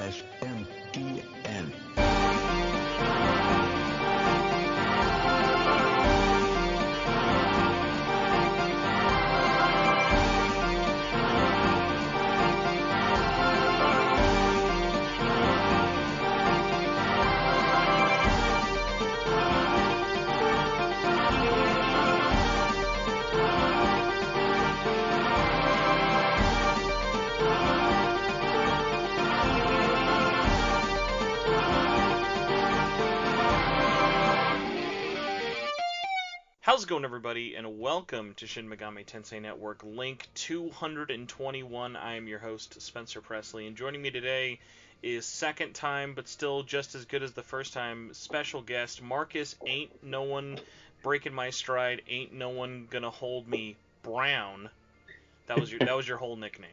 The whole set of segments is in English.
SMTN. How's it going, everybody, and welcome to Shin Megami Tensei Network, link 221. I am your host, Spencer Presley, and joining me today is second time, but still just as good as the first time, special guest, Marcus Ain't No One Breaking My Stride, Ain't No One Gonna Hold Me, Brown. That was your whole nickname.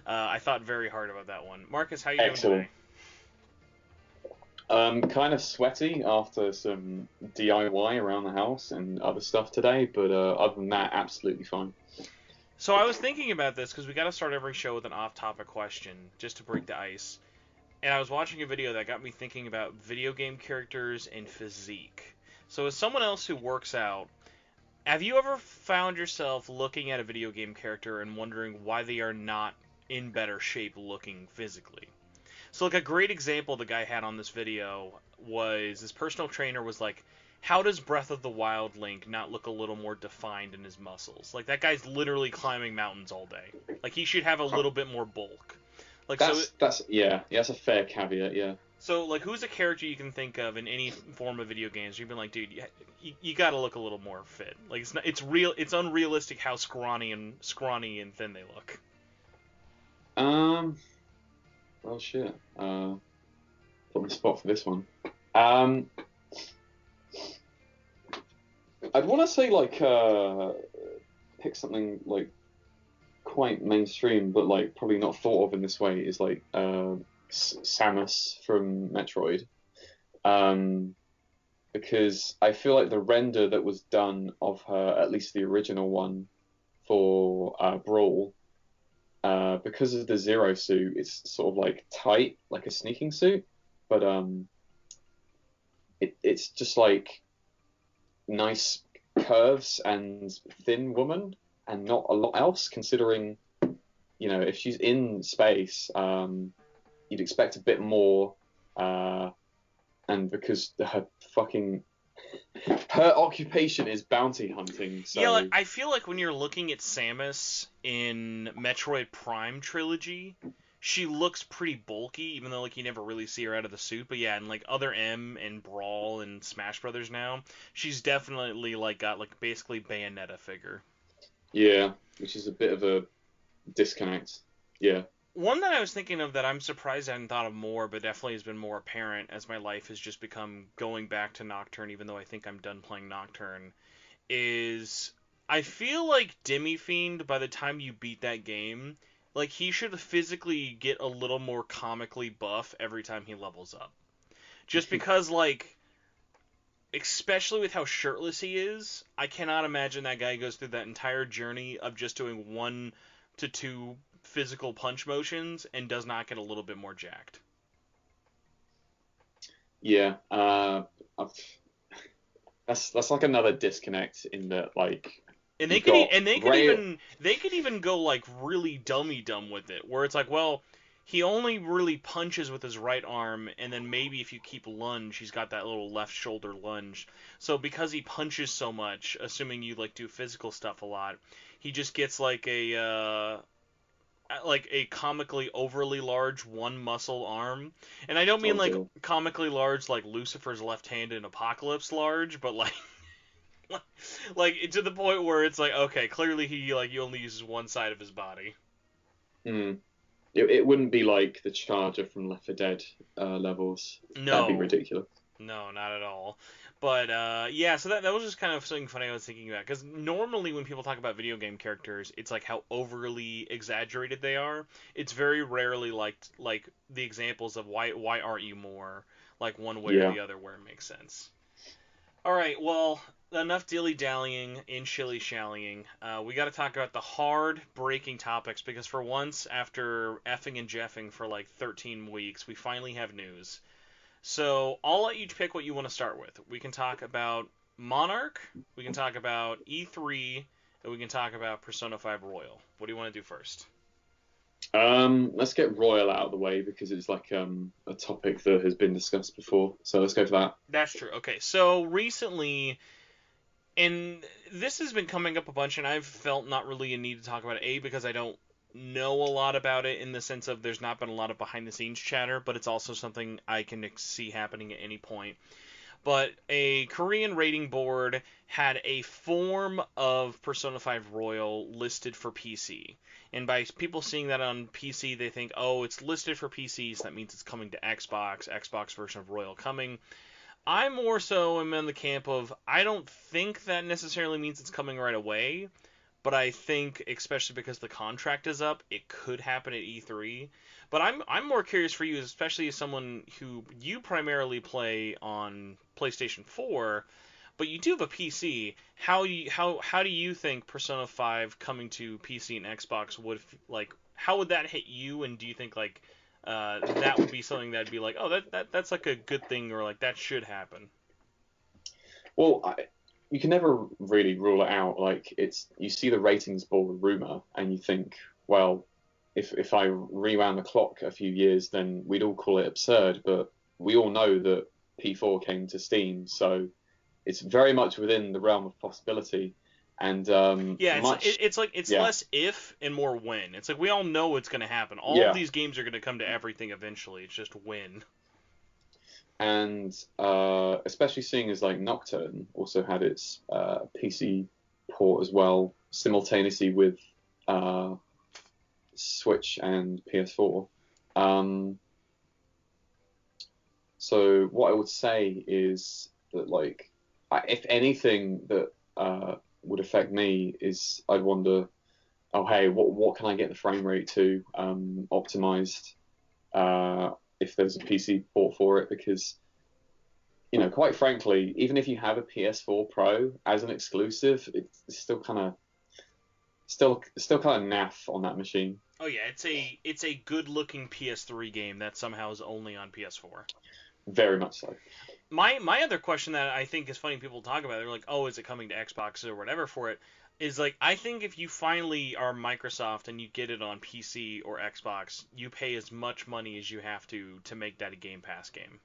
I thought very hard about that one. Marcus, how you doing today? Kind of sweaty after some DIY around the house and other stuff today, but other than that, absolutely fine. So I was thinking about this because we got to start every show with an off-topic question just to break the ice. And I was watching a video that got me thinking about video game characters and physique. So as someone else who works out, have you ever found yourself looking at a video game character and wondering why they are not in better shape looking physically? So, like, a great example the guy had on this video was his personal trainer was like, how does Breath of the Wild Link not look a little more defined in his muscles? Like, that guy's literally climbing mountains all day. Like, he should have a little bit more bulk. Like, that's a fair caveat, yeah. So, like, who's a character you can think of in any form of video games? You've been like, dude, you got to look a little more fit. Like, it's unrealistic how scrawny and thin they look. Well, shit. Put on the spot for this one. I'd want to say, like, pick something, like, quite mainstream, but, like, probably not thought of in this way, is, like, Samus from Metroid. Because I feel like the render that was done of her, at least the original one, for Brawl, because of the Zero suit, it's sort of like tight, like a sneaking suit, but it's just like nice curves and thin woman, and not a lot else. Considering, you know, if she's in space, you'd expect a bit more, and because her occupation is bounty hunting. So... Yeah, like, I feel like when you're looking at Samus in Metroid Prime Trilogy, she looks pretty bulky, even though, like, you never really see her out of the suit. But yeah, in, like, Other M and Brawl and Smash Brothers now, she's definitely, like, got, like, basically Bayonetta figure. Yeah, which is a bit of a disconnect. Yeah. One that I was thinking of that I'm surprised I hadn't thought of more, but definitely has been more apparent as my life has just become going back to Nocturne, even though I think I'm done playing Nocturne, is I feel like Demi-Fiend, by the time you beat that game, like, he should physically get a little more comically buff every time he levels up. Just because, like, especially with how shirtless he is, I cannot imagine that guy goes through that entire journey of just doing 1 to 2 physical punch motions and does not get a little bit more jacked. Yeah, that's like another disconnect in that, like, and they could even go, like, really dumb with it, where it's like, well, he only really punches with his right arm, and then maybe if you keep lunge, he's got that little left shoulder lunge. So because he punches so much, assuming you, like, do physical stuff a lot, he just gets like a comically overly large one muscle arm. And I don't mean like comically large like Lucifer's left hand in Apocalypse large, but like like to the point where it's like, okay, clearly he only uses one side of his body. It wouldn't be like the Charger from Left 4 Dead levels. No. That'd be ridiculous. No, not at all. But, yeah, so that was just kind of something funny I was thinking about. Because normally when people talk about video game characters, it's like how overly exaggerated they are. It's very rarely like the examples of why aren't you more, like, one way or the other where it makes sense. All right, well, enough dilly-dallying and shilly-shallying. We got to talk about the hard breaking topics because for once, after effing and jeffing for like 13 weeks, we finally have news. So I'll let you pick what you want to start with. We can talk about Monarch, we can talk about E3, and we can talk about Persona 5 Royal. What do you want to do first? Let's get Royal out of the way because it's like a topic that has been discussed before. So let's go for that. That's true. Okay, so recently, and this has been coming up a bunch, and I've felt not really a need to talk about it, A, because I don't know a lot about it in the sense of there's not been a lot of behind the scenes chatter, but it's also something I can see happening at any point. But a Korean rating board had a form of Persona 5 Royal listed for PC. And by people seeing that on PC, they think, oh, it's listed for PCs, that means it's coming to Xbox, Xbox version of Royal coming. I more so am in the camp of I don't think that necessarily means it's coming right away, but I think especially because the contract is up, it could happen at E3. But I'm more curious for you, especially as someone who you primarily play on PlayStation 4, but you do have a PC. How do you think Persona 5 coming to PC and Xbox would like? How would that hit you? And do you think like that would be something that'd be like, oh, that's like a good thing, or like that should happen? Well, you can never really rule it out. Like it's you see the ratings board rumor and you think, well, if I rewound the clock a few years, then we'd all call it absurd. But we all know that P4 came to Steam, so it's very much within the realm of possibility. And Yeah, much, it's like it's yeah, less if and more when. It's like we all know it's going to happen. All of yeah. these games are going to come to everything eventually. It's just when. And especially seeing as like Nocturne also had its PC port as well, simultaneously with uh, Switch and PS4. Um, so what I would say is that like, if anything that would affect me is I'd wonder, oh hey, what can I get the frame rate to optimized if there's a PC port for it because quite frankly, even if you have a PS4 Pro as an exclusive, it's still kind of naff on that machine. Oh yeah, it's a good looking PS3 game that somehow is only on PS4. Very much so. My other question that I think is funny people talk about, they're like, oh, is it coming to Xbox or whatever for it? Is like I think if you finally are Microsoft and you get it on PC or Xbox, you pay as much money as you have to make that a Game Pass game.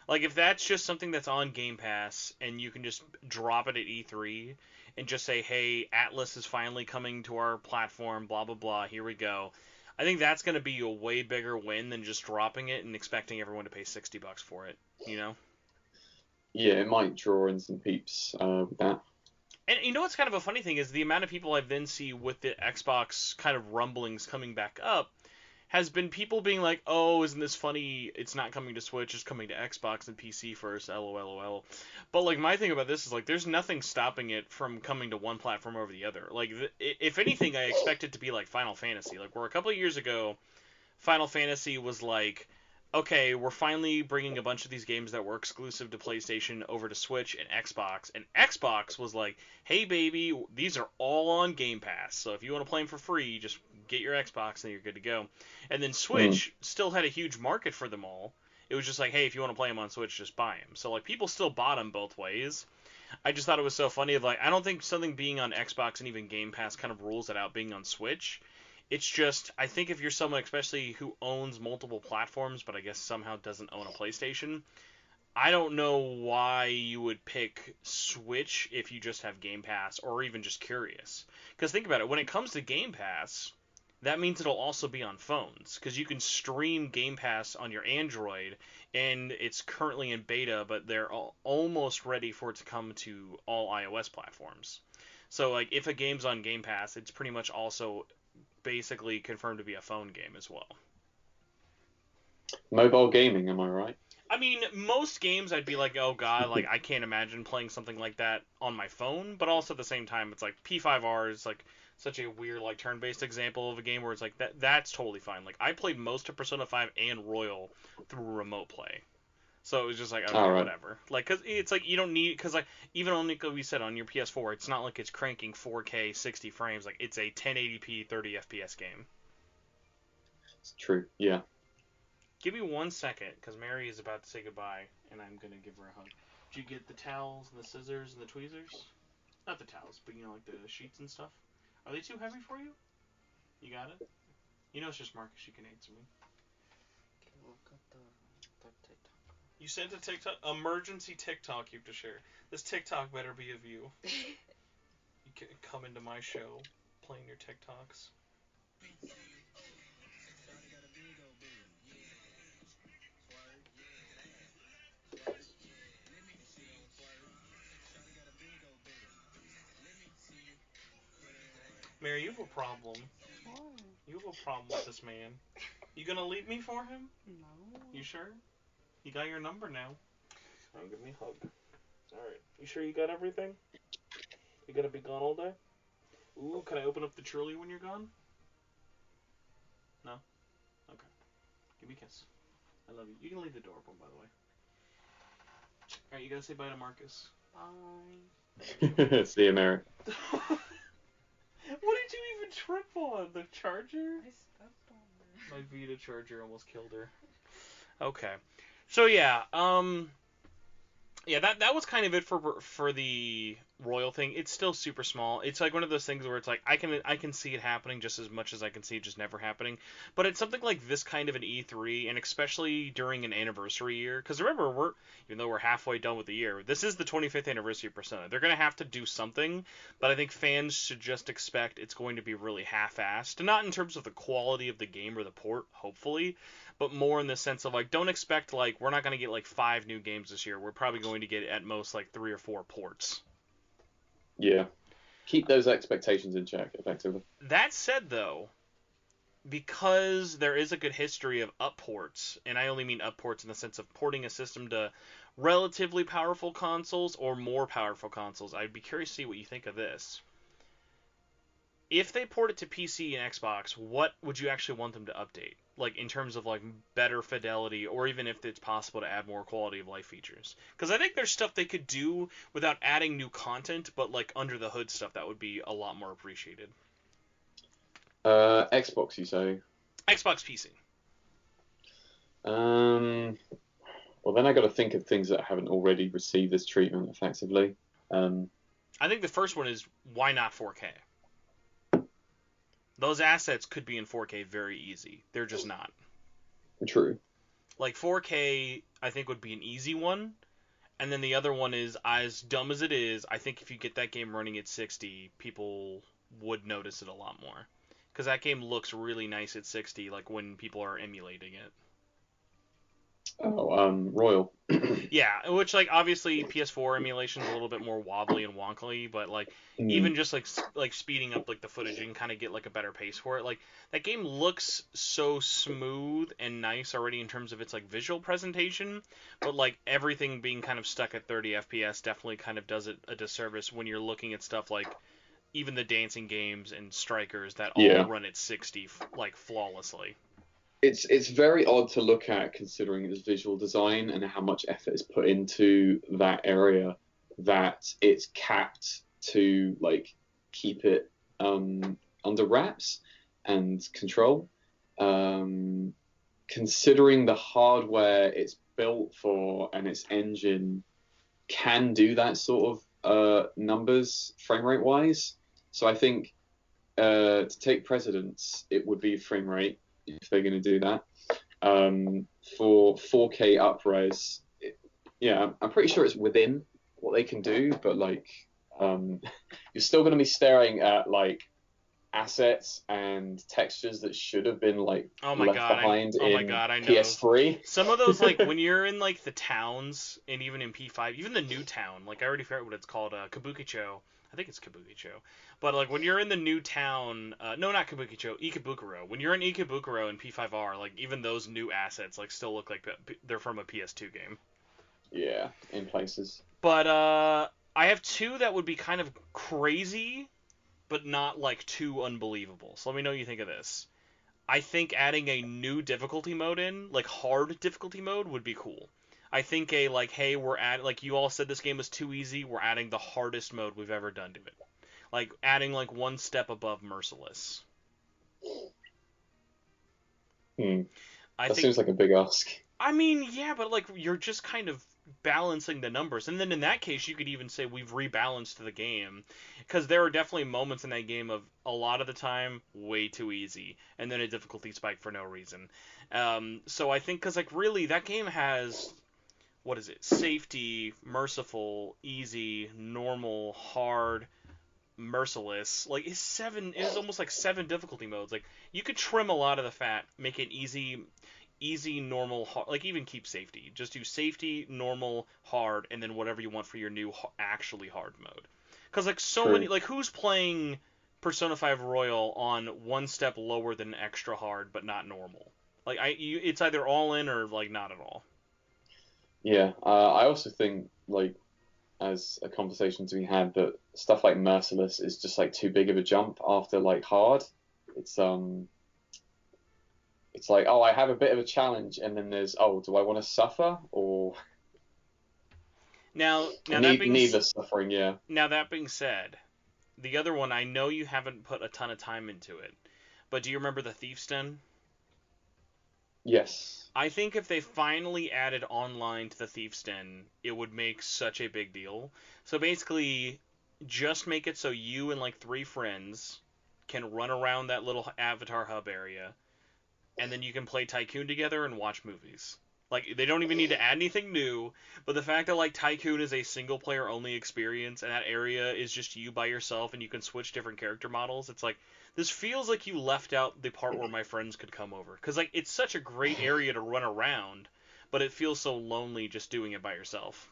Like if that's just something that's on Game Pass and you can just drop it at E3 and just say, "Hey, Atlas is finally coming to our platform, blah blah blah, here we go." I think that's going to be a way bigger win than just dropping it and expecting everyone to pay $60 for it, you know? Yeah, it might draw in some peeps with that. And you know what's kind of a funny thing is the amount of people I then see with the Xbox kind of rumblings coming back up has been people being like, "Oh, isn't this funny? It's not coming to Switch, it's coming to Xbox and PC first, LOL." But like my thing about this is like there's nothing stopping it from coming to one platform over the other. Like if anything, I expect it to be like Final Fantasy, like where a couple of years ago Final Fantasy was like, okay, we're finally bringing a bunch of these games that were exclusive to PlayStation over to Switch and Xbox. And Xbox was like, hey, baby, these are all on Game Pass. So if you want to play them for free, just get your Xbox and you're good to go. And then Mm. Switch still had a huge market for them all. It was just like, hey, if you want to play them on Switch, just buy them. So like people still bought them both ways. I just thought it was so funny. Like I don't think something being on Xbox and even Game Pass kind of rules it out being on Switch. It's just I think if you're someone especially who owns multiple platforms, but I guess somehow doesn't own a PlayStation, I don't know why you would pick Switch if you just have Game Pass or even just curious. Because think about it, when it comes to Game Pass, that means it'll also be on phones because you can stream Game Pass on your Android, and it's currently in beta, but they're almost ready for it to come to all iOS platforms. So like if a game's on Game Pass, it's pretty much also basically confirmed to be a phone game as well. Mobile gaming, am I right? I mean, most games I'd be like, oh god, like I can't imagine playing something like that on my phone. But also at the same time, it's like P5R is like such a weird like turn-based example of a game where it's like that's totally fine. Like I played most of Persona 5 and Royal through remote play. So it was just like, okay, All right. whatever. Like, cause it's like you don't need, cause like even on, like we said, on your PS4, it's not like it's cranking 4K 60 frames. Like it's a 1080p 30 FPS game. It's true. Yeah. Give me 1 second, cause Mary is about to say goodbye, and I'm gonna give her a hug. Did you get the towels and the scissors and the tweezers? Not the towels, but you know, like the sheets and stuff. Are they too heavy for you? You got it. You know it's just Marcus. She can answer me. You sent a TikTok, emergency TikTok you have to share. This TikTok better be of you. You can come into my show, playing your TikToks. Mary, you have a problem. Why? You have a problem with this man. You gonna leave me for him? No. You sure? You got your number now. Alright, give me a hug. Alright. You sure you got everything? You gonna be gone all day? Ooh, can I open up the trolley when you're gone? No? Okay. Give me a kiss. I love you. You can leave the door open, by the way. Alright, you gotta say bye to Marcus. Bye. See you, Mary. What did you even trip on? The charger? I stepped on it. My Vita charger almost killed her. Okay. So yeah, yeah, that was kind of it for the Royal thing. It's still super small. It's like one of those things where it's like I can see it happening just as much as I can see it just never happening. But it's something like this kind of an E3, and especially during an anniversary year. Because remember, even though we're halfway done with the year, this is the 25th anniversary of Persona. They're gonna have to do something, but I think fans should just expect it's going to be really half-assed. Not in terms of the quality of the game or the port, hopefully, but more in the sense of like, don't expect like we're not going to get like 5 new games this year. We're probably going to get at most like 3 or 4 ports. Yeah. Keep those expectations in check, effectively. That said, though, because there is a good history of up ports, and I only mean up ports in the sense of porting a system to relatively powerful consoles or more powerful consoles, I'd be curious to see what you think of this. If they port it to PC and Xbox, what would you actually want them to update? Like, in terms of, like, better fidelity, or even if it's possible to add more quality of life features. Because I think there's stuff they could do without adding new content, but, like, under the hood stuff that would be a lot more appreciated. Xbox, you say? Xbox PC. Well, then I got to think of things that haven't already received this treatment effectively. I think the first one is, why not 4K? Those assets could be in 4K very easy. They're just not. True. Like, 4K, I think, would be an easy one. And then the other one is, as dumb as it is, I think if you get that game running at 60, people would notice it a lot more. Because that game looks really nice at 60, like, when people are emulating it. Oh, Royal. Yeah, which, like, obviously PS4 emulation is a little bit more wobbly and wonkly, but, like, even just, like speeding up, like, the footage, you can kind of get, like, a better pace for it. Like, that game looks so smooth and nice already in terms of its, like, visual presentation, but, like, everything being kind of stuck at 30 FPS definitely kind of does it a disservice when you're looking at stuff like even the dancing games and Strikers that all run at 60, like, flawlessly. It's very odd to look at considering its visual design and how much effort is put into that area, that it's capped to like keep it under wraps and control. Considering the hardware it's built for and its engine can do that sort of numbers frame rate wise. So I think to take precedence, it would be frame rate if they're going to do that. For 4K upres, yeah, I'm pretty sure it's within what they can do, but like, you're still going to be staring at like assets and textures that should have been like behind in PS3. Some of those, like when you're in like the towns and even in P5, even the new town, like I already forgot what it's called, Kabukicho. I think it's Kabukicho. But like when you're in the new town, no, not Kabukicho, Ikebukuro. When you're in Ikebukuro in P5R, like even those new assets like still look like they're from a PS2 game. Yeah, in places. But I have 2 that would be kind of crazy, but not like too unbelievable. So let me know what you think of this. I think adding a new difficulty mode in, like hard difficulty mode, would be cool. I think hey, like you all said this game was too easy. We're adding the hardest mode we've ever done to it. Like adding like one step above merciless. I That think. seems like a big ask. I mean, yeah, but like you're just kind of balancing the numbers, and then in that case, you could even say we've rebalanced the game, because there are definitely moments in that game of a lot of the time way too easy, and then a difficulty spike for no reason. So I think because like really that game has what is it? Safety, merciful, easy, normal, hard, merciless. Like it's seven. It is almost like seven difficulty modes. Like you could trim a lot of the fat, make it easy, normal, hard, like even keep safety. Just do safety, normal, hard, and then whatever you want for your new actually hard mode. Because like so True. many, like who's playing Persona 5 Royal on one step lower than extra hard but not normal? Like it's either all in or like not at all. Yeah, I also think like as a conversation to be had that stuff like Merciless is just like too big of a jump after like hard. It's it's like, oh, I have a bit of a challenge, and then there's, oh, do I want to suffer or Now needless suffering? Yeah. now that being said, the other one I know you haven't put a ton of time into it, but do you remember the Thief's Den? Yes. I think if they finally added online to the Thief's Den, it would make such a big deal. So basically, just make it so you and like three friends can run around that little avatar hub area, and then you can play Tycoon together and watch movies. Like they don't even need to add anything new, but the fact that like Tycoon is a single player only experience and that area is just you by yourself and you can switch different character models, it's like this feels like you left out the part where my friends could come over, cuz like it's such a great area to run around, but it feels so lonely just doing it by yourself.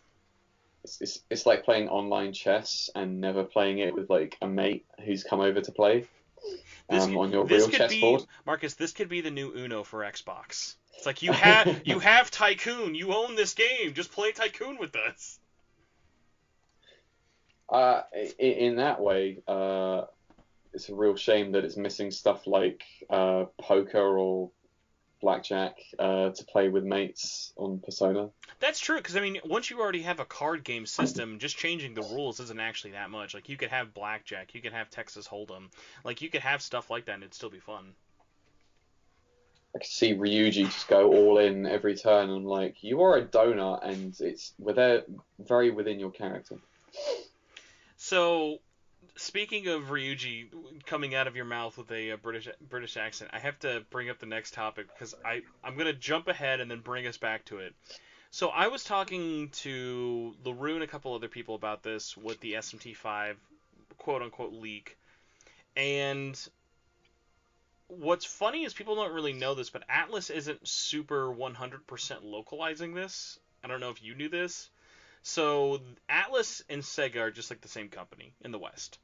It's like playing online chess and never playing it with like a mate who's come over to play on your This real could chessboard. be Marcus, this could be the new Uno for Xbox. It's like you have Tycoon, you own this game, just play Tycoon with us. In that way, it's a real shame that it's missing stuff like poker or blackjack to play with mates on Persona. That's true, because I mean, once you already have a card game system, just changing the rules isn't actually that much. Like, you could have blackjack, you could have Texas Hold'em, like you could have stuff like that, and it'd still be fun. I could see Ryuji just go all in every turn. And I'm like, you are a donut, and they're very within your character. So, speaking of Ryuji coming out of your mouth with a British accent, I have to bring up the next topic because I'm gonna jump ahead and then bring us back to it. So I was talking to LaRue and a couple other people about this with the SMT5 quote unquote leak, and what's funny is people don't really know this, but Atlas isn't super 100% localizing this. I don't know if you knew this. So Atlas and Sega are just like the same company in the West.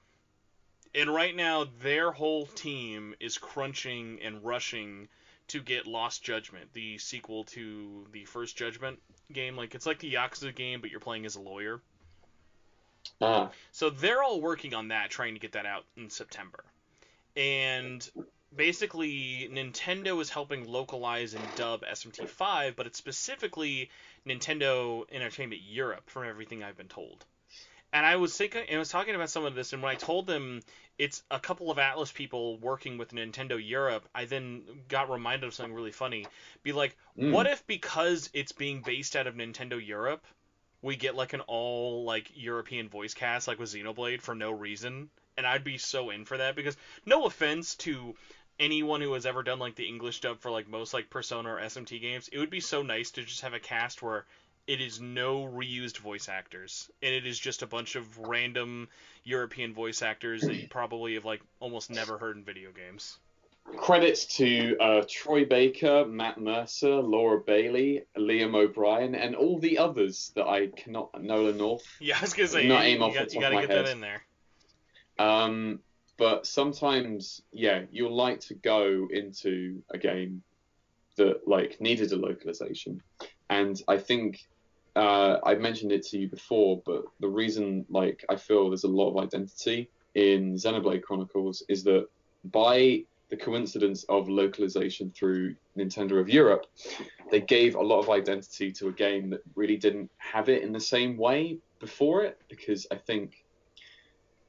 And right now their whole team is crunching and rushing to get Lost Judgment, the sequel to the first Judgment game. Like it's like the Yakuza game, but you're playing as a lawyer. Ah, So they're all working on that, trying to get that out in September. And basically Nintendo is helping localize and dub SMT5, but it's specifically Nintendo Entertainment Europe, from everything I've been told. And I was talking about some of this, and when I told them it's a couple of Atlas people working with Nintendo Europe, I then got reminded of something really funny. Be like, what if because it's being based out of Nintendo Europe, we get like an all like European voice cast like with Xenoblade for no reason? And I'd be so in for that, because no offense to anyone who has ever done like the English dub for like most like Persona or SMT games, it would be so nice to just have a cast where it is no reused voice actors, and it is just a bunch of random European voice actors that you probably have like almost never heard in video games. credits to Troy Baker, Matt Mercer, Laura Bailey, Liam O'Brien, and all the others that I cannot. Nola North. Yeah, I was gonna say Not you, aim off you, the got, top you of gotta my get head. that in there. But sometimes, yeah, you'll like to go into a game that like needed a localization, and I think I've mentioned it to you before, but the reason like I feel there's a lot of identity in Xenoblade Chronicles is that by the coincidence of localization through Nintendo of Europe, they gave a lot of identity to a game that really didn't have it in the same way before it. Because I think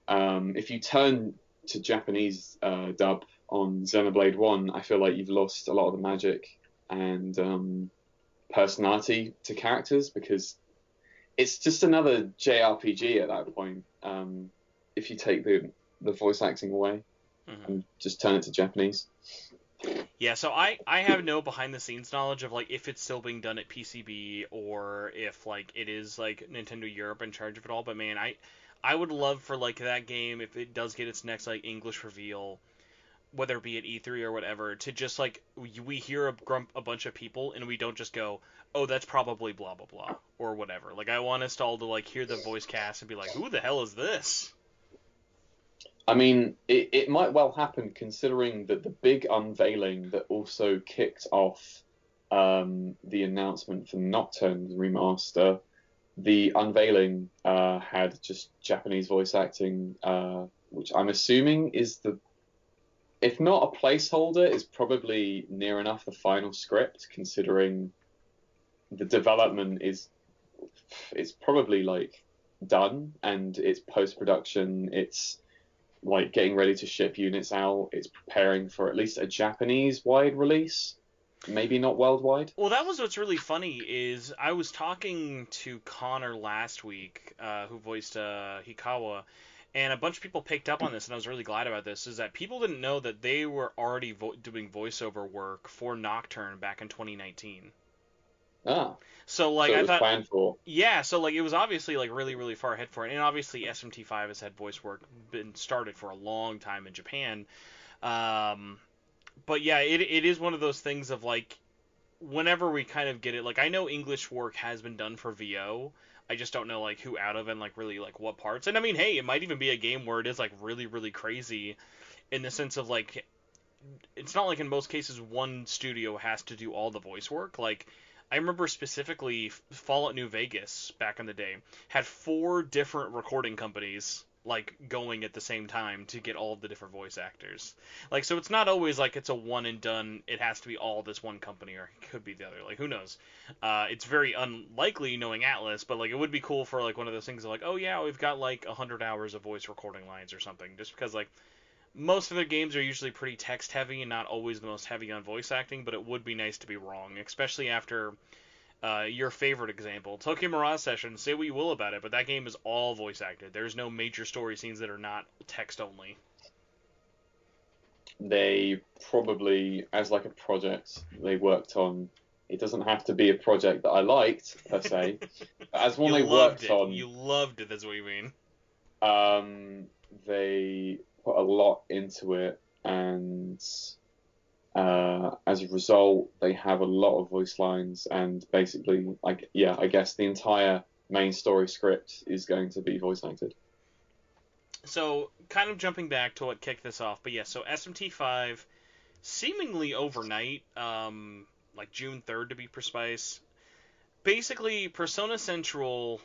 if you turn to Japanese dub on Xenoblade 1, I feel like you've lost a lot of the magic and personality to characters, because it's just another JRPG at that point. If you take the voice acting away and just turn it to Japanese. Yeah, so I have no behind the scenes knowledge of like if it's still being done at PCB or if like it is like Nintendo Europe in charge of it all. But man, I would love for like that game, if it does get its next like English reveal, whether it be at E3 or whatever, to just like we hear a bunch of people and we don't just go, oh, that's probably blah blah blah or whatever. Like I want us all to like hear the voice cast and be like, who the hell is this? I mean, it might well happen, considering that the big unveiling that also kicked off the announcement for Nocturne remaster, the unveiling had just Japanese voice acting, which I'm assuming is if not a placeholder, is probably near enough the final script, considering the development it's probably like done and it's post-production, it's like getting ready to ship units out, it's preparing for at least a Japanese wide release, maybe not worldwide. Well, that was what's really funny is I was talking to Connor last week, who voiced Hikawa, and a bunch of people picked up on this, and I was really glad about this, is that people didn't know that they were already doing voiceover work for Nocturne back in 2019. Ah. So like So it I was thought, planned for. yeah, so like it was obviously like really really far ahead for it, and obviously SMT5 has had voice work been started for a long time in Japan, but yeah, it is one of those things of like whenever we kind of get it, like I know English work has been done for VO. I just don't know like who out of and like really like what parts. And I mean, hey, it might even be a game where it is like really really crazy in the sense of like it's not like in most cases one studio has to do all the voice work. Like I remember specifically Fallout New Vegas back in the day had 4 different recording companies like going at the same time to get all of the different voice actors. Like so it's not always like it's a one and done, it has to be all this one company, or it could be the other. Like who knows? It's very unlikely knowing Atlas, but like it would be cool for like one of those things of like, oh yeah, we've got like 100 hours of voice recording lines or something, just because like most of their games are usually pretty text heavy and not always the most heavy on voice acting, but it would be nice to be wrong, especially after your favorite example, Tokyo Mirage Session. Say what you will about it, but that game is all voice acted. There's no major story scenes that are not text only. They probably, as like a project they worked on, it doesn't have to be a project that I liked per se, but as one You they loved worked it. on, You loved it. That's what you mean. they put a lot into it, and as a result, they have a lot of voice lines, and basically, like, yeah, I guess the entire main story script is going to be voice acted. So, kind of jumping back to what kicked this off, but yeah, so SMT5, seemingly overnight, like June 3rd to be precise, basically Persona Central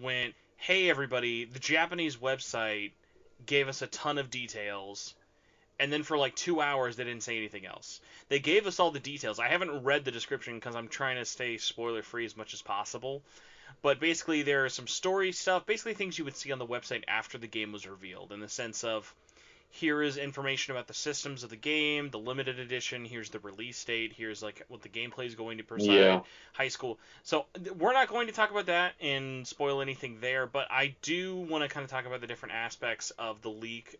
went, hey everybody, the Japanese website gave us a ton of details, and then for like 2 hours they didn't say anything else. They gave us all the details. I haven't read the description because I'm trying to stay spoiler free as much as possible. But basically there is some story stuff, basically things you would see on the website after the game was revealed, in the sense of here is information about the systems of the game, the limited edition, here's the release date, here's like what the gameplay is going to preside, Yeah. high school. So we're not going to talk about that and spoil anything there, but I do want to kind of talk about the different aspects of the leak.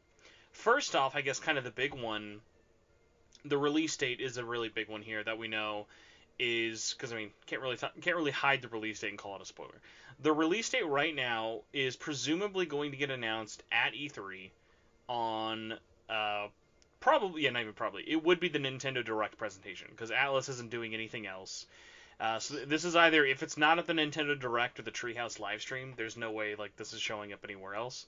First off, I guess kind of the big one, the release date is a really big one here that we know is, because I mean can't really hide the release date and call it a spoiler. The release date right now is presumably going to get announced at E3 on probably, yeah, not even probably, it would be the Nintendo Direct presentation, because Atlas isn't doing anything else. So this is either, if it's not at the Nintendo Direct or the Treehouse livestream, there's no way like this is showing up anywhere else.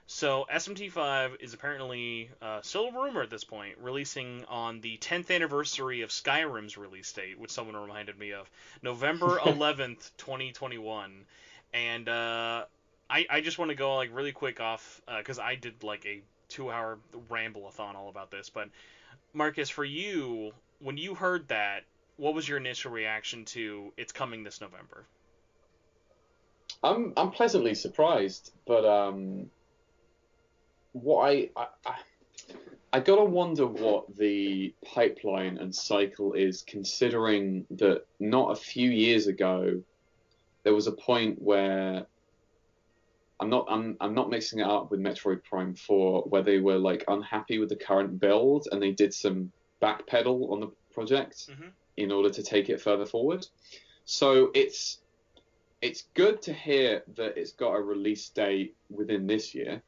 So SMT5 is apparently still a rumor at this point, releasing on the 10th anniversary of Skyrim's release date, which someone reminded me of, November 11th, 2021. And I just want to go like really quick off, because I did like a 2-hour ramble-a-thon all about this. But Marcus, for you, when you heard that, what was your initial reaction to it's coming this November? I'm pleasantly surprised, but what I gotta wonder what the pipeline and cycle is, considering that not a few years ago there was a point where I'm not mixing it up with Metroid Prime 4, where they were like unhappy with the current build and they did some backpedal on the project in order to take it further forward. So it's good to hear that it's got a release date within this year.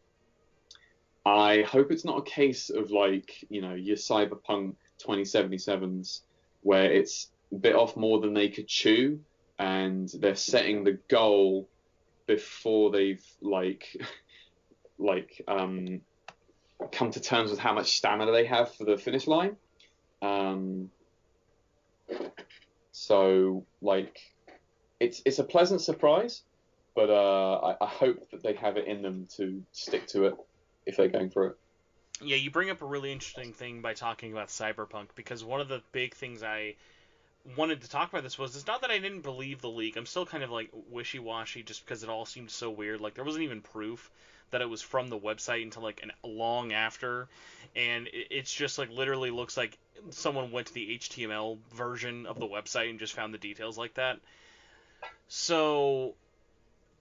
I hope it's not a case of like, your Cyberpunk 2077s where it's bit off more than they could chew and they're setting the goal before they've come to terms with how much stamina they have for the finish line. So it's a pleasant surprise, but I hope that they have it in them to stick to it if they're going for it. Yeah, you bring up a really interesting thing by talking about Cyberpunk, because one of the big things I wanted to talk about this was, it's not that I didn't believe the leak. I'm still kind of like wishy-washy just because it all seemed so weird. Like, there wasn't even proof that it was from the website until like long after, and it's just like literally looks like someone went to the HTML version of the website and just found the details like that. So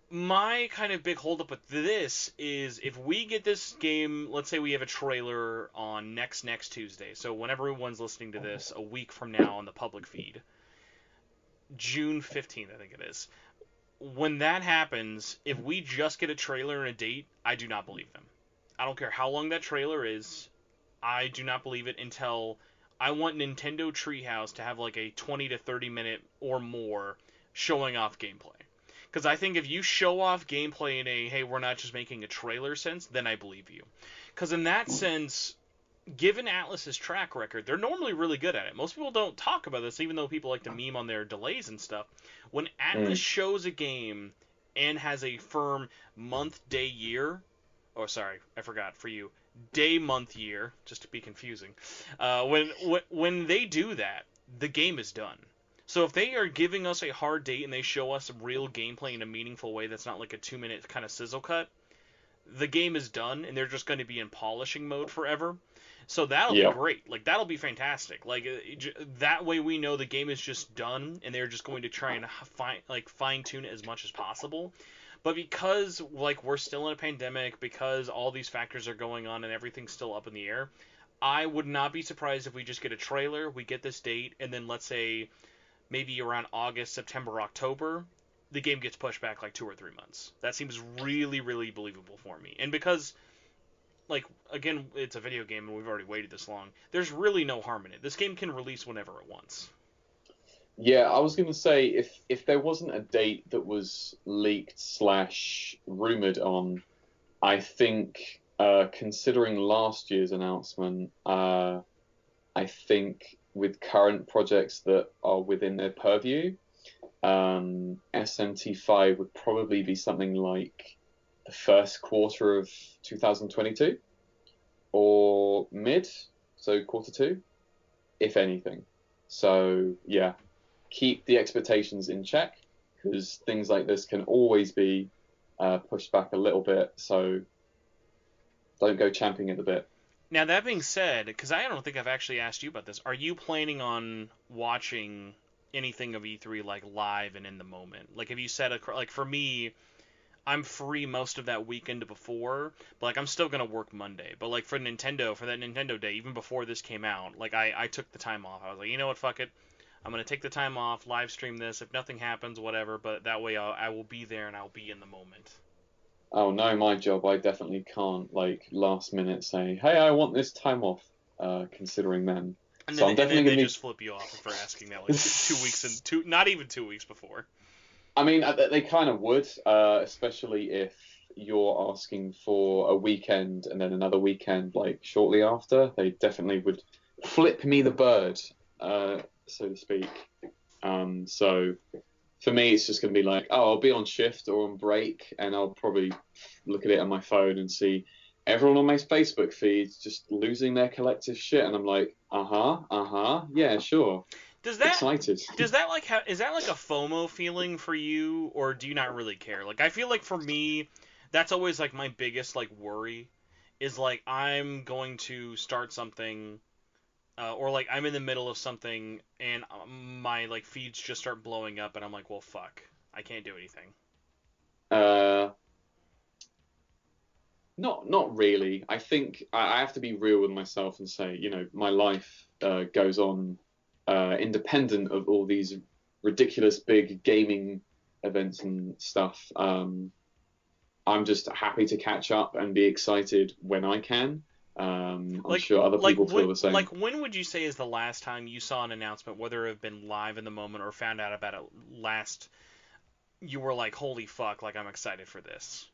my kind of big holdup with this is, if we get this game, let's say we have a trailer on next Tuesday, so whenever everyone's listening to this, a week from now on the public feed, June 15th, I think it is. When that happens, if we just get a trailer and a date, I do not believe them. I don't care how long that trailer is. I do not believe it until I want Nintendo Treehouse to have like a 20 to 30 minute or more showing off gameplay. Because I think if you show off gameplay in a, hey, we're not just making a trailer sense, then I believe you. Because in that sense, given Atlus's track record, they're normally really good at it. Most people don't talk about this, even though people like to meme on their delays and stuff. When Atlus shows a game and has a firm month, day, year, oh, sorry, I forgot for you, day, month, year, just to be confusing. When they do that, the game is done. So if they are giving us a hard date and they show us real gameplay in a meaningful way that's not like a 2-minute kind of sizzle cut, the game is done and they're just going to be in polishing mode forever. So that'll be great. Like, that'll be fantastic. Like, that way we know the game is just done and they're just going to try and fine-tune it as much as possible. But because, like, we're still in a pandemic, because all these factors are going on and everything's still up in the air, I would not be surprised if we just get a trailer, we get this date, and then let's say maybe around August, September, October, the game gets pushed back like 2 or 3 months. That seems really, really believable for me. And because, like, again, it's a video game and we've already waited this long, there's really no harm in it. This game can release whenever it wants. Yeah, I was going to say, if there wasn't a date that was leaked / rumored on, I think, considering last year's announcement, I think with current projects that are within their purview, SMT5 would probably be something like the first quarter of 2022 or mid, so quarter 2, if anything. So yeah, keep the expectations in check, because things like this can always be pushed back a little bit, so don't go champing at the bit. Now, that being said, because I don't think I've actually asked you about this, are you planning on watching anything of E3 like live and in the moment? Like, have you set like, for me, I'm free most of that weekend before, but like I'm still gonna work Monday. But like for that Nintendo Day, even before this came out, like I took the time off. I was like, you know what, fuck it, I'm gonna take the time off, live stream this. If nothing happens, whatever. But that way I will be there and I'll be in the moment. Oh no, my job, I definitely can't like last minute say, hey, I want this time off, considering them. And So then, I'm definitely and then gonna they be. just flip you off for asking that like 2 weeks and not even 2 weeks before. I mean, they kind of would, especially if you're asking for a weekend and then another weekend like shortly after. They definitely would flip me the bird, so to speak. So for me, it's just going to be like, oh, I'll be on shift or on break, and I'll probably look at it on my phone and see everyone on my Facebook feeds just losing their collective shit, and I'm like, yeah, sure, Does that excited. does that like is that like a FOMO feeling for you, or do you not really care? Like I feel like for me, that's always like my biggest like worry is like I'm going to start something, or like I'm in the middle of something and my like feeds just start blowing up and I'm like, well, fuck, I can't do anything. Uh, not really. I think I have to be real with myself and say, my life goes on independent of all these ridiculous big gaming events and stuff. I'm just happy to catch up and be excited when I can. I'm sure other people feel the same. Like when would you say is the last time you saw an announcement, whether it have been live in the moment or found out about it last, you were like, holy fuck, like I'm excited for this?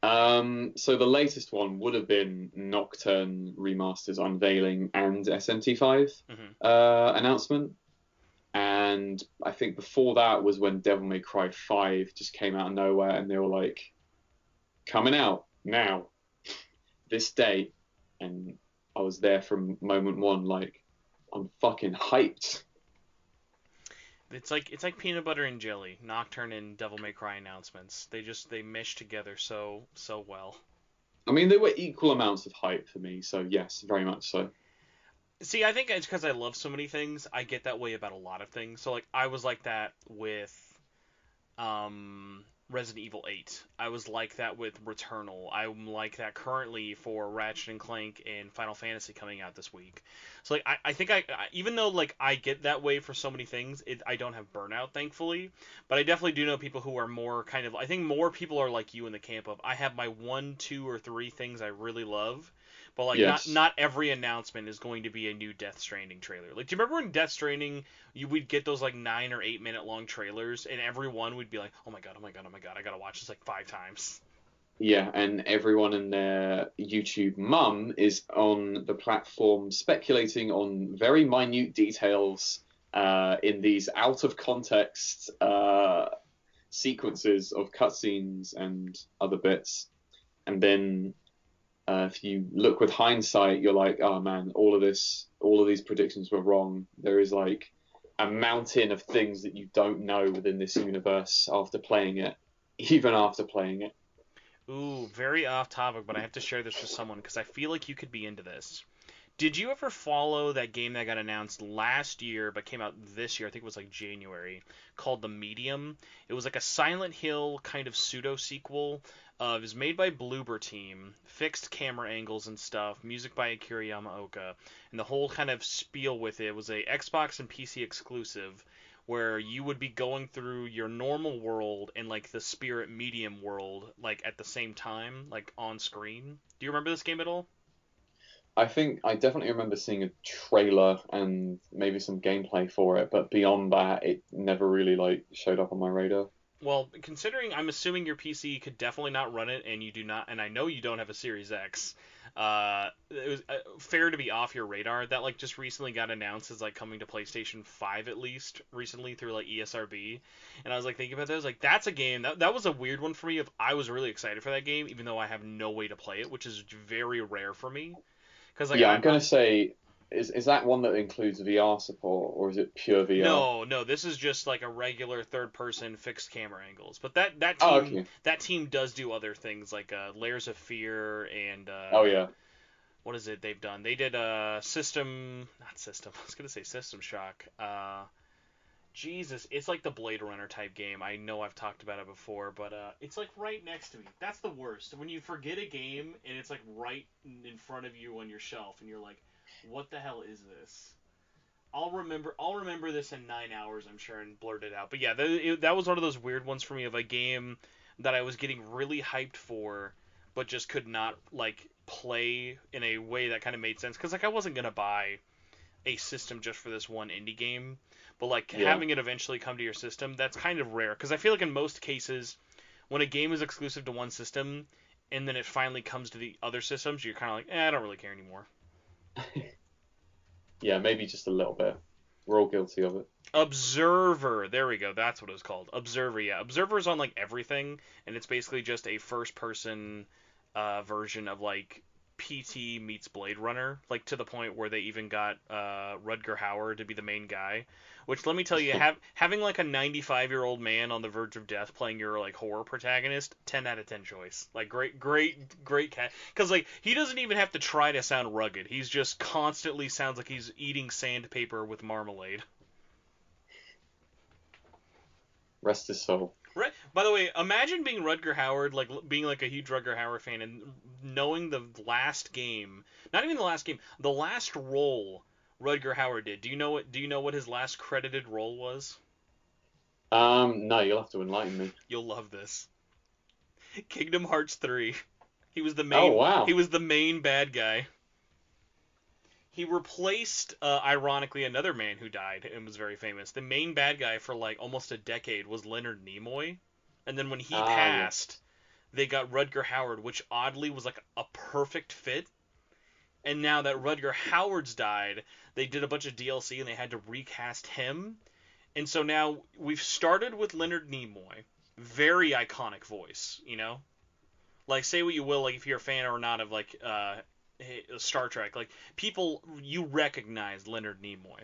So the latest one would have been Nocturne remasters unveiling and SMT5 Hmm. announcement. And I think before that was when Devil May Cry 5 just came out of nowhere, and they were like, coming out now, this date. And I was there from moment one, like, I'm fucking hyped. It's like peanut butter and jelly, Nocturne and Devil May Cry announcements. They mesh together so well. I mean, they were equal amounts of hype for me, so yes, very much so. See, I think it's because I love so many things. I get that way about a lot of things. So like I was like that with Resident Evil 8. I was like that with Returnal. I'm like that currently for Ratchet and Clank and Final Fantasy coming out this week. So like I think even though like I get that way for so many things, I don't have burnout thankfully, but I definitely do know people who are more kind of I think more people are like you in the camp of I have my one, two, or three things I really love. But like Yes. not every announcement is going to be a new Death Stranding trailer. Like do you remember when Death Stranding you would get those like 9 or 8 minute long trailers, and every one would be like, oh my god, oh my god, oh my god, I gotta watch this like 5 times. Yeah, and everyone and their YouTube mum is on the platform speculating on very minute details in these out of context sequences of cutscenes and other bits. And then if you look with hindsight, you're like, oh man, all of these predictions were wrong. There is like a mountain of things that you don't know within this universe after playing it, even after playing it. Ooh, very off topic, but I have to share this with someone because I feel like you could be into this. Did you ever follow that game that got announced last year but came out this year? I think it was like January, called The Medium. It was like a Silent Hill kind of pseudo sequel. It was made by Bloober Team, fixed camera angles and stuff, music by Akira Yamaoka, and the whole kind of spiel with it was a Xbox and PC exclusive where you would be going through your normal world and like the spirit medium world like at the same time, like on screen. Do you remember this game at all? I think I definitely remember seeing a trailer and maybe some gameplay for it, but beyond that, it never really like showed up on my radar. Well, considering I'm assuming your PC could definitely not run it, and you do not, and I know you don't have a Series X, it was fair to be off your radar. That like just recently got announced as like coming to PlayStation 5 at least recently through like ESRB, and I was like thinking about that. I was like, that's a game that was a weird one for me. If I was really excited for that game, even though I have no way to play it, which is very rare for me, because like Yeah, I'm gonna say, is that one that includes VR support or is it pure VR? no, this is just like a regular third person fixed camera angles. But that Oh, team okay. that team does do other things like Layers of Fear and Oh yeah. what is it they've done? They did System not System. I was gonna say System Shock. Jesus, it's like the Blade Runner type game. I know I've talked about it before, but it's like right next to me. That's the worst. When you forget a game and it's like right in front of you on your shelf, and you're like, "What the hell is this?" I'll remember this in 9 hours, I'm sure, and blurt it out. But yeah, that was one of those weird ones for me of a game that I was getting really hyped for, but just could not like play in a way that kind of made sense because like I wasn't gonna buy a system just for this one indie game, but like Yeah. having it eventually come to your system, that's kind of rare because I feel like in most cases when a game is exclusive to one system and then it finally comes to the other systems, you're kind of like, I don't really care anymore. Yeah, maybe just a little bit. We're all guilty of it. Observer. There we go. That's what it was called. Observer. Yeah, Observer is on like everything, and it's basically just a first-person version of like PT meets Blade Runner, like to the point where they even got Rutger Hauer to be the main guy. Which let me tell you, having like a 95-year-old man on the verge of death playing your like horror protagonist, 10 out of 10 choice. Like great cat, because like he doesn't even have to try to sound rugged. He's just constantly sounds like he's eating sandpaper with marmalade. Rest his soul. Right. By the way, imagine being Rutger Hauer, like being like a huge Rutger Hauer fan, and knowing the last game, not even the last game, the last role Rutger Hauer did. Do you know what? Do you know what his last credited role was? No, you'll have to enlighten me. You'll love this. Kingdom Hearts 3. He was the Oh main. wow. He was the main bad guy. He replaced, ironically, another man who died and was very famous. The main bad guy for like almost a decade was Leonard Nimoy, and then when he passed, Yes. they got Rutger Hauer, which oddly was like a perfect fit. And now that Rutger Hauer's died, they did a bunch of DLC and they had to recast him. And so now we've started with Leonard Nimoy, very iconic voice, you know. Like say what you will, like if you're a fan or not of like Star Trek, like people you recognize Leonard Nimoy.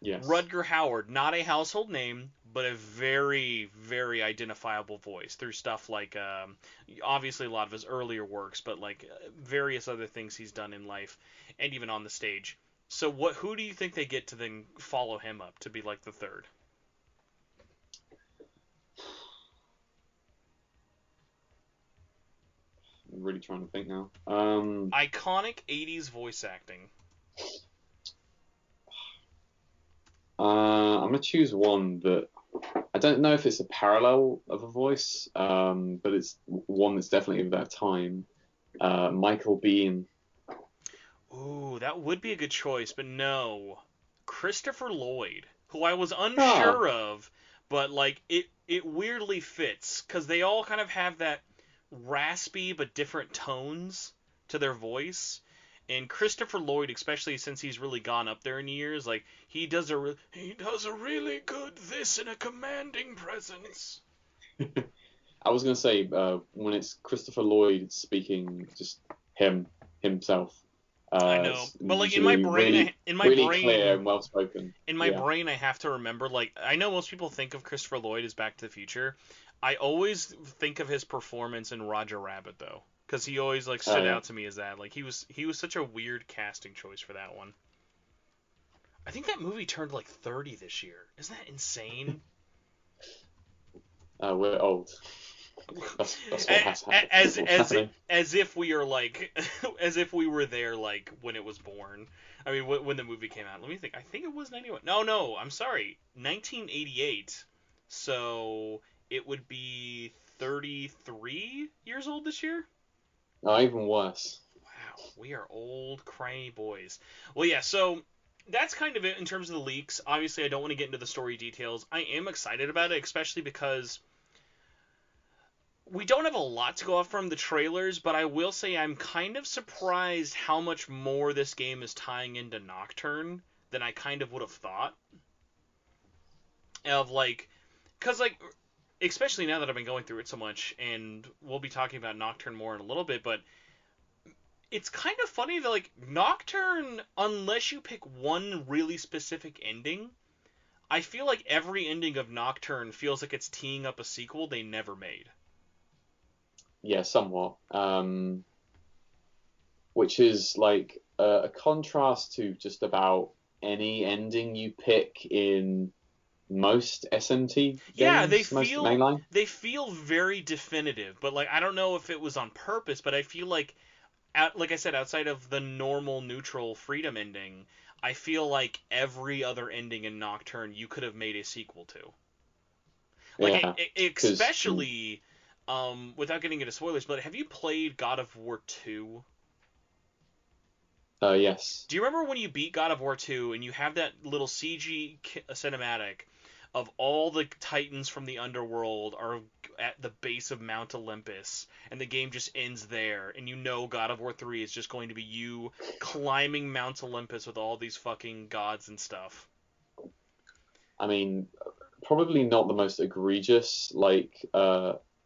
Yes. Rutger Hauer, not a household name, but a very, very identifiable voice through stuff like, obviously a lot of his earlier works, but like various other things he's done in life, and even on the stage. So who do you think they get to then follow him up to be like the third? I'm really trying to think now. Iconic 80s voice acting. I'm gonna choose one that I don't know if it's a parallel of a voice, but it's one that's definitely of that time. Michael Biehn. Ooh, that would be a good choice, but no. Christopher Lloyd, who I was Oh, unsure of, but like it weirdly fits cuz they all kind of have that raspy but different tones to their voice. And Christopher Lloyd, especially since he's really gone up there in years, like he does a really good this in a commanding presence. I was gonna say when it's Christopher Lloyd speaking, just himself. I know, It's but like usually really really clear and well spoken. in my Yeah. brain, I have to remember. Like, I know most people think of Christopher Lloyd as Back to the Future. I always think of his performance in Roger Rabbit though, because he always like Oh stood yeah. out to me as that. Like, he was such a weird casting choice for that one. I think that movie turned like 30 this year. Isn't that insane? We're old. That's what has happened. as What's as happening? as if we are like as if we were there like when it was born. I mean, when the movie came out. Let me think. I think it was 91. No, I'm sorry, 1988. So it would be 33 years old this year. Oh, even worse. Wow, we are old, cranny boys. Well, yeah. So that's kind of it in terms of the leaks. Obviously, I don't want to get into the story details. I am excited about it, especially because we don't have a lot to go off from the trailers, but I will say I'm kind of surprised how much more this game is tying into Nocturne than I kind of would have thought. Of like, because like, especially now that I've been going through it so much, and we'll be talking about Nocturne more in a little bit, but it's kind of funny that like Nocturne, unless you pick one really specific ending, I feel like every ending of Nocturne feels like it's teeing up a sequel they never made. Yeah, somewhat. Which is like a contrast to just about any ending you pick in most SMT Yeah, games, most mainline. they feel very definitive, but like I don't know if it was on purpose, but I feel like like I said, outside of the normal neutral freedom ending, I feel like every other ending in Nocturne you could have made a sequel to. Like Yeah, because especially without getting into spoilers, but have you played God of War 2? yes. Do you remember when you beat God of War 2 and you have that little CG cinematic of all the titans from the underworld are at the base of Mount Olympus, and the game just ends there, and you know God of War 3 is just going to be you climbing Mount Olympus with all these fucking gods and stuff. I mean, probably not the most egregious like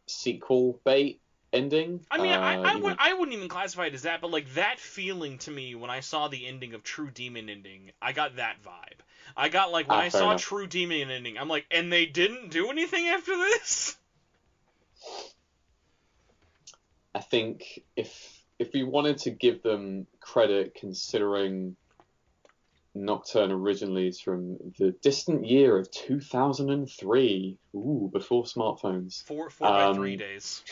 sequel bait, ending. I mean, You know, I wouldn't even classify it as that, but like that feeling to me when I saw the ending of True Demon ending, I got that vibe. I got like when I fair saw enough. True Demon ending, I'm like, and they didn't do anything after this? I think if we wanted to give them credit, considering Nocturne originally is from the distant year of 2003, before smartphones. 4 by 3 days.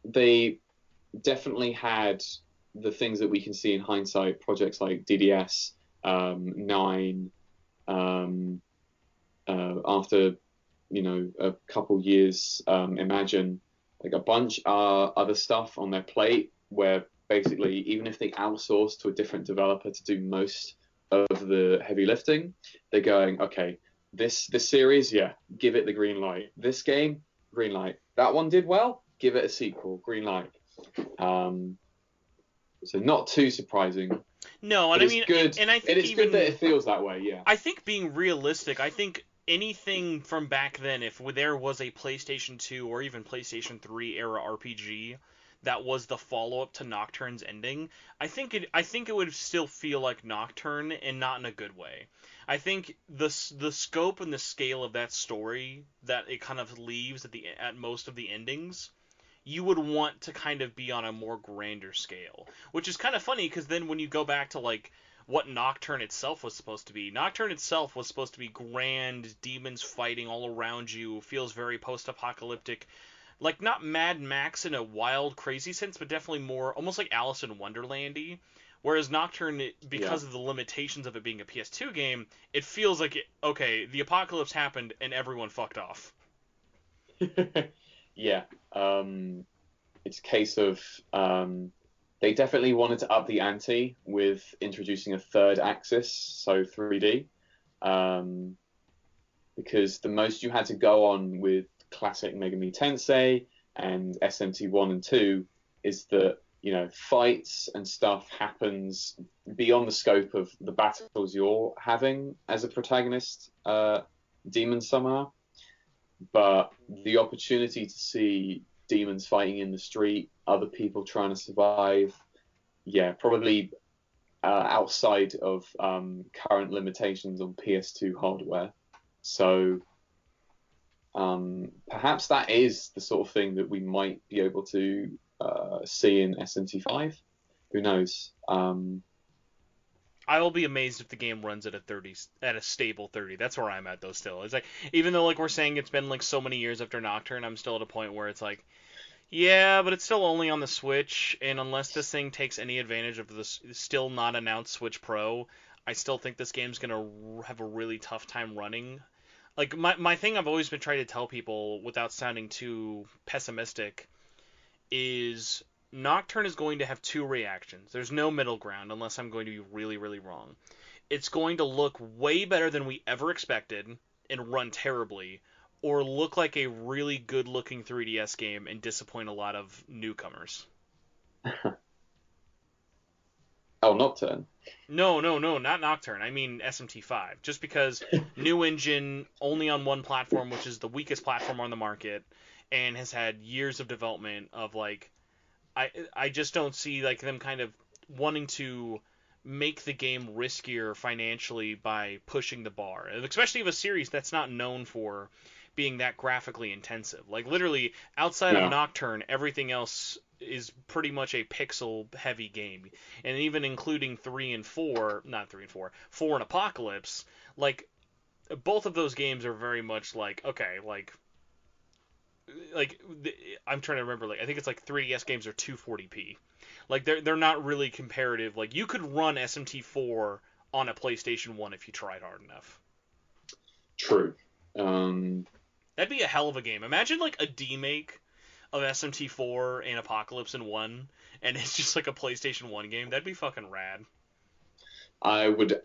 They definitely had the things that we can see in hindsight, projects like DDS, Nine, after, a couple years, Imagine, like a bunch of other stuff on their plate where basically, even if they outsource to a different developer to do most of the heavy lifting, they're going, okay, this series, yeah, give it the green light. This game, green light. That one did well, give it a sequel, green light. So not too surprising. No, and But I it's mean, good. and I think It's good that it feels that way, yeah. I think being realistic, I think anything from back then, if there was a PlayStation 2 or even PlayStation 3 era RPG that was the follow-up to Nocturne's ending, I think it would still feel like Nocturne, and not in a good way. I think the scope and the scale of that story that it kind of leaves at most of the endings, you would want to kind of be on a more grander scale. Which is kind of funny, because then when you go back to like what Nocturne itself was supposed to be, Nocturne itself was supposed to be grand, demons fighting all around you, feels very post-apocalyptic, like not Mad Max in a wild, crazy sense, but definitely more almost like Alice in Wonderland-y. Whereas Nocturne, because of the limitations of it being a PS2 game, it feels like, okay, the apocalypse happened and everyone fucked off. Yeah. It's a case of they definitely wanted to up the ante with introducing a third axis, so 3D, because the most you had to go on with classic Megami Tensei and SMT 1 and 2 is that, fights and stuff happens beyond the scope of the battles you're having as a protagonist, demon summoner. But the opportunity to see demons fighting in the street, other people trying to survive, yeah, probably outside of current limitations on PS2 hardware. So perhaps that is the sort of thing that we might be able to see in SMT5. Who knows? I will be amazed if the game runs at a stable 30. That's where I'm at though still. It's like, even though like we're saying it's been like so many years after Nocturne, I'm still at a point where it's like, yeah, but it's still only on the Switch, and unless this thing takes any advantage of this still not announced Switch Pro, I still think this game's gonna have a really tough time running. Like my thing I've always been trying to tell people without sounding too pessimistic is Nocturne is going to have two reactions. There's no middle ground unless I'm going to be really, really wrong. It's going to look way better than we ever expected and run terribly, or look like a really good-looking 3DS game and disappoint a lot of newcomers. Oh, Nocturne. No, not Nocturne. I mean SMT5. Just because new engine, only on one platform, which is the weakest platform on the market, and has had years of development of like, I just don't see like them kind of wanting to make the game riskier financially by pushing the bar, and especially of a series that's not known for being that graphically intensive. Like literally outside of Nocturne, everything else is pretty much a pixel heavy game, and even including 3 and 4, not 3 and 4, 4 and Apocalypse, like both of those games are very much like, okay, like I'm trying to remember, like I think it's like 3DS games are 240p. Like they're not really comparative. Like you could run SMT4 on a PlayStation 1 if you tried hard enough. True. That'd be a hell of a game. Imagine like a demake of SMT4 and Apocalypse in 1, and it's just like a PlayStation 1 game. That'd be fucking rad. I would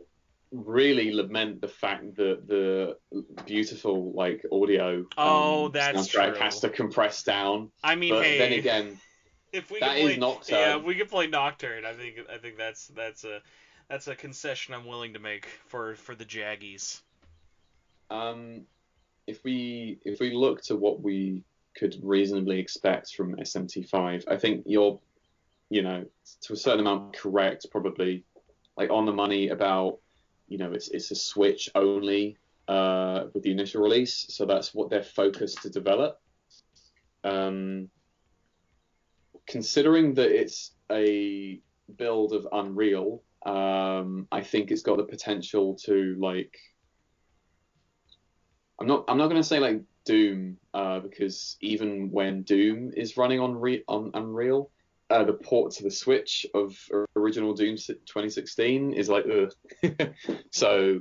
really lament the fact that the beautiful like audio that's soundtrack true. has to compress down. I mean, but hey, then again, if we that can play, is Nocturne. yeah, if we can play Nocturne, I think that's a concession I'm willing to make for the Jaggies. If we look to what we could reasonably expect from SMT5. I think you're, to a certain amount correct, probably like on the money about, it's a Switch only with the initial release, so that's what they're focused to develop. Considering that it's a build of Unreal, I think it's got the potential to like. I'm not going to say like Doom, because even when Doom is running on Unreal, the port to the Switch of original Doom 2016 is like, ugh. So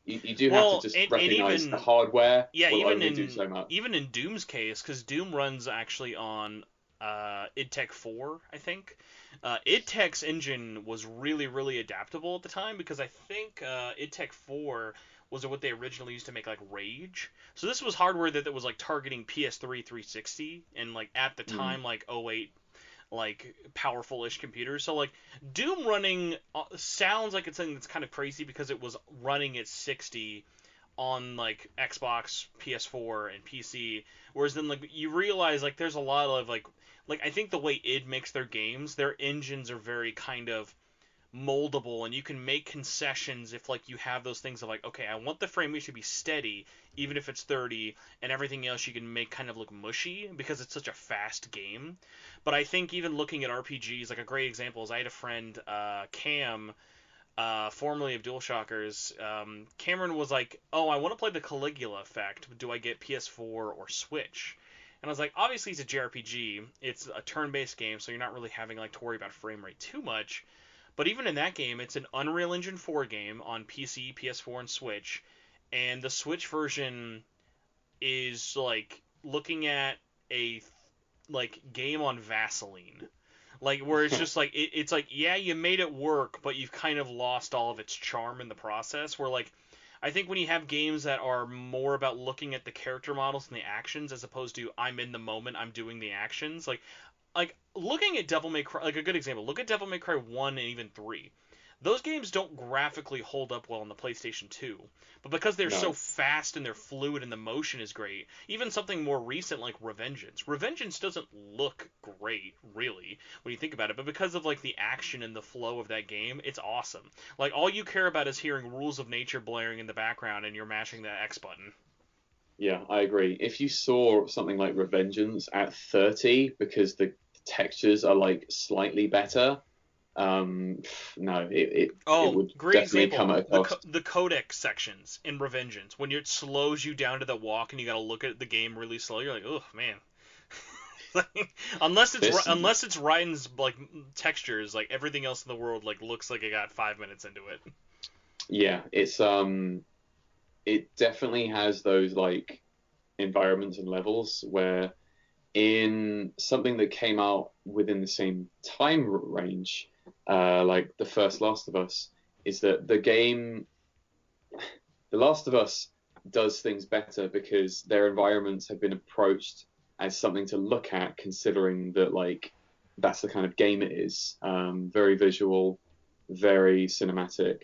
you do have to just recognize the hardware will only do so much. Even in Doom's case, because Doom runs actually on id Tech 4, I think. id Tech's engine was really, really adaptable at the time, because I think id Tech 4 was what they originally used to make like Rage. So this was hardware that was like targeting PS3 360 and like at the time like 08 like powerful-ish computers. So like Doom running sounds like it's something that's kind of crazy because it was running at 60 on like Xbox, PS4, and PC. Whereas then like you realize like there's a lot of like I think the way id makes their games, their engines are very kind of moldable, and you can make concessions if like you have those things of like, okay, I want the frame rate to be steady even if it's 30, and everything else you can make kind of look mushy because it's such a fast game. But I think even looking at RPGs, like a great example is I had a friend, Cam, formerly of DualShockers. Cameron was like, oh, I want to play the Caligula effect. Do I get PS4 or Switch? And I was like, obviously it's a JRPG. It's a turn-based game, so you're not really having like to worry about frame rate too much. But even in that game, it's an Unreal Engine 4 game on PC, PS4, and Switch. And the Switch version is like looking at a like game on Vaseline. Like where it's just like it's like, yeah, you made it work, but you've kind of lost all of its charm in the process. Where like I think when you have games that are more about looking at the character models and the actions as opposed to I'm in the moment, I'm doing the actions, like looking at Devil May Cry, like a good example, look at Devil May Cry 1 and even 3. Those games don't graphically hold up well on the PlayStation 2, but because they're so fast and they're fluid and the motion is great, even something more recent like Revengeance doesn't look great, really, when you think about it, but because of like the action and the flow of that game, it's awesome. Like all you care about is hearing Rules of Nature blaring in the background and you're mashing the X button. Yeah, I agree. If you saw something like Revengeance at 30 because the textures are like slightly better, no, it would great definitely example. come at a cost. The codec sections in Revengeance, when it slows you down to the walk and you gotta look at the game really slow, you're like, oh man. unless it's Ryan's like textures, like everything else in the world like looks like it got 5 minutes into it. Yeah, it definitely has those like environments and levels where in something that came out within the same time range, like the first Last of Us, is that the game, The Last of Us does things better because their environments have been approached as something to look at, considering that like that's the kind of game it is. Very visual, very cinematic.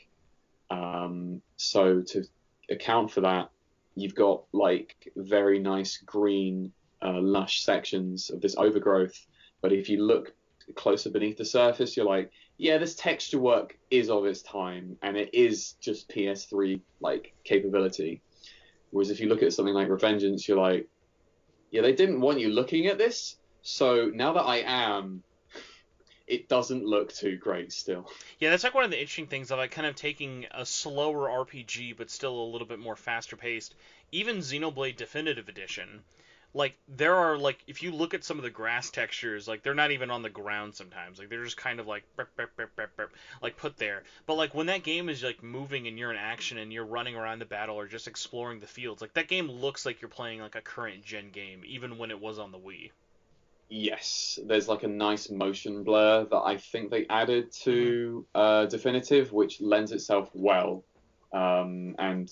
So to account for that, you've got like very nice green, lush sections of this overgrowth. But if you look closer beneath the surface, you're like, yeah, this texture work is of its time, and it is just PS3 like capability. Whereas if you look at something like Revengeance, you're like, yeah, they didn't want you looking at this, so now that I am, it doesn't look too great still. Yeah, that's like one of the interesting things of like kind of taking a slower RPG but still a little bit more faster paced. Even Xenoblade Definitive Edition, like there are like if you look at some of the grass textures, like they're not even on the ground sometimes. Like they're just kind of like burp, burp, burp, burp, burp, like put there. But like when that game is like moving and you're in action and you're running around the battle or just exploring the fields, like that game looks like you're playing like a current gen game even when it was on the Wii. Yes, there's like a nice motion blur that I think they added to Definitive, which lends itself well. And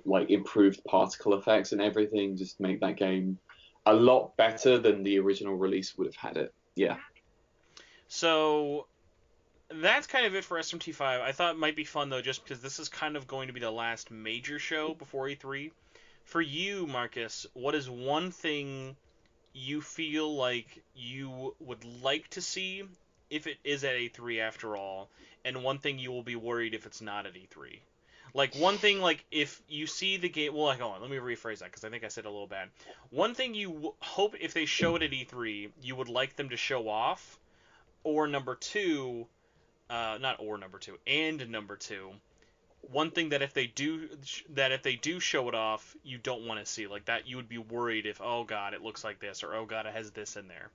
like improved particle effects and everything just make that game a lot better than the original release would have had it. Yeah. So that's kind of it for SMT5. I thought it might be fun though, just because this is kind of going to be the last major show before E3. For you, Marcus, what is one thing you feel like you would like to see if it is at E3 after all, and one thing you will be worried if it's not at E3. Like, one thing, like, if you see the game... Well, hold on, let me rephrase that, because I think I said it a little bad. One thing you hope if they show it at E3, you would like them to show off, or number two... not or number two, and number two, one thing that if they do show it off, you don't want to see, like that you would be worried if, oh god, it looks like this, or oh god, it has this in there.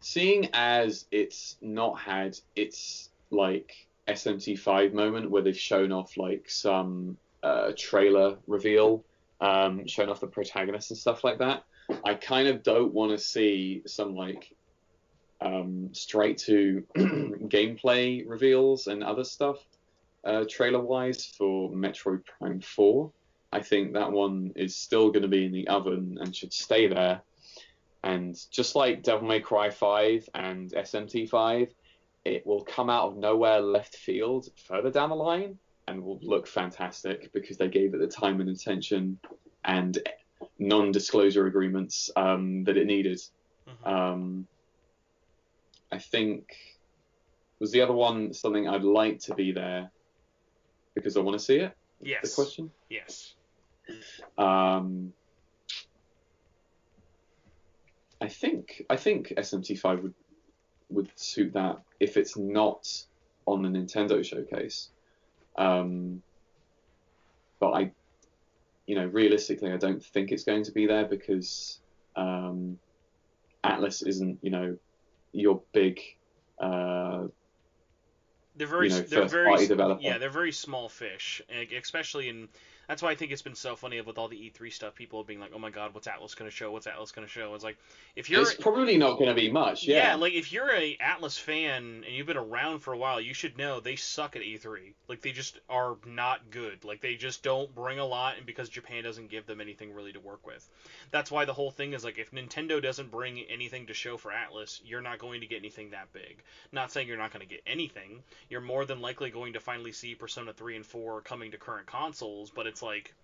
Seeing as it's not had its like SMT5 moment where they've shown off like some trailer reveal, shown off the protagonist and stuff like that, I kind of don't want to see some like straight to gameplay reveals and other stuff trailer wise for Metroid Prime 4. I think that one is still going to be in the oven and should stay there. And just like Devil May Cry 5 and SMT5, it will come out of nowhere left field further down the line and will look fantastic because they gave it the time and attention and non-disclosure agreements that it needed. Mm-hmm. I think, was the other one something I'd like to be there because I want to see it? Yes. The question? Yes. I think SMT5 would suit that if it's not on the Nintendo showcase. But realistically, I don't think it's going to be there because Atlas isn't, your big first-party developer. Yeah, they're very small fish, especially in. That's why I think it's been so funny with all the E3 stuff. People being like, "Oh my God, what's Atlas going to show? What's Atlas going to show?" It's like, if you're, it's probably not going to be much. Yeah, like if you're a Atlas fan and you've been around for a while, you should know they suck at E3. Like they just are not good. Like they just don't bring a lot, and because Japan doesn't give them anything really to work with. That's why the whole thing is like, if Nintendo doesn't bring anything to show for Atlas, you're not going to get anything that big. Not saying you're not going to get anything. You're more than likely going to finally see Persona 3 and 4 coming to current consoles, but it's like,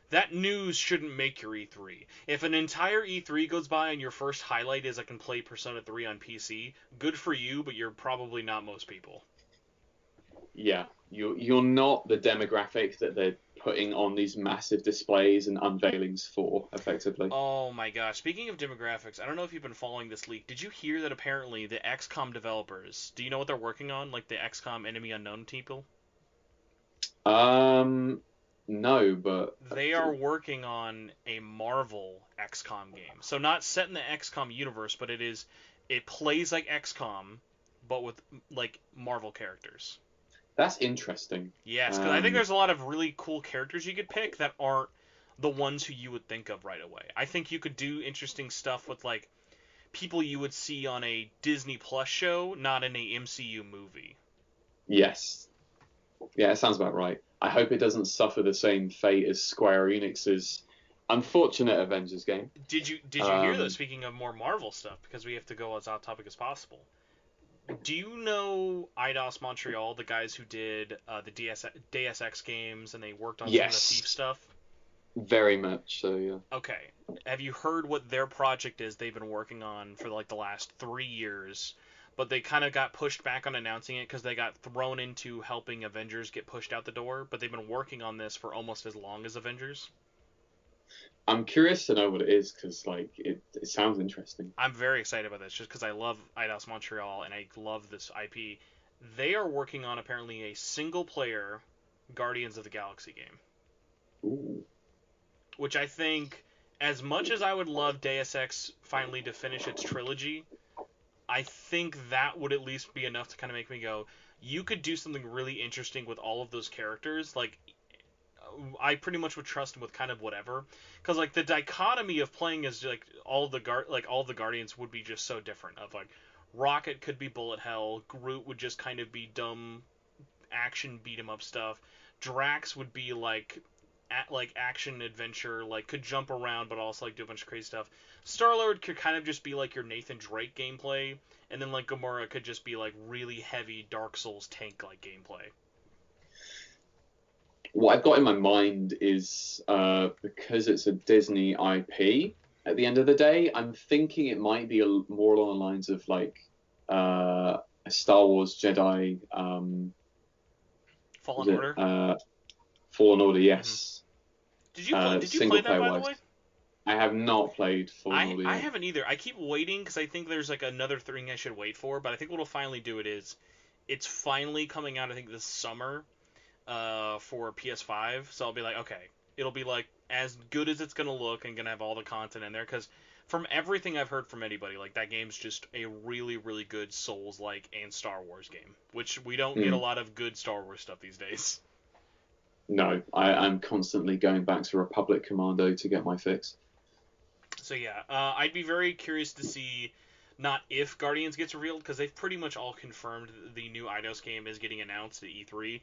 that news shouldn't make your E3. If an entire E3 goes by and your first highlight is I can play Persona 3 on PC, good for you, but you're probably not most people. Yeah, you're not the demographic that they're putting on these massive displays and unveilings for, effectively. Oh my gosh, speaking of demographics, I don't know if you've been following this leak. Did you hear that apparently the XCOM developers, do you know what they're working on? Like the XCOM Enemy Unknown people? No, but they are working on a Marvel XCOM game. So not set in the XCOM universe, but it plays like XCOM, but with like Marvel characters. That's interesting. Yes, because I think there's a lot of really cool characters you could pick that aren't the ones who you would think of right away. I think you could do interesting stuff with like people you would see on a Disney Plus show, not in a MCU movie. Yes. Yeah, it sounds about right. I hope it doesn't suffer the same fate as Square Enix's unfortunate Avengers game. Did you hear though? Speaking of more Marvel stuff, because we have to go as off topic as possible. Do you know Eidos Montreal, the guys who did the Deus Ex games, and they worked on some of the Thief stuff? Very much so, yeah. Okay. Have you heard what their project is they've been working on for like the last 3 years? But they kind of got pushed back on announcing it because they got thrown into helping Avengers get pushed out the door. But they've been working on this for almost as long as Avengers. I'm curious to know what it is because like it sounds interesting. I'm very excited about this just because I love Eidos Montreal and I love this IP. They are working on apparently a single-player Guardians of the Galaxy game. Ooh. Which I think, as much as I would love Deus Ex finally to finish its trilogy, I think that would at least be enough to kind of make me go, you could do something really interesting with all of those characters. Like, I pretty much would trust him with kind of whatever, because like the dichotomy of playing as like all the Guardians would be just so different. Of like, Rocket could be bullet hell, Groot would just kind of be dumb action beat 'em up stuff, Drax would be like action adventure, like could jump around but also like do a bunch of crazy stuff. Star-Lord could kind of just be like your Nathan Drake gameplay, and then like Gamora could just be like really heavy Dark Souls tank like gameplay. what I've got in my mind is because it's a Disney IP. At the end of the day, I'm thinking it might be more along the lines of like a Star Wars Jedi. Fallen Order. Fallen Order, yes. Did you play that, by the way? I have not played Fallen Order yet. I haven't either. I keep waiting because I think there's like another thing I should wait for. But I think what'll finally do it is, it's finally coming out. I think this summer, for PS5. So I'll be like, okay, it'll be like as good as it's gonna look and gonna have all the content in there. Because from everything I've heard from anybody, like that game's just a really, really good Souls-like and Star Wars game, which we don't get a lot of good Star Wars stuff these days. No, I'm constantly going back to Republic Commando to get my fix. So yeah, I'd be very curious to see, not if Guardians gets revealed, because they've pretty much all confirmed the new Eidos game is getting announced at E3.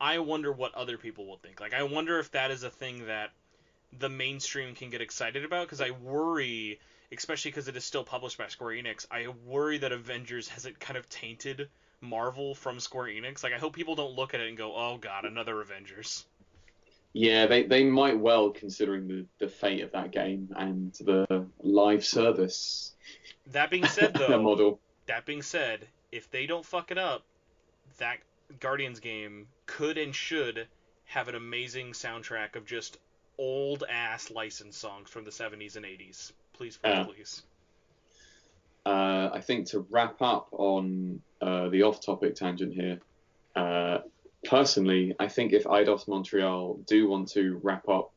I wonder what other people will think. Like, I wonder if that is a thing that the mainstream can get excited about, because I worry, especially because it is still published by Square Enix, I worry that Avengers hasn't kind of tainted Marvel from Square Enix. Like, I hope people don't look at it and go, oh god, another Avengers. Yeah, they might well, considering the fate of that game and the live service. That being said, though, model. That being said, if they don't fuck it up, that Guardians game could and should have an amazing soundtrack of just old ass licensed songs from the 70s and 80s. Please, please. I think to wrap up on the off-topic tangent here, personally, I think if Eidos Montreal do want to wrap up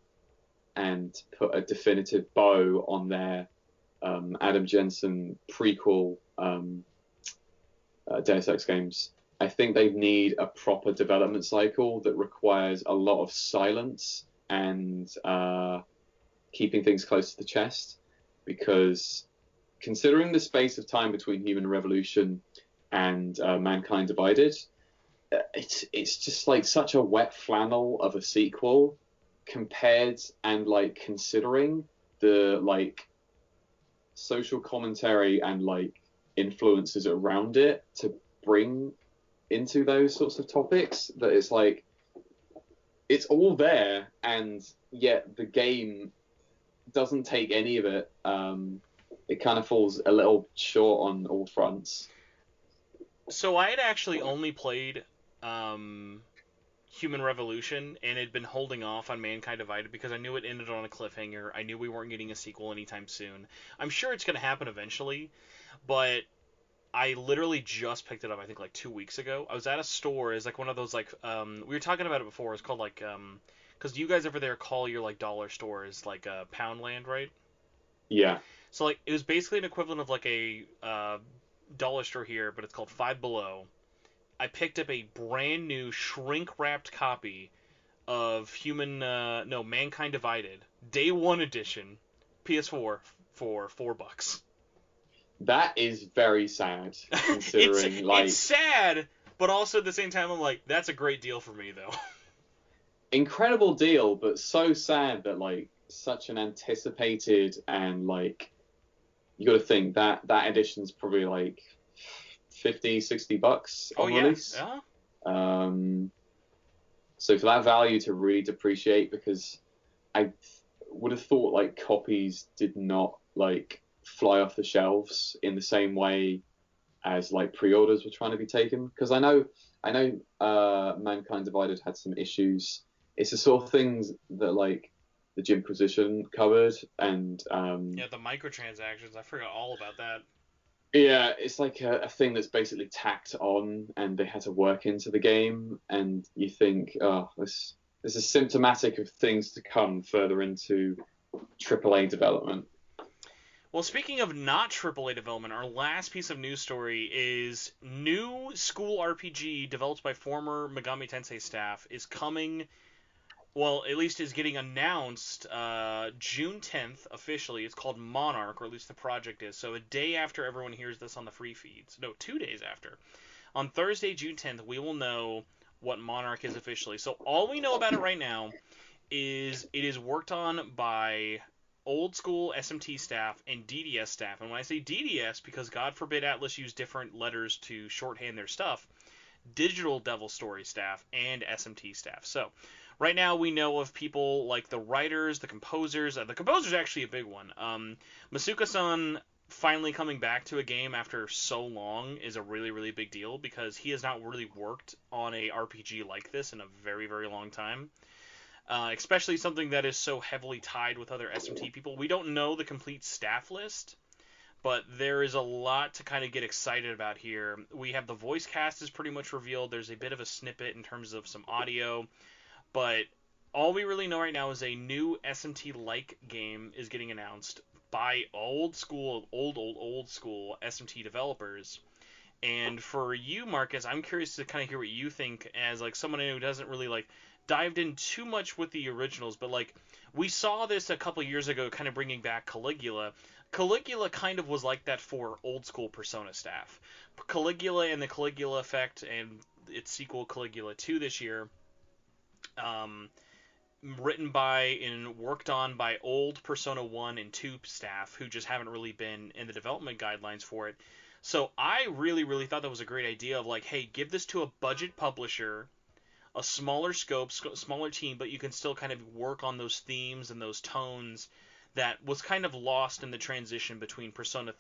and put a definitive bow on their Adam Jensen prequel Deus Ex games, I think they need a proper development cycle that requires a lot of silence and keeping things close to the chest, because considering the space of time between Human Revolution and Mankind Divided, it's just like such a wet flannel of a sequel compared and like considering the like social commentary and like influences around it to bring into those sorts of topics, that it's like it's all there and yet the game doesn't take any of it. It kind of falls a little short on all fronts. So I had actually only played Human Revolution and had been holding off on Mankind Divided because I knew it ended on a cliffhanger. I knew we weren't getting a sequel anytime soon. I'm sure it's going to happen eventually, but I literally just picked it up, I think, like 2 weeks ago. I was at a store. It's like one of those, like, we were talking about it before. It's called, like, because you guys over there call your, like, dollar stores, like, Poundland, right? Yeah. So, like, it was basically an equivalent of, like, a dollar store here, but it's called Five Below. I picked up a brand new shrink-wrapped copy of Mankind Divided, Day 1 edition, PS4, for $4. That is very sad, considering it's sad, but also at the same time I'm like, that's a great deal for me though. Incredible deal, but so sad that like such an anticipated and like you got to think that edition's probably like $50-$60 on release. Yeah. So for that value to really depreciate, because I would have thought like copies did not like fly off the shelves in the same way as like pre-orders were trying to be taken, because I know Mankind Divided had some issues. It's the sort of things that like the Jimquisition covered, and the microtransactions, I forgot all about that. Yeah, it's like a thing that's basically tacked on, and they had to work into the game, and you think, oh, this is symptomatic of things to come further into AAA development. Well, speaking of not AAA development, our last piece of news story is new school RPG developed by former Megami Tensei staff is coming, well, at least is getting announced June 10th officially. It's called Monark, or at least the project is. So a day after everyone hears this on the free feeds. No, 2 days after. On Thursday, June 10th, we will know what Monark is officially. So all we know about it right now is it is worked on by old school SMT staff and DDS staff. And when I say DDS, because God forbid Atlas use different letters to shorthand their stuff, Digital Devil Story staff and SMT staff. So right now we know of people like the writers, the composers. The composer's actually a big one. Masuka-san finally coming back to a game after so long is a really, really big deal because he has not really worked on a RPG like this in a very, very long time. Especially something that is so heavily tied with other SMT people. We don't know the complete staff list, but there is a lot to kind of get excited about here. We have the voice cast is pretty much revealed. There's a bit of a snippet in terms of some audio, but all we really know right now is a new SMT-like game is getting announced by old school SMT developers. And for you, Marcus, I'm curious to kind of hear what you think as like someone who doesn't really like dived in too much with the originals, but like we saw this a couple years ago, kind of bringing back Caligula. Caligula kind of was like that for old school Persona staff. Caligula and the Caligula effect and its sequel Caligula 2 this year, written by and worked on by old Persona 1 and 2 staff who just haven't really been in the development guidelines for it. So I really, really thought that was a great idea of like, hey, give this to a budget publisher, a smaller scope, smaller team, but you can still kind of work on those themes and those tones that was kind of lost in the transition between Persona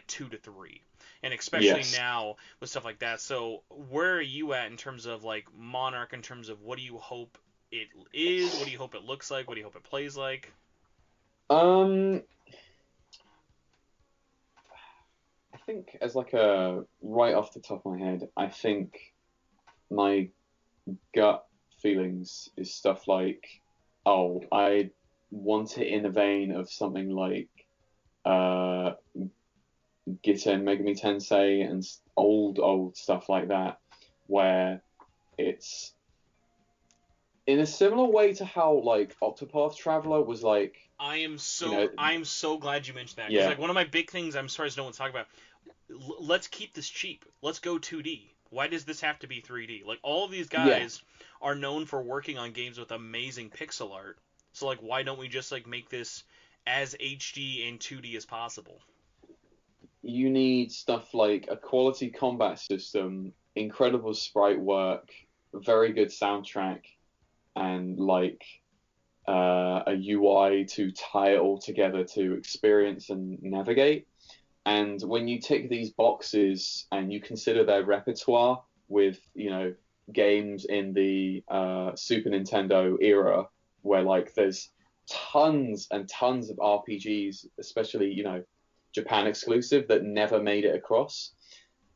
2 to 3, and especially now with stuff like that. So where are you at in terms of like Monarch, in terms of what do you hope it is, what do you hope it looks like, what do you hope it plays like? I think as like a right off the top of my head, I think my gut feelings is stuff like, oh, I want it in the vein of something like Gita and Megami Tensei and old stuff like that, where it's in a similar way to how like Octopath Traveler was like. I'm so glad you mentioned that, because like one of my big things I'm surprised no one's talking about. Let's keep this cheap. Let's go 2D. Why does this have to be 3D? Like all of these guys are known for working on games with amazing pixel art. So like why don't we just like make this as HD and 2D as possible? You need stuff like a quality combat system, incredible sprite work, very good soundtrack, and like a UI to tie it all together to experience and navigate. And when you tick these boxes and you consider their repertoire with, games in the Super Nintendo era, where like there's tons and tons of RPGs, especially, Japan exclusive, that never made it across,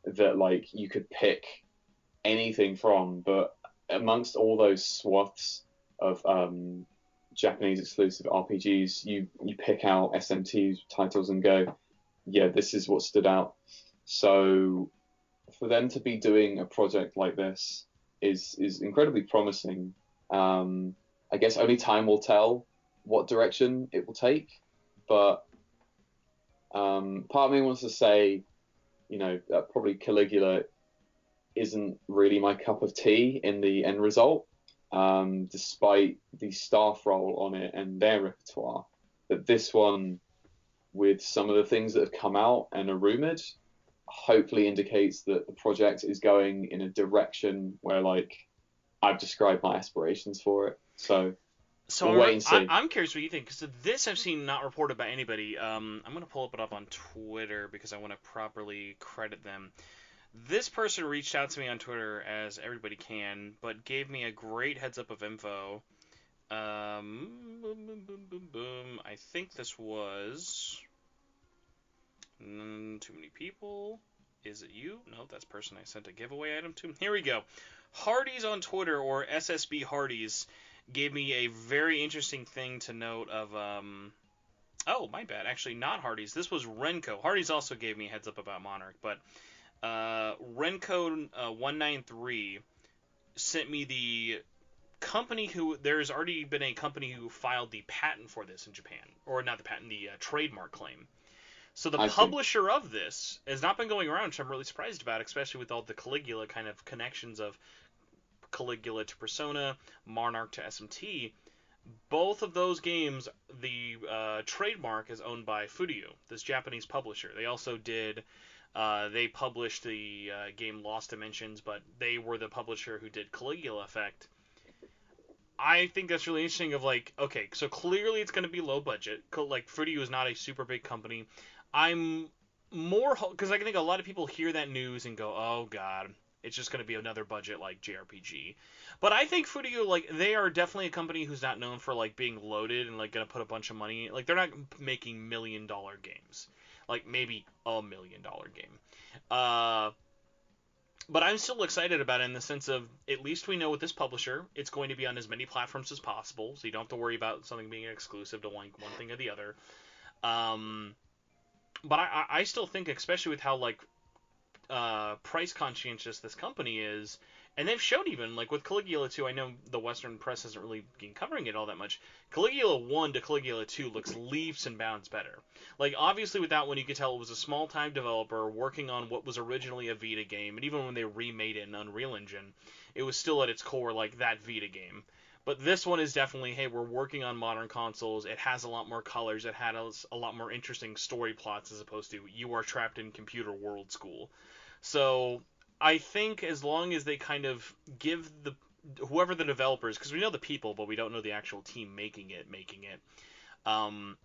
that like you could pick anything from. But amongst all those swaths of Japanese exclusive RPGs, you pick out SMT titles and go, yeah, this is what stood out. So for them to be doing a project like this is incredibly promising. I guess only time will tell what direction it will take, but part of me wants to say, probably Caligula isn't really my cup of tea in the end result, despite the staff role on it and their repertoire. But this one, with some of the things that have come out and are rumored, hopefully indicates that the project is going in a direction where, like, I've described my aspirations for it. So we'll wait and see. I'm curious what you think, because this I've seen not reported by anybody. I'm going to pull it up on Twitter because I want to properly credit them. This person reached out to me on Twitter, as everybody can, but gave me a great heads up of info. I think this was too many people. Is it you? No, that's person I sent a giveaway item to. Here we go. Hardy's on Twitter, or SSB Hardy's, gave me a very interesting thing to note of. Oh, my bad. Actually, not Hardy's. This was Renko. Hardy's also gave me a heads up about Monarch, but Renko 193 sent me the company who there's already been a company who filed the patent for this in Japan, or not the patent, the trademark claim. So the publisher of this has not been going around, which I'm really surprised about, especially with all the Caligula kind of connections of Caligula to Persona, Monarch to SMT. Both of those games, the trademark is owned by Furyu, this Japanese publisher. They also did. They published the game Lost Dimensions, but they were the publisher who did Caligula Effect. I think that's really interesting. Of like, okay, so clearly it's going to be low budget. Like Fruity is not a super big company. I'm more because I think a lot of people hear that news and go, "Oh God, it's just going to be another budget like JRPG." But I think Fruity, like, they are definitely a company who's not known for like being loaded and like going to put a bunch of money. Like they're not making $1 million games. Like maybe $1 million game. Uh, but I'm still excited about it in the sense of at least we know with this publisher, it's going to be on as many platforms as possible, so you don't have to worry about something being exclusive to like one thing or the other. Um, but I still think, especially with how like price conscientious this company is, and they've shown even like with Caligula 2. I know the Western press hasn't really been covering it all that much. Caligula 1 to Caligula 2 looks leaps and bounds better. Like obviously with that one, you could tell it was a small time developer working on what was originally a Vita game, and even when they remade it in Unreal Engine, it was still at its core like that Vita game. But this one is definitely, hey, we're working on modern consoles. It has a lot more colors. It has a lot more interesting story plots as opposed to you are trapped in computer world school. So I think as long as they kind of give the whoever the developers, because we know the people, but we don't know the actual team making it. Um,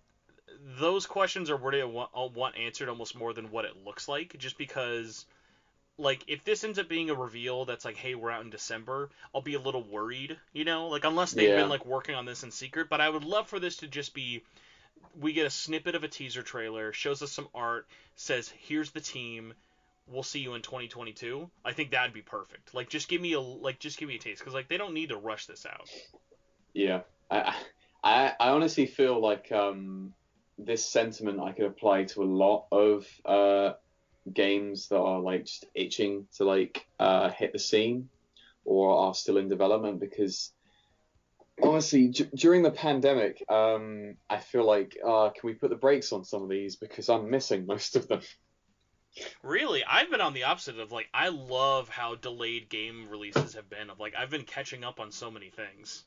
those questions are what I want answered almost more than what it looks like, just because. Like, if this ends up being a reveal that's like, hey, we're out in December, I'll be a little worried, you know? Like, unless they've been, Yeah. like, working on this in secret. But I would love for this to just be, we get a snippet of a teaser trailer, shows us some art, says, here's the team, we'll see you in 2022. I think that'd be perfect. Like, just give me a taste, because like they don't need to rush this out. Yeah. I honestly feel like this sentiment I could apply to a lot of games that are like just itching to like hit the scene or are still in development, because honestly, during the pandemic, I feel like can we put the brakes on some of these, because I'm missing most of them. Really, I've been on the opposite of like I love how delayed game releases have been. Of like I've been catching up on so many things.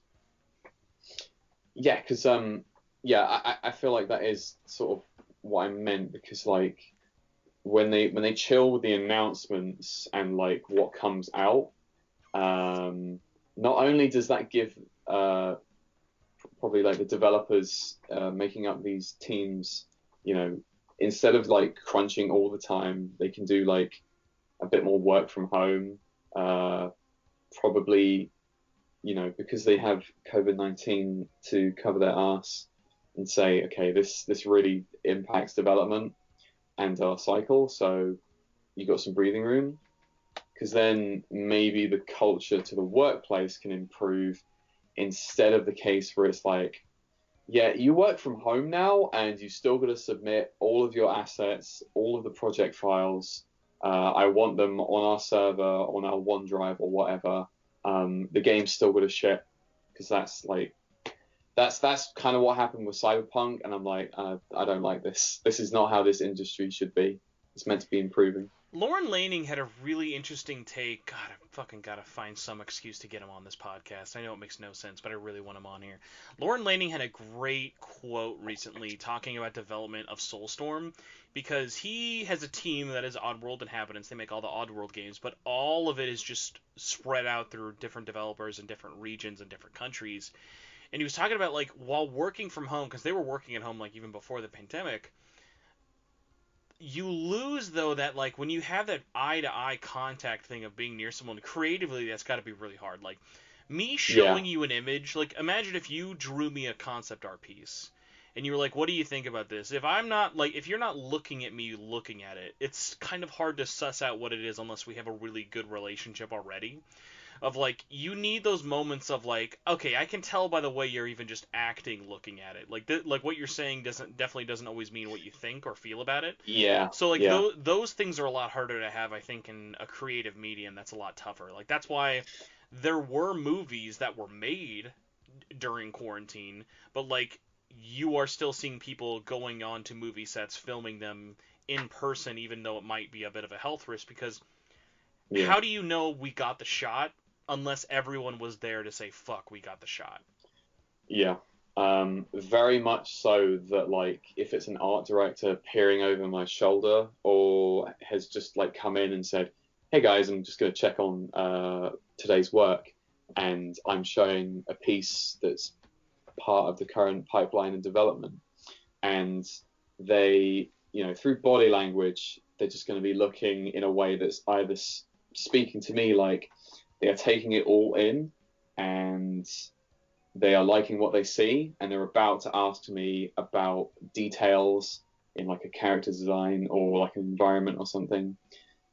Yeah, because yeah, I feel like that is sort of what I meant, because like when they chill with the announcements and like what comes out, not only does that give uh probably like the developers making up these teams, you know, instead of like crunching all the time, they can do like a bit more work from home. Probably, you know, because they have COVID-19 to cover their ass and say, okay, this really impacts development and our cycle, so you got some breathing room. Because then maybe the culture to the workplace can improve, instead of the case where it's like, yeah, you work from home now, and you still got to submit all of your assets, all of the project files. I want them on our server, on our OneDrive or whatever. The game's still got to ship, because that's like that's kind of what happened with Cyberpunk, and I'm like, I don't like this. This is not how this industry should be. It's meant to be improving. Lauren Laning had a really interesting take. God, I fucking gotta find some excuse to get him on this podcast. I know it makes no sense, but I really want him on here. Lauren Laning had a great quote recently talking about development of Soulstorm, because he has a team that is Oddworld Inhabitants. They make all the Oddworld games, but all of it is just spread out through different developers in different regions and different countries. And he was talking about like while working from home, because they were working at home like even before the pandemic, you lose though that like when you have that eye to eye contact thing of being near someone creatively, that's got to be really hard. Like me Yeah, showing you an image, like imagine if you drew me a concept art piece and you were like, what do you think about this? If I'm not like, if you're not looking at me looking at it, it's kind of hard to suss out what it is unless we have a really good relationship already. Of like, you need those moments of like, okay, I can tell by the way you're even just acting looking at it, like like what you're saying doesn't always mean what you think or feel about it. yeah, So like yeah, those things are a lot harder to have, I think, in a creative medium. That's a lot tougher. Like that's why there were movies that were made during quarantine, but like you are still seeing people going on to movie sets filming them in person, even though it might be a bit of a health risk. Because yeah. how do you know we got the shot unless everyone was there to say fuck we got the shot? Yeah. Very much so that like if it's an art director peering over my shoulder, or has just like come in and said, "Hey guys, I'm just gonna check on today's work," and I'm showing a piece that's part of the current pipeline and development, and they, through body language, they're just going to be looking in a way that's either speaking to me like they are taking it all in and they are liking what they see, and they're about to ask me about details in like a character design or like an environment or something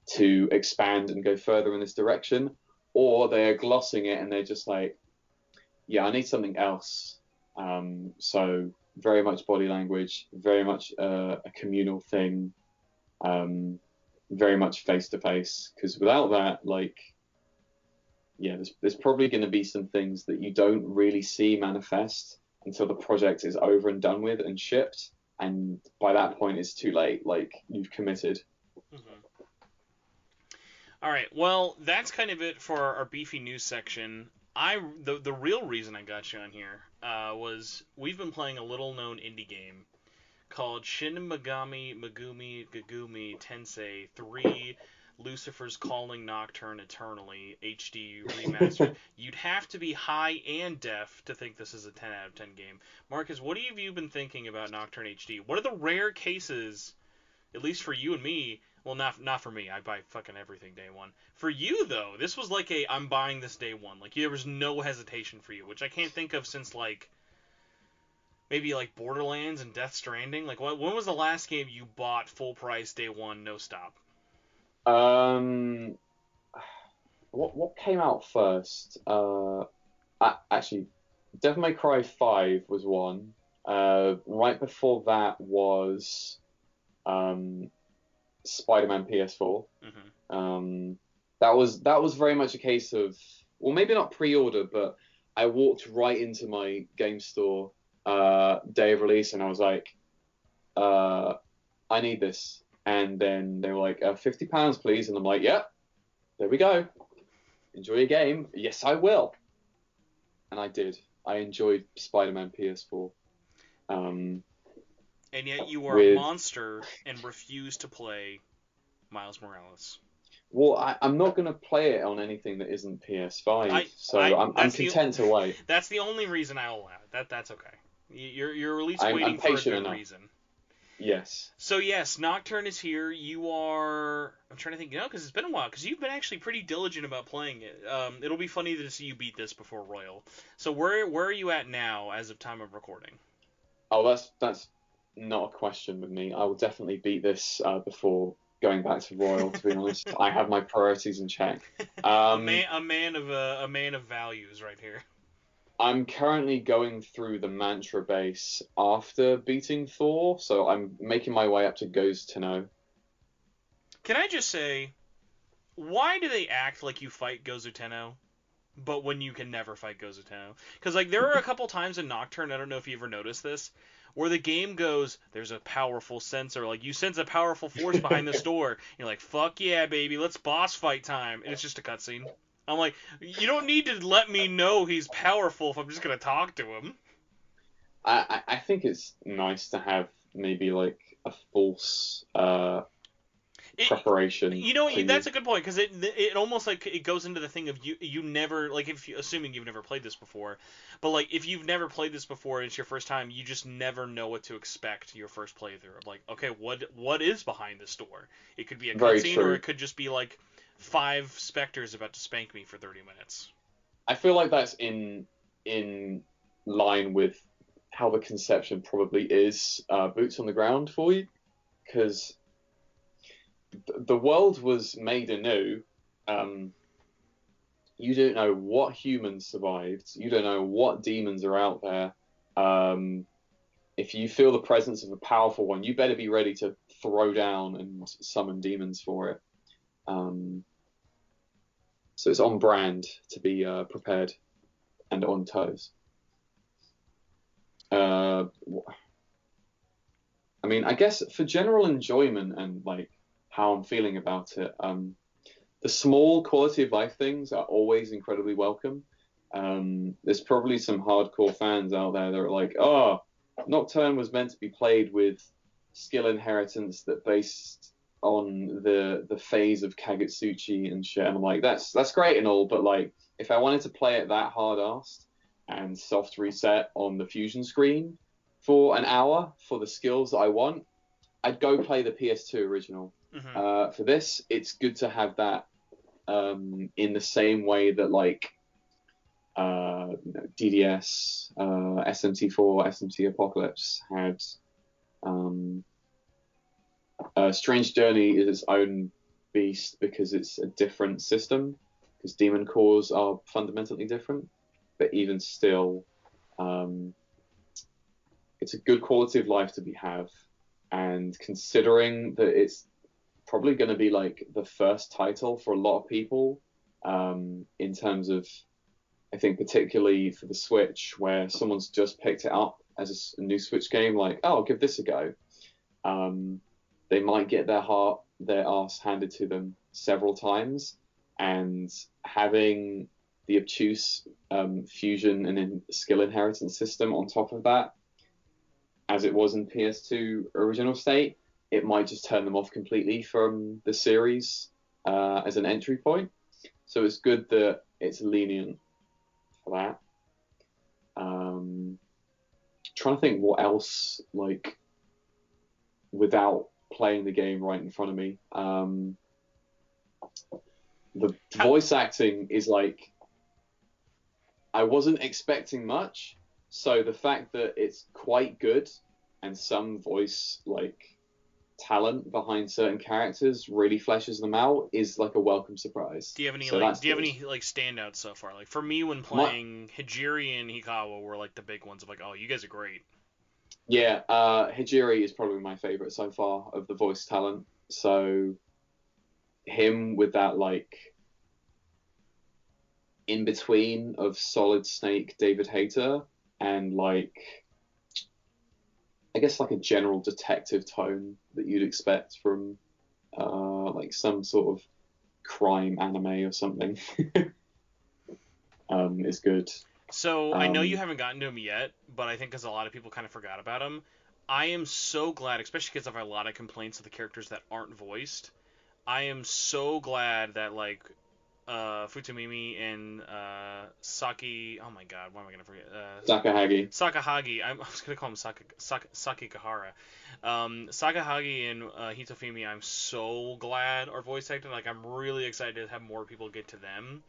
to expand and go further in this direction, or they're glossing it and they're just like, yeah, I need something else. So very much body language, very much a communal thing, very much face to face. Because without that, like, yeah, there's probably going to be some things that you don't really see manifest until the project is over and done with and shipped. And by that point, it's too late. Like, you've committed. Mm-hmm. All right. Well, that's kind of it for our beefy news section. The real reason I got you on here was we've been playing a little known indie game called Shin Megami Tensei 3 Lucifer's Calling Nocturne Eternally HD Remastered. You'd have to be high and deaf to think this is a 10 out of 10 game. Marcus, what have you been thinking about Nocturne HD? What are the rare cases, at least for you and me? Well, not for me. I buy fucking everything day one. For you, though, this was like I'm buying this day one. Like, there was no hesitation for you, which I can't think of since, like, maybe, like, Borderlands and Death Stranding. Like, when was the last game you bought full price day one, no stop? What came out first? Actually, Devil May Cry 5 was one. Right before that was Spider-Man PS4. Mm-hmm. That was very much a case of, well, maybe not pre-order, but I walked right into my game store day of release, and I was like, I need this. And then they were like, £50, please. And I'm like, yep, there we go. Enjoy your game. Yes, I will. And I did. I enjoyed Spider-Man PS4. And yet you are a monster and refuse to play Miles Morales. Well, I'm not going to play it on anything that isn't PS5, I'm content to wait. That's the only reason I'll allow it. That's okay. You're at least waiting for a good reason. Yes. So yes, Nocturne is here. You are... I'm trying to think, because it's been a while. Because you've been actually pretty diligent about playing it. It'll be funny to see you beat this before Royal. So where are you at now as of time of recording? Oh, that's not a question with me. I will definitely beat this before going back to Royal. To be honest, I have my priorities in check. A man of values right here. I'm currently going through the mantra base after beating Thor, so I'm making my way up to Goes to Know. Can I just say, why do they act like you fight Gozu Tenno, but when you can never fight Gozu Tenno? Because, like, there are a couple times in Nocturne, I don't know if you ever noticed this, where the game goes, there's a powerful sensor, like, you sense a powerful force behind this door. You're like, fuck yeah, baby, let's boss fight time. And it's just a cutscene. I'm like, you don't need to let me know he's powerful if I'm just going to talk to him. I think it's nice to have maybe, like, a false... preparation. You know, that's a good point, because it almost like it goes into the thing of you never, like, assuming you've never played this before, but like if you've never played this before and it's your first time, you just never know what to expect your first playthrough of, like, okay, what is behind this door? It could be a cutscene, or it could just be like 5 specters about to spank me for 30 minutes. I feel like that's in line with how the conception probably is boots on the ground for you, because the world was made anew. You don't know what humans survived. You don't know what demons are out there. If you feel the presence of a powerful one, you better be ready to throw down and summon demons for it. So it's on brand to be prepared and on toes. I mean, I guess for general enjoyment and, like, how I'm feeling about it, the small quality of life things are always incredibly welcome. There's probably some hardcore fans out there that are like, oh, Nocturne was meant to be played with skill inheritance that based on the phase of Kagutsuchi and shit, and I'm like, that's great and all, but like, if I wanted to play it that hard-assed and soft reset on the fusion screen for an hour for the skills that I want, I'd go play the PS2 original. Mm-hmm. For this, it's good to have that in the same way that like DDS, SMT4, SMT Apocalypse had. Strange Journey is its own beast because it's a different system, because demon cores are fundamentally different. But even still, it's a good quality of life to have. And considering that it's probably going to be like the first title for a lot of people, in terms of, I think particularly for the Switch, where someone's just picked it up as a new Switch game, like, oh, I'll give this a go. They might get their arse handed to them several times, and having the obtuse fusion and skill inheritance system on top of that, as it was in PS2 original state, it might just turn them off completely from the series as an entry point. So it's good that it's lenient for that. Trying to think what else, like, without playing the game right in front of me. The voice acting is like, I wasn't expecting much, so the fact that it's quite good and some voice like talent behind certain characters really fleshes them out is like a welcome surprise. Do you have any So like good. standouts so far? Like for me, when playing Hijiri and Hikawa were like the big ones of like, oh, you guys are great. Yeah, Hijiri is probably my favorite so far of the voice talent. So him with that like in between of Solid Snake, David Hayter, and like, I guess like a general detective tone that you'd expect from like some sort of crime anime or something. Is good. So I know you haven't gotten to him yet, but I think because a lot of people kind of forgot about him, I am so glad, especially because I've had a lot of complaints of the characters that aren't voiced. I am so glad that like Futomimi and Saki. Oh my God, why am I gonna forget? Sakahagi. I was gonna call him Sakigahara. Sakahagi and Hitofumi. I'm so glad are voice acted. Like I'm really excited to have more people get to them.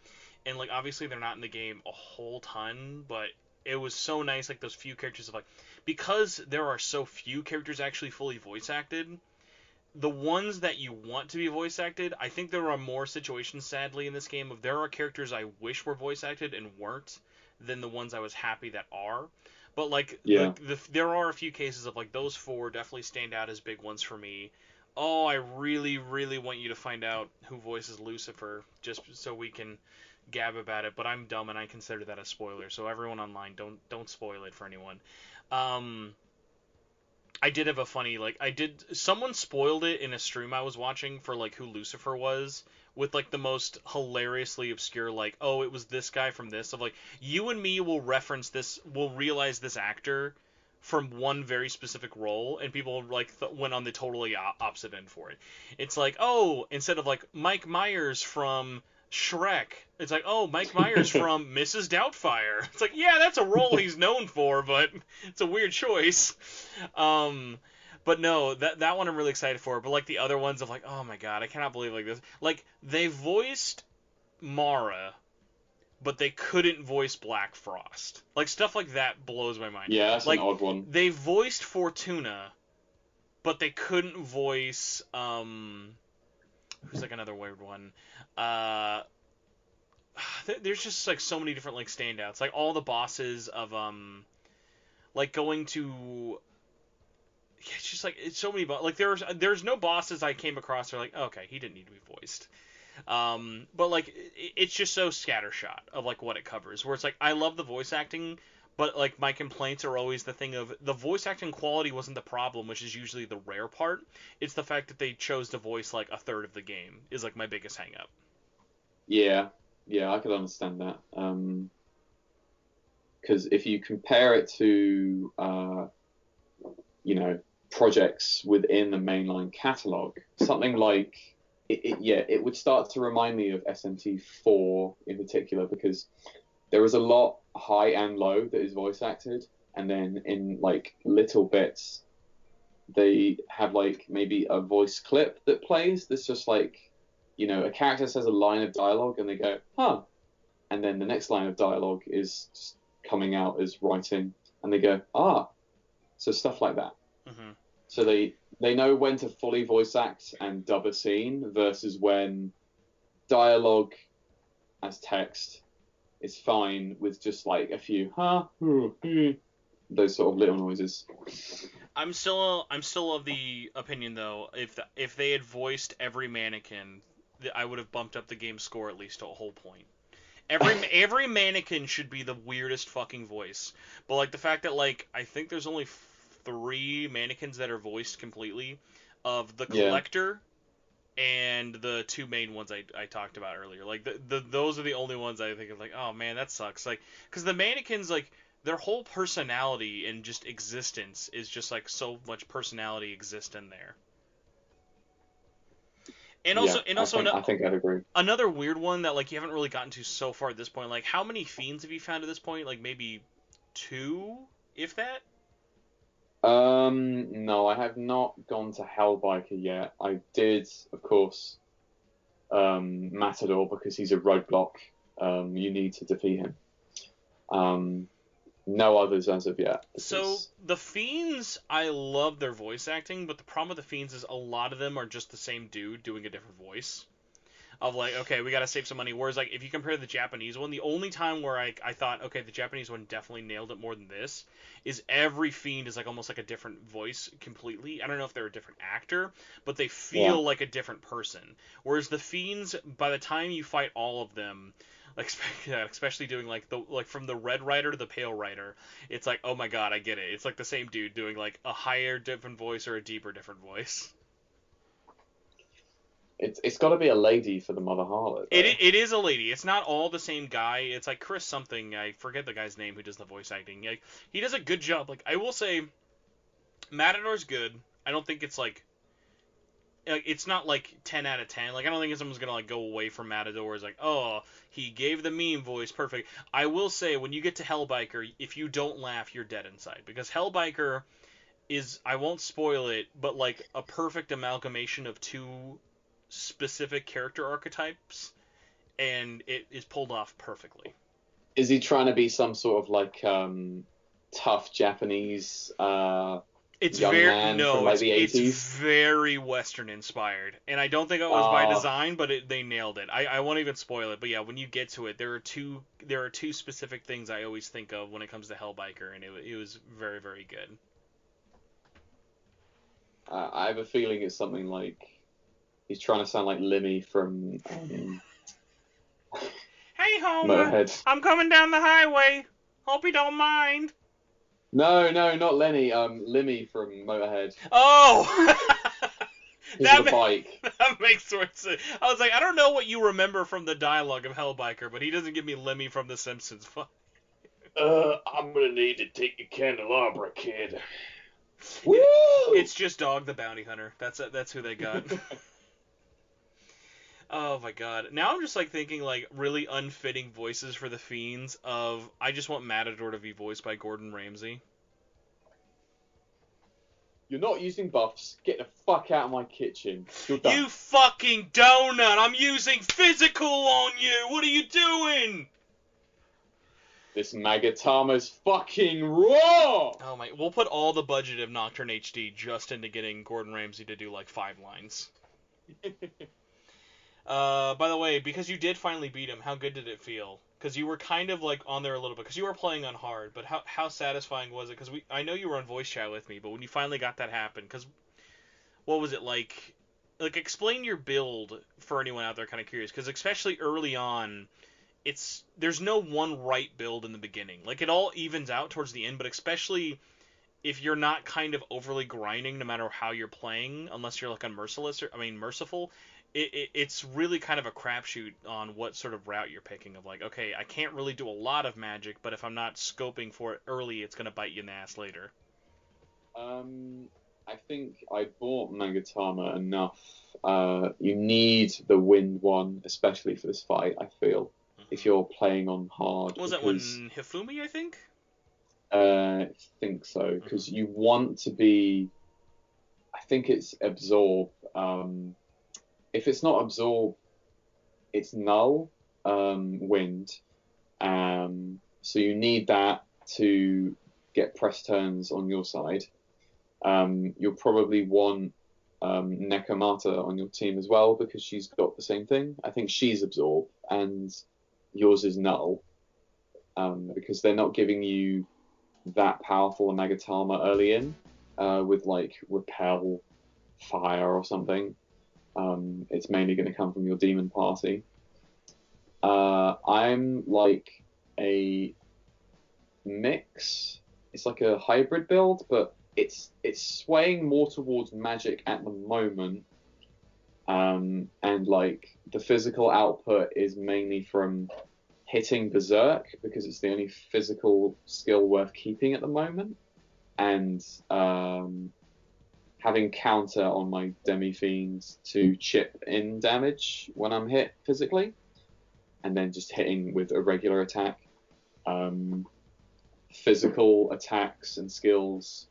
And like obviously they're not in the game a whole ton, but it was so nice. Like those few characters of like, because there are so few characters actually fully voice acted, the ones that you want to be voice acted, I think there are more situations, sadly, in this game of there are characters I wish were voice acted and weren't than the ones I was happy that are. But like, yeah, there are a few cases of like those four definitely stand out as big ones for me. Oh, I really, really want you to find out who voices Lucifer, just so we can gab about it. But I'm dumb and I consider that a spoiler. So everyone online, don't spoil it for anyone. I did have a funny someone spoiled it in a stream I was watching for like who Lucifer was with like the most hilariously obscure like, oh, it was this guy from this, of like, you and me will reference this, will realize this actor from one very specific role, and people like went on the totally opposite end for it. It's like, oh, instead of like Mike Myers from Shrek, it's like, oh, Mike Myers from Mrs. Doubtfire. It's like, yeah, that's a role he's known for, but it's a weird choice. But no, that one I'm really excited for. But like the other ones of like, oh my God, I cannot believe like this. Like they voiced Mara, but they couldn't voice Black Frost. Like stuff like that blows my mind. Yeah, that's like, an odd one. They voiced Fortuna, but they couldn't voice who's like another weird one. There's just like so many different like standouts. Like all the bosses of like going to, yeah, it's just like it's so many like there's no bosses I came across that are like, okay, he didn't need to be voiced. But like it's just so scattershot of like what it covers, where it's like I love the voice acting, but like my complaints are always the thing of the voice acting quality wasn't the problem, which is usually the rare part. It's the fact that they chose to voice like a third of the game is like my biggest hang up. Yeah, I could understand that. Because if you compare it to, you know, projects within the mainline catalog. Something like it would start to remind me of SMT4 in particular, because there is a lot high and low that is voice acted, and then in like little bits they have like maybe a voice clip that plays that's just like, a character says a line of dialogue and they go, huh, and then the next line of dialogue is just coming out as writing and they go, ah. So stuff like that. Mm-hmm. So they know when to fully voice act and dub a scene versus when dialogue as text is fine with just like a few those sort of little noises. I'm still of the opinion though, if they had voiced every mannequin, I would have bumped up the game score at least to a whole point. Every mannequin should be the weirdest fucking voice, but like the fact that like I think there's only 3 mannequins that are voiced completely, of the collector and the 2 main ones I talked about earlier. Like those are the only ones I think of like, oh man, that sucks. Like, because the mannequins, like, their whole personality and just existence is just like so much personality exists in there. And also, I think I'd agree. Another weird one that like you haven't really gotten to so far at this point. Like, how many fiends have you found at this point? Like maybe 2, if that. No, I have not gone to Hellbiker yet. I did, of course, Matador, because he's a roadblock. You need to defeat him. No others as of yet. So the fiends, I love their voice acting, but the problem with the fiends is a lot of them are just the same dude doing a different voice. Of like, okay, we gotta save some money. Whereas like if you compare the Japanese one, the only time where I thought, okay, the Japanese one definitely nailed it more than this, is every fiend is like almost like a different voice completely. I don't know if they're a different actor, but they feel like a different person. Whereas the fiends, by the time you fight all of them, like especially doing like from the Red Rider to the Pale Rider, it's like, oh my god, I get it. It's like the same dude doing like a higher different voice or a deeper different voice. It's got to be a lady for the Mother Harlot. It is a lady. It's not all the same guy. It's like Chris something. I forget the guy's name who does the voice acting. Like, he does a good job. Like, I will say, Matador's good. I don't think it's like it's not like 10 out of 10. Like, I don't think someone's gonna like go away from Matador as like, oh, he gave the meme voice perfect. I will say, when you get to Hellbiker, if you don't laugh, you're dead inside, because Hellbiker is, I won't spoil it, but like a perfect amalgamation of 2 specific character archetypes, and it is pulled off perfectly. Is he trying to be some sort of like tough Japanese young man from like the 80s? It's very Western inspired, and I don't think it was by design, but they nailed it. I won't even spoil it, but yeah, when you get to it, there are two specific things I always think of when it comes to Hellbiker, and it was very, very good. I have a feeling it's something like he's trying to sound like Lemmy from Hey, Homer, Motorhead. I'm coming down the highway. Hope you don't mind. No, not Lenny. Lemmy from Motorhead. Oh! That bike. That makes more sense. I was like, I don't know what you remember from the dialogue of Hellbiker, but he doesn't give me Lemmy from The Simpsons. I'm gonna need to take your candelabra, kid. Woo! It's just Dog the Bounty Hunter. That's who they got. Oh my god. Now I'm just like thinking like really unfitting voices for the fiends of, I just want Matador to be voiced by Gordon Ramsay. You're not using buffs. Get the fuck out of my kitchen. You're done. You fucking donut! I'm using physical on you! What are you doing? This Magatama's fucking raw! Oh my, we'll put all the budget of Nocturne HD just into getting Gordon Ramsay to do like 5 lines. By the way, because you did finally beat him, how good did it feel? Because you were kind of like on there a little bit, because you were playing on hard, but how satisfying was it? Because I know you were on voice chat with me, but when you finally got that happen, because what was it like? Like, explain your build for anyone out there kind of curious, because especially early on, there's no one right build in the beginning. Like, it all evens out towards the end, but especially if you're not kind of overly grinding, no matter how you're playing, unless you're like merciful. It's really kind of a crapshoot on what sort of route you're picking. Of like, okay, I can't really do a lot of magic, but if I'm not scoping for it early, it's gonna bite you in the ass later. I I think I bought Megatama enough. You need the wind one, especially for this fight, I feel, if you're playing on hard. What was that one? Hifumi, I think? I think so, because you want to be... I think it's absorb. If it's not absorb, it's null, wind. So you need that to get press turns on your side. You'll probably want Nekomata on your team as well, because she's got the same thing. I think she's absorb and yours is null, because they're not giving you that powerful a Megatama early in with like repel fire or something. It's mainly going to come from your demon party. I'm like a mix. It's like a hybrid build, but it's swaying more towards magic at the moment, and like the physical output is mainly from hitting Berserk, because it's the only physical skill worth keeping at the moment, and having counter on my Demi Fiends to chip in damage when I'm hit physically, and then just hitting with a regular attack. Physical attacks and skills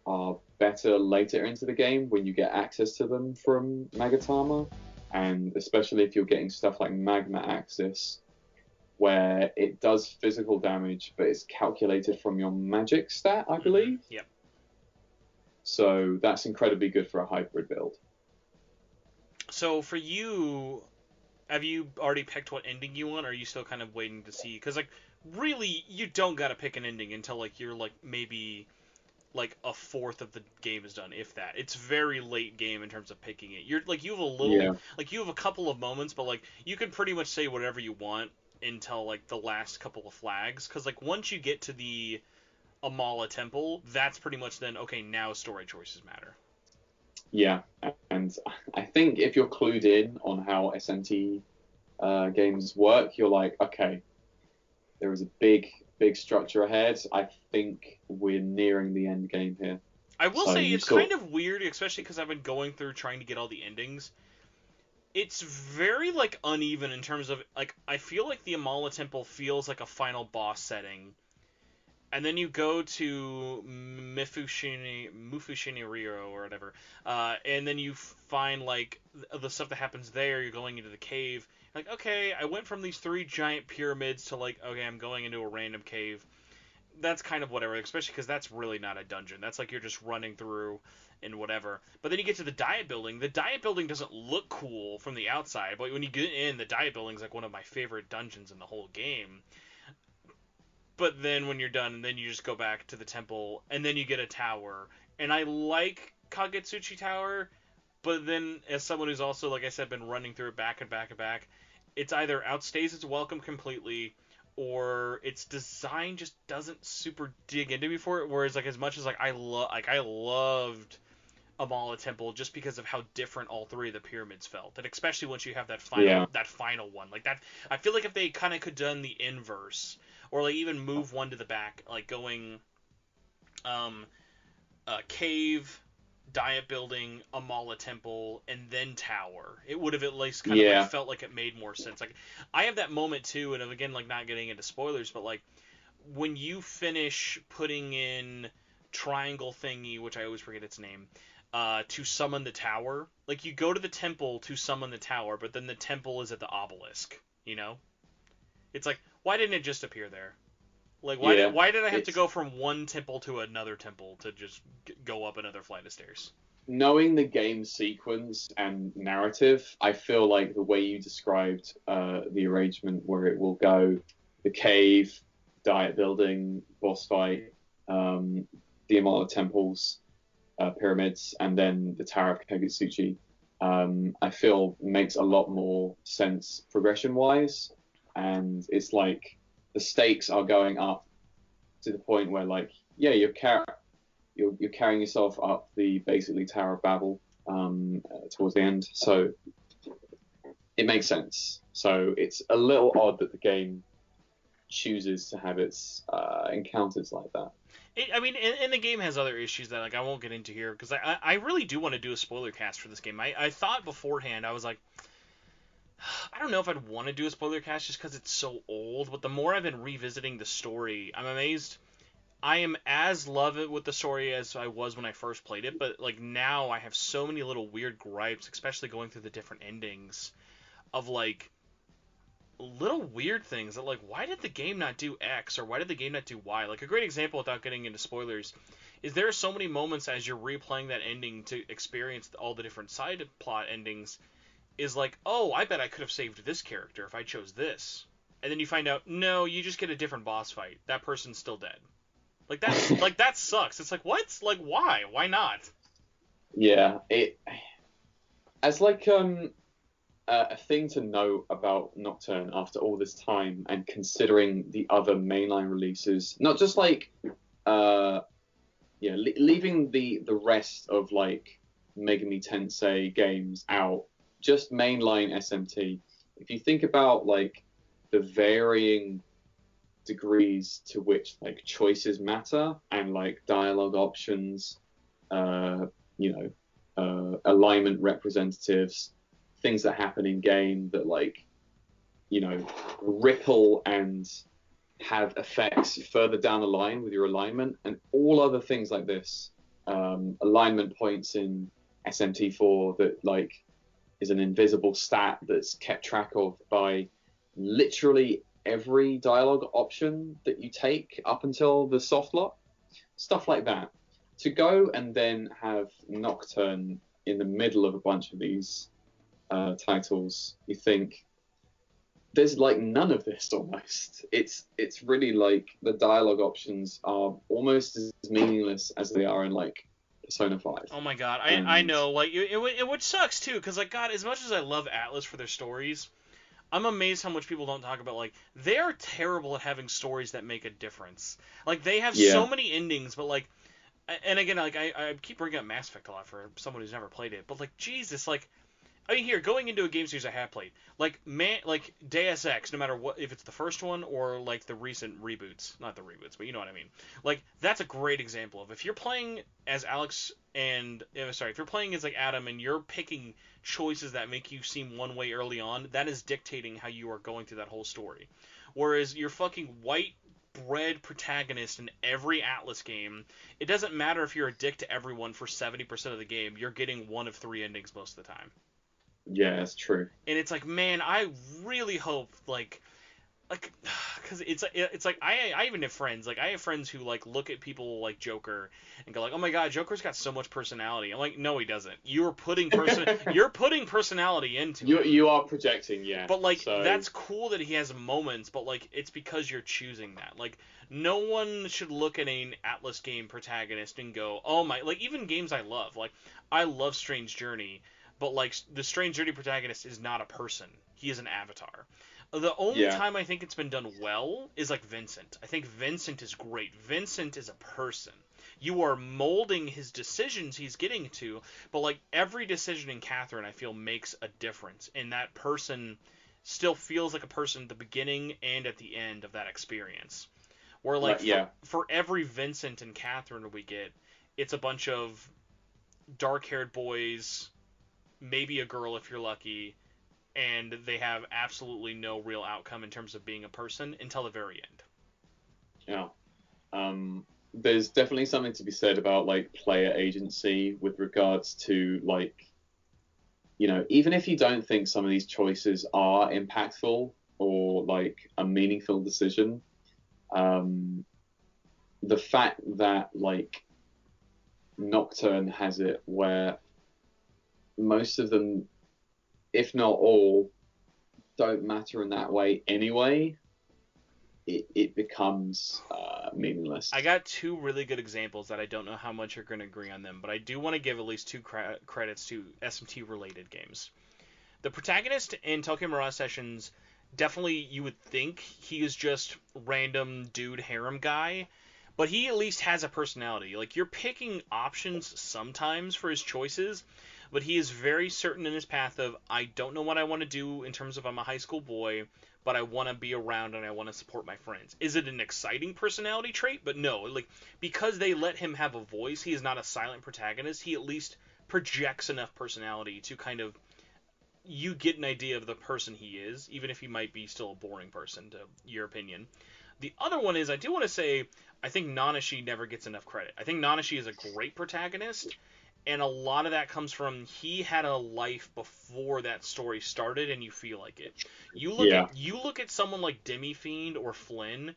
are better later into the game when you get access to them from Megatama, and especially if you're getting stuff like Magma Axis, where it does physical damage, but it's calculated from your magic stat, I believe. Yep. So that's incredibly good for a hybrid build. So for you, have you already picked what ending you want, or are you still kind of waiting to see? Because, like, really, you don't gotta pick an ending until, like, you're, like, maybe, like, a fourth of the game is done, if that. It's very late game in terms of picking it. You're, like, you have a little, like, you have a couple of moments, but, like, you can pretty much say whatever you want until, like, the last couple of flags. Because, like, once you get to the Amala Temple, that's pretty much then, okay, now story choices matter. Yeah, and I think if you're clued in on how SMT games work, you're like, okay, there is a big structure ahead. I think we're nearing the end game here. I will say it's kind of weird, especially because I've been going through trying to get all the endings. It's very, like, uneven in terms of, like, I feel like the Amala Temple feels like a final boss setting. And then you go to Mufushini Rio or whatever, and then you find, like, the stuff that happens there. You're going into the cave. Like, okay, I went from these 3 giant pyramids to, like, okay, I'm going into a random cave. That's kind of whatever, especially because that's really not a dungeon. That's like you're just running through and whatever. But then you get to the diet building. The diet building doesn't look cool from the outside, but when you get in, the diet building's like one of my favorite dungeons in the whole game. But then when you're done, then you just go back to the temple, and then you get a tower. And I like Kagetsuchi Tower, but then as someone who's also, like I said, been running through it back and back and back, it's either outstays its welcome completely, or its design just doesn't super dig into me for it. Whereas, like, as much as, like, I loved Amala Temple just because of how different all 3 of the pyramids felt, and especially once you have that final one, like that. I feel like if they kind of could done the inverse, or like even move one to the back, like going cave, diet building, Amala Temple, and then tower, it would have at least kind of like felt like it made more sense. Like, I have that moment too, and again, like, not getting into spoilers, but like when you finish putting in triangle thingy, which I always forget its name, to summon the tower, like, you go to the temple to summon the tower, but then the temple is at the obelisk, you know? It's like, why didn't it just appear there? Like, why did I have to go from one temple to another temple to just go up another flight of stairs? Knowing the game sequence and narrative, I feel like the way you described the arrangement where it will go, the cave, diet building, boss fight, the Amala temples, pyramids, and then the Tower of Kagetsuchi, I feel makes a lot more sense progression-wise. And it's like the stakes are going up to the point where, like, you're carrying yourself up the basically Tower of Babel towards the end. So it makes sense. So it's a little odd that the game chooses to have its encounters like that. I mean, and the game has other issues that like I won't get into here because I really do want to do a spoiler cast for this game. I thought beforehand, I was like, I don't know if I'd want to do a spoiler cast just because it's so old. But the more I've been revisiting the story, I'm amazed. I am as love it with the story as I was when I first played it, but like now I have so many little weird gripes, especially going through the different endings of like little weird things that like why did the game not do X or why did the game not do Y? Like a great example without getting into spoilers is there are so many moments as you're replaying that ending to experience all the different side plot endings is like, oh, I bet I could have saved this character if I chose this. And then you find out, no, you just get a different boss fight. That person's still dead. Like that's like that sucks. It's like what? Like why? Why not? Yeah, it as like a thing to know about Nocturne after all this time and considering the other mainline releases, not just like leaving the rest of like Megami Tensei games out, just mainline SMT. If you think about like the varying degrees to which like choices matter and like dialogue options, alignment representatives, things that happen in game that like ripple and have effects further down the line with your alignment and all other things like this, alignment points in SMT4 that like is an invisible stat that's kept track of by literally every dialogue option that you take up until the soft lock, stuff like that. To go and then have Nocturne in the middle of a bunch of these titles, you think there's like none of this almost. It's really like the dialogue options are almost as meaningless as they are in like Persona 5. Oh my god, I know, like it would sucks too, because like God, as much as I love Atlas for their stories, I'm amazed how much people don't talk about like they are terrible at having stories that make a difference. Like they have so many endings, but like, and again, like I keep bringing up Mass Effect a lot for someone who's never played it, but like Jesus, like. I mean, here, going into a game series I have played, like Deus Ex, no matter what, if it's the first one or like the recent reboots, not the reboots, but you know what I mean. Like that's a great example of if you're playing as Alex and if you're playing as like Adam and you're picking choices that make you seem one way early on, that is dictating how you are going through that whole story. Whereas your fucking white bread protagonist in every Atlas game, it doesn't matter if you're a dick to everyone for 70% of the game, you're getting one of 3 endings most of the time. Yeah, that's true. And it's like, man, I really hope like, because it's like I even have friends who like look at people like Joker and go like, oh my god, Joker's got so much personality. I'm like, no, he doesn't. You're putting personality into him. You are projecting, yeah. But like that's cool that he has moments, but like it's because you're choosing that. Like no one should look at an Atlas game protagonist and go, oh my, like even games I love Strange Journey. But, like, the Strange Journey protagonist is not a person. He is an avatar. The only time I think it's been done well is, like, Vincent. I think Vincent is great. Vincent is a person. You are molding his decisions he's getting to, but, like, every decision in Catherine, I feel, makes a difference. And that person still feels like a person at the beginning and at the end of that experience. Where, like, for every Vincent and Catherine we get, it's a bunch of dark-haired boys, maybe a girl if you're lucky, and they have absolutely no real outcome in terms of being a person until the very end. Yeah. There's definitely something to be said about like player agency with regards to like, even if you don't think some of these choices are impactful or like a meaningful decision, the fact that like Nocturne has it where most of them, if not all, don't matter in that way anyway, it becomes meaningless. I got 2 really good examples that I don't know how much you're going to agree on them, but I do want to give at least 2 credits to SMT-related games. The protagonist in Tokyo Mirage Sessions, definitely you would think he is just random dude harem guy, but he at least has a personality. Like, you're picking options sometimes for his choices, but he is very certain in his path of, I don't know what I want to do in terms of I'm a high school boy, but I want to be around and I want to support my friends. Is it an exciting personality trait? But no, like, because they let him have a voice, he is not a silent protagonist. He at least projects enough personality to kind of, you get an idea of the person he is, even if he might be still a boring person, to your opinion. The other one is, I do want to say, I think Nanashi never gets enough credit. I think Nanashi is a great protagonist, and a lot of that comes from he had a life before that story started, and you feel like it. You look at someone like Demi Fiend or Flynn.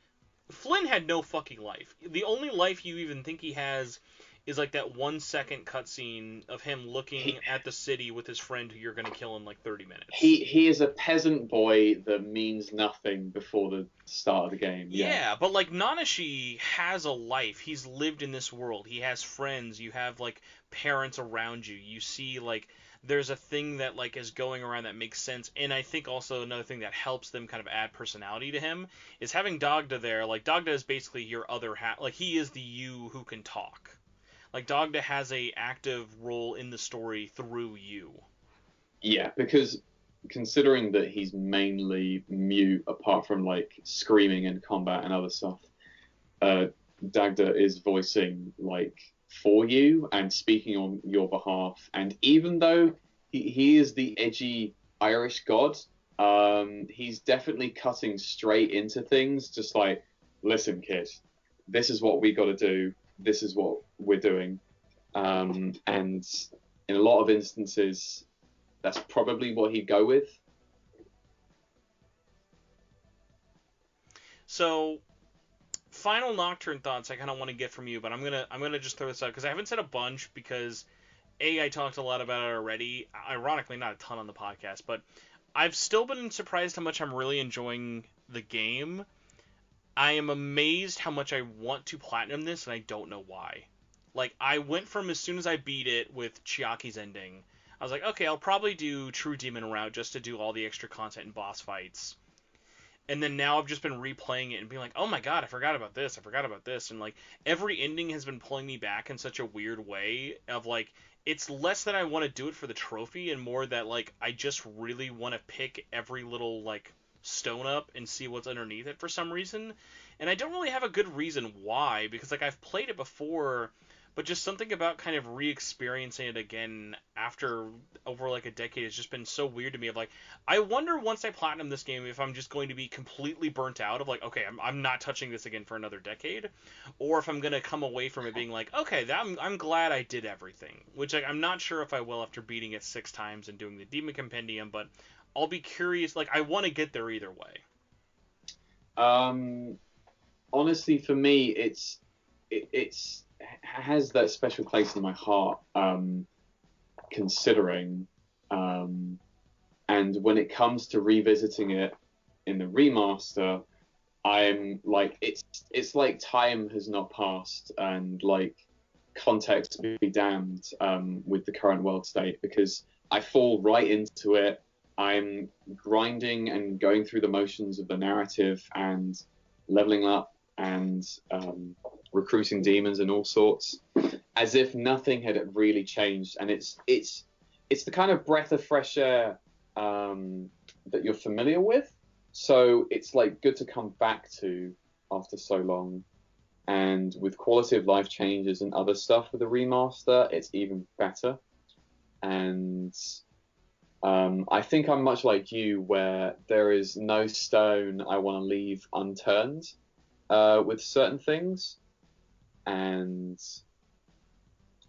Flynn had no fucking life. The only life you even think he has is like that 1 second cutscene of him looking at the city with his friend who you're going to kill in like 30 minutes. He is a peasant boy that means nothing before the start of the game. Yeah, but like Nanashi has a life. He's lived in this world. He has friends. You have like parents around you. You see like there's a thing that like is going around that makes sense. And I think also another thing that helps them kind of add personality to him is having Dagda there. Like Dagda is basically your other half. Like he is the you who can talk. Like Dagda has a active role in the story through you. Yeah, because considering that he's mainly mute, apart from like screaming in combat and other stuff, Dagda is voicing like for you and speaking on your behalf. And even though he is the edgy Irish god, he's definitely cutting straight into things. Just like, listen, kid, this is what we got to do. This is what we're doing. And in a lot of instances, that's probably what he'd go with. So, final Nocturne thoughts I kind of want to get from you, but I'm gonna just throw this out because I haven't said a bunch because I talked a lot about it already. Ironically, not a ton on the podcast, but I've still been surprised how much I'm really enjoying the game. I am amazed how much I want to platinum this, and I don't know why. Like, I went from as soon as I beat it with Chiaki's ending, I was like, okay, I'll probably do True Demon route just to do all the extra content and boss fights. And then now I've just been replaying it and being like, oh my god, I forgot about this, and like, every ending has been pulling me back in such a weird way of like, it's less that I want to do it for the trophy and more that like, I just really want to pick every little like stone up and see what's underneath it for some reason. And I don't really have a good reason why, because like I've played it before, but just something about kind of re-experiencing it again after over like a decade has just been so weird to me. Of like, I wonder once I platinum this game if I'm just going to be completely burnt out of like, okay, I'm not touching this again for another decade, or if I'm gonna come away from it being like, okay, I'm glad I did everything. Which like, I'm not sure if I will after beating it 6 times and doing the Demon Compendium, but I'll be curious. Like, I want to get there either way. Honestly, for me, it has that special place in my heart. Considering, and when it comes to revisiting it in the remaster, I'm like, it's like time has not passed, and like context be damned with the current world state, because I fall right into it. I'm grinding and going through the motions of the narrative and leveling up and recruiting demons and all sorts, as if nothing had really changed. And it's the kind of breath of fresh air that you're familiar with. So it's like good to come back to after so long. And with quality of life changes and other stuff with the remaster, it's even better. And I think I'm much like you, where there is no stone I want to leave unturned with certain things. And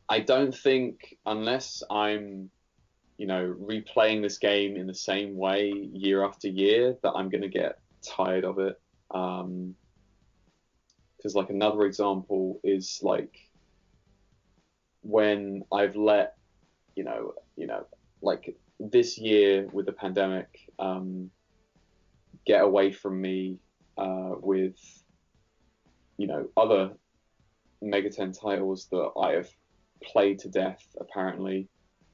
I don't think, unless I'm, replaying this game in the same way year after year, that I'm going to get tired of it. Because like another example is like when I've let, like this year with the pandemic, get away from me with, other Mega 10 titles that I have played to death, apparently,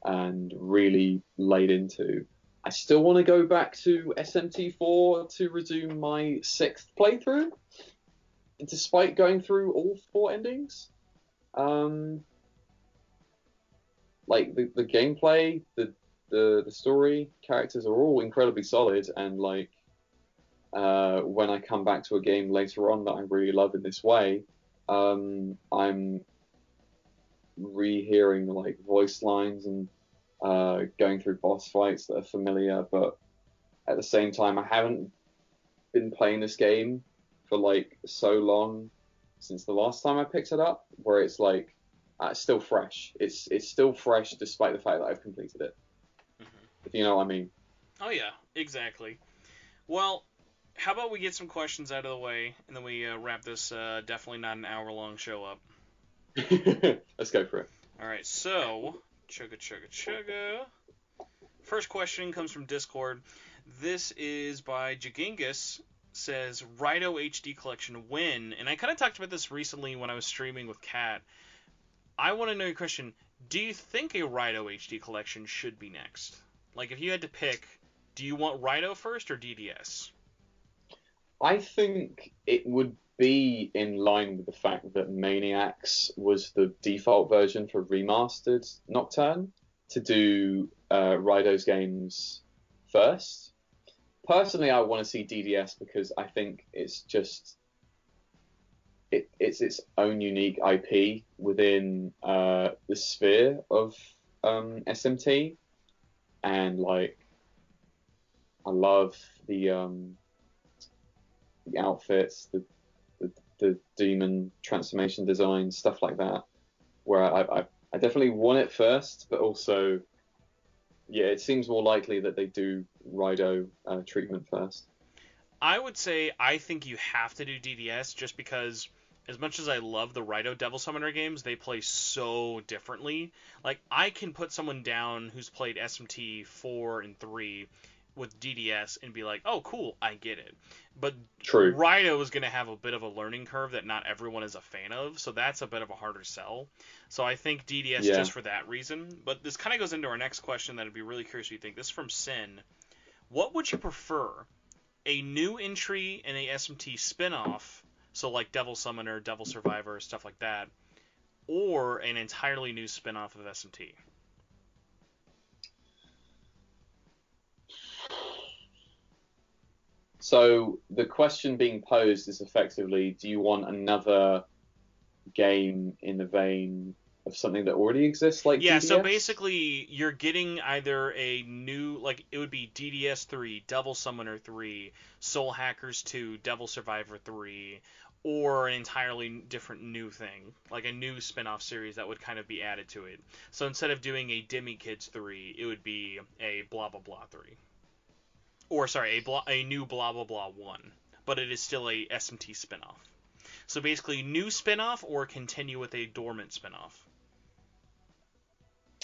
and really laid into. I still want to go back to SMT4 to resume my 6th playthrough, despite going through all 4 endings. like the gameplay, the story, characters are all incredibly solid, and like when I come back to a game later on that I really love in this way, I'm rehearing like voice lines and going through boss fights that are familiar, but at the same time, I haven't been playing this game for like so long since the last time I picked it up, where it's like it's still fresh. It's still fresh despite the fact that I've completed it. If you know what I mean. Oh yeah, exactly. Well, how about we get some questions out of the way, and then we wrap this definitely not an hour-long show up. Let's go for it. All right, so chugga. First question comes from Discord. This is by Jagingus. Says Rido HD collection when, and I kind of talked about this recently when I was streaming with Kat. I want to know your question. Do you think a Rido HD collection should be next? Like, if you had to pick, do you want Rido first or DDS? I think it would be in line with the fact that Maniacs was the default version for remastered Nocturne to do Rido's games first. Personally, I want to see DDS because I think it's just it's its own unique IP within the sphere of SMT, and like I love the outfits, the demon transformation design, stuff like that. Where I definitely want it first, but also, yeah, it seems more likely that they do Rido treatment first. I would say I think you have to do DDS just because, as much as I love the Rido Devil Summoner games, they play so differently. Like, I can put someone down who's played SMT 4 and 3 with DDS and be like, oh, cool, I get it. But True. Rido is going to have a bit of a learning curve that not everyone is a fan of, so that's a bit of a harder sell. So I think DDS just for that reason. But this kind of goes into our next question that I'd be really curious what you think. This is from Shin. What would you prefer? A new entry in a SMT spin-off, so like Devil Summoner, Devil Survivor, stuff like that, or an entirely new spin-off of SMT? So the question being posed is effectively, do you want another game in the vein of something that already exists, like yeah, DDS? So basically you're getting either a new, like it would be DDS 3, Devil Summoner 3, Soul Hackers 2, Devil Survivor 3, or an entirely different new thing, like a new spin-off series that would kind of be added to it. So instead of doing a Demi Kids 3, it would be a blah blah blah 3. Or sorry, a new blah blah blah 1, but it is still a SMT spin-off. So basically new spin-off or continue with a dormant spin-off.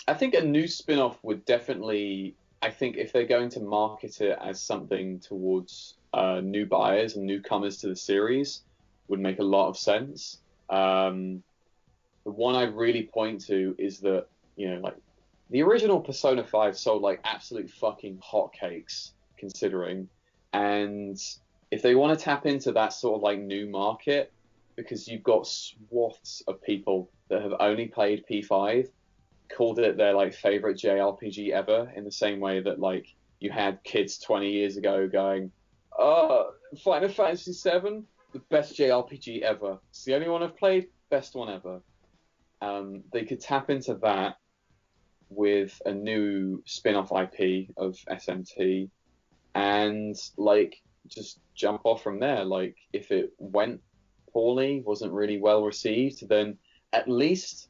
I think a new spin-off would definitely, I think if they're going to market it as something towards new buyers and newcomers to the series, would make a lot of sense. The one I really point to is that, you know, like the original Persona 5 sold like absolute fucking hotcakes, considering. And if they want to tap into that sort of like new market, because you've got swaths of people that have only played P5, called it their like favorite JRPG ever, in the same way that like you had kids 20 years ago going, "Oh, Final Fantasy VII, the best JRPG ever. It's the only one I've played, best one ever." They could tap into that with a new spin-off IP of SMT, and like just jump off from there. Like if it went poorly, wasn't really well received, then at least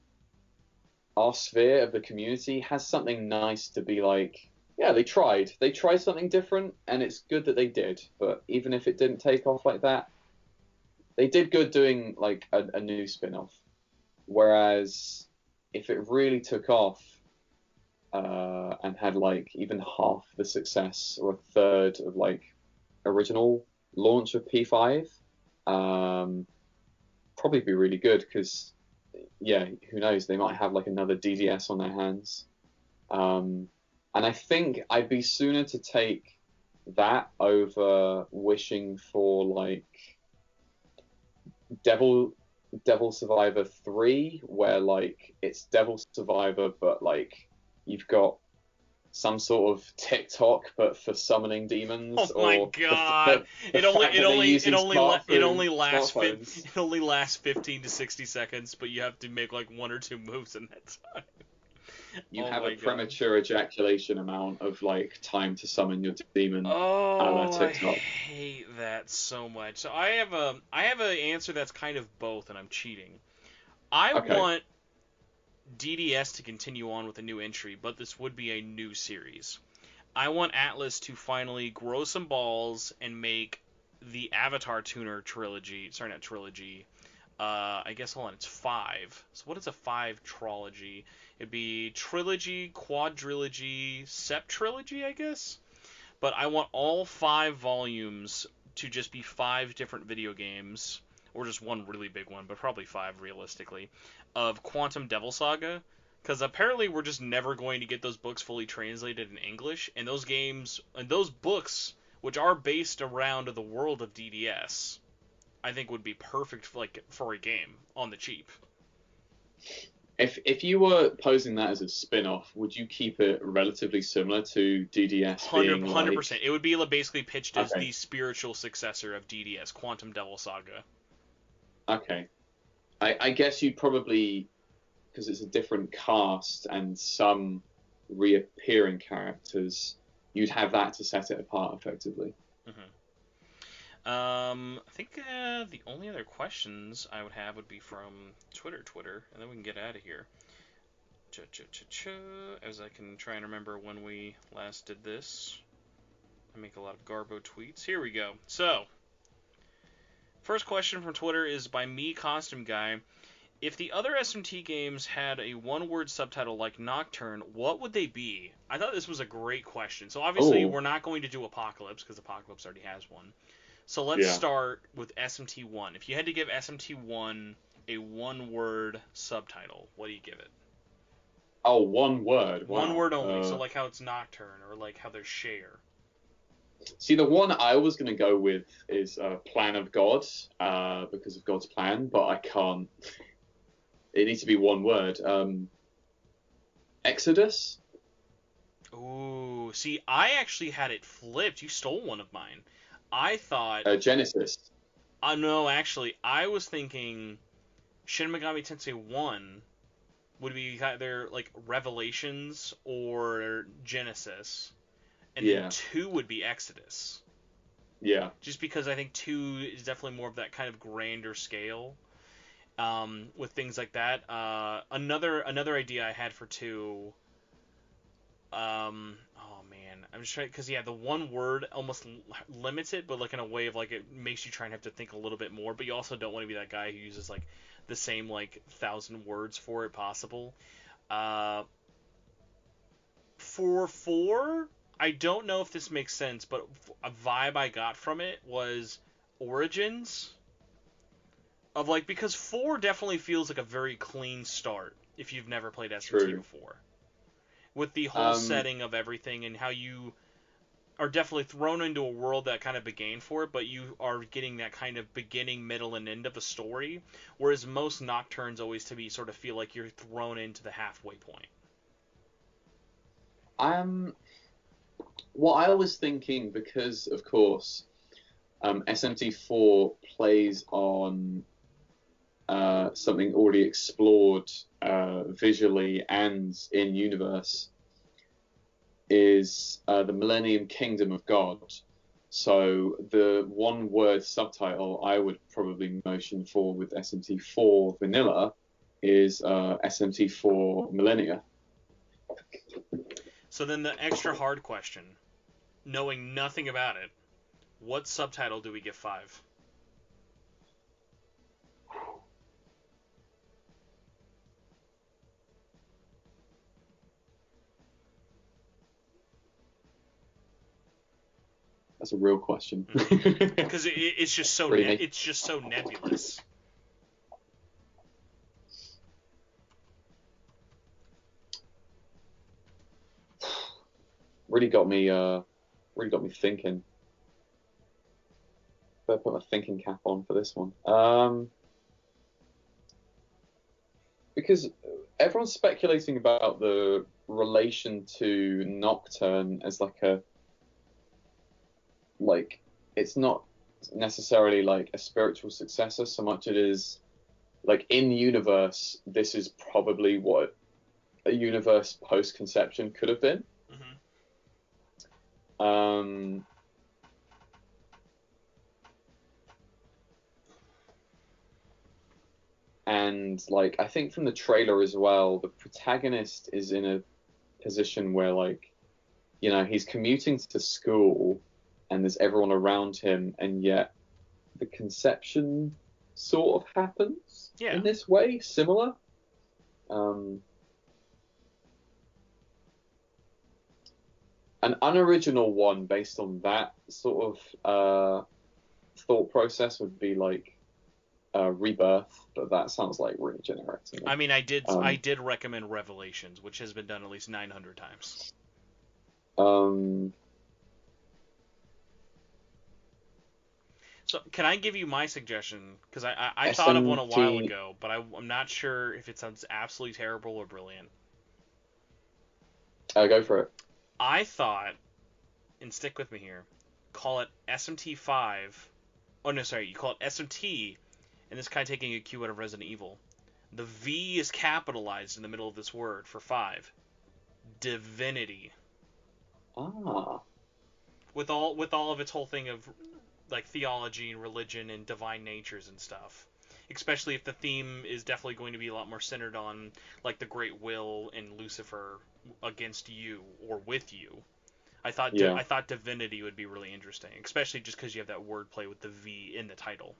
our sphere of the community has something nice to be like, yeah, they tried something different, and it's good that they did. But even if it didn't take off like that, they did good doing like a new spin-off. Whereas if it really took off and had like even half the success or a third of like original launch of P5, probably be really good, because yeah, who knows, they might have like another DDS on their hands. And I think I'd be sooner to take that over wishing for like Devil Devil Survivor 3, where like it's Devil Survivor, but like you've got some sort of TikTok, but for summoning demons, Oh my or god! the fact that they're using smartphones. it only lasts 15 to 60 seconds, but you have to make like one or two moves in that time. You Oh have my a god. premature ejaculation amount of like time to summon your demon. Oh, I TikTok. hate that so much. So I have an answer that's kind of both, and I'm cheating. I Okay. want DDS to continue on with a new entry, but this would be a new series. I want Atlas to finally grow some balls and make the Avatar Tuner trilogy. Sorry, not trilogy. I guess, hold on, it's 5. So what is a 5 trilogy? It'd be trilogy, quadrilogy, septrilogy, I guess? But I want all 5 volumes to just be 5 different video games, or just one really big one, but probably 5 realistically, of Quantum Devil Saga. Because apparently we're just never going to get those books fully translated in English, and those games, and those books, which are based around the world of DDS, I think would be perfect for a game on the cheap. If you were posing that as a spin-off, would you keep it relatively similar to DDS being 100%. like... It would be basically pitched as Okay. the spiritual successor of DDS, Quantum Devil Saga. Okay. I guess you'd probably, because it's a different cast and some reappearing characters, you'd have that to set it apart effectively. I think the only other questions I would have would be from Twitter, and then we can get out of here. As I can try and remember when we last did this. I make a lot of Garbo tweets. Here we go. So, first question from Twitter is by me, Costume Guy. If the other SMT games had a one-word subtitle like Nocturne, what would they be? I thought this was a great question. So obviously we're not going to do Apocalypse, because Apocalypse already has one. So let's start with SMT1. If you had to give SMT1 a one-word subtitle, what do you give it? Oh, one word. Wow. One word only. So like how it's Nocturne, or like how there's Share. See, the one I was going to go with is Plan of God, because of God's plan, but I can't. It needs to be one word. Exodus? Ooh, see, I actually had it flipped. You stole one of mine. I thought... Genesis. No, actually, I was thinking Shin Megami Tensei 1 would be either like Revelations or Genesis, and then 2 would be Exodus. Yeah. Just because I think 2 is definitely more of that kind of grander scale, with things like that. Another idea I had for 2. Oh man, I'm just trying, because the one word almost limits it, but like in a way of like it makes you try and have to think a little bit more, but you also don't want to be that guy who uses like the same like 1,000 words for it possible. For 4, I don't know if this makes sense, but a vibe I got from it was Origins. Of like, because 4 definitely feels like a very clean start if you've never played SMT before. With the whole setting of everything and how you are definitely thrown into a world that kind of began for it, but you are getting that kind of beginning, middle, and end of a story, whereas most Nocturnes always to be sort of feel like you're thrown into the halfway point. What I was thinking, because of course SMT4 plays on something already explored visually and in universe, is the Millennium Kingdom of God. So the one word subtitle I would probably motion for with SMT4 Vanilla is SMT4 Millennia. So then the extra hard question, knowing nothing about it, what subtitle do we give 5? That's a real question. Because it's just so it's just so nebulous. Really got me thinking. Better put my thinking cap on for this one. because everyone's speculating about the relation to Nocturne as like it's not necessarily like a spiritual successor so much it is like in universe this is probably what a universe post conception could have been. Mm-hmm. And like I think from the trailer as well, the protagonist is in a position where like, you know, he's commuting to school and there's everyone around him, and yet the conception sort of happens in this way, similar. An unoriginal one based on that sort of thought process would be like Rebirth, but that sounds like really generic to me. I mean, I did recommend Revelations, which has been done at least 900 times. So can I give you my suggestion? Because I thought of one a while ago, but I'm not sure if it sounds absolutely terrible or brilliant. Go for it. I thought, and stick with me here, call it SMT5. Oh no, sorry, you call it SMT, and this kind of taking a cue out of Resident Evil. The V is capitalized in the middle of this word for 5. Divinity. Ah. With all of its whole thing of like theology and religion and divine natures and stuff. Especially if the theme is definitely going to be a lot more centered on like the Great Will and Lucifer against you or with you. I thought Divinity would be really interesting, especially just because you have that wordplay with the V in the title.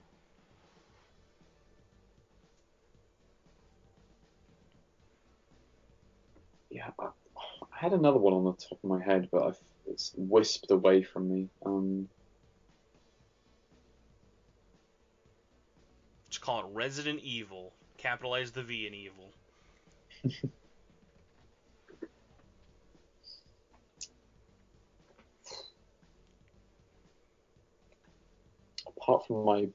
Yeah, I had another one on the top of my head, but it's wisped away from me. Just call it Resident Evil. Capitalize the V in evil. Apart from my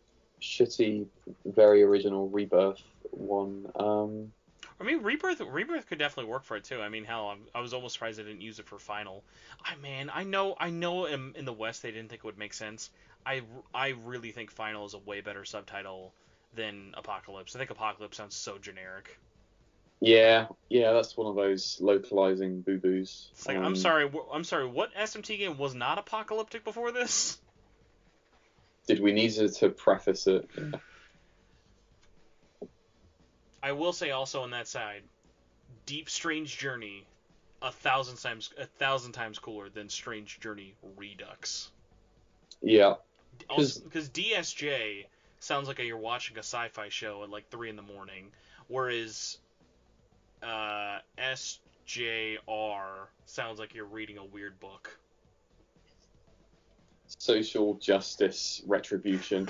shitty, very original Rebirth one, I mean, Rebirth could definitely work for it too. I mean, hell, I was almost surprised they didn't use it for Final. I know in the West they didn't think it would make sense. I really think Final is a way better subtitle than Apocalypse. I think Apocalypse sounds so generic. Yeah, that's one of those localizing boo-boos. It's like, I'm sorry, what SMT game was not apocalyptic before this? Did we need to preface it? Yeah. I will say also on that side, Deep Strange Journey, 1,000 times cooler than Strange Journey Redux. Yeah. Because DSJ sounds like you're watching a sci-fi show at like 3 a.m, whereas SJR sounds like you're reading a weird book. Social justice retribution.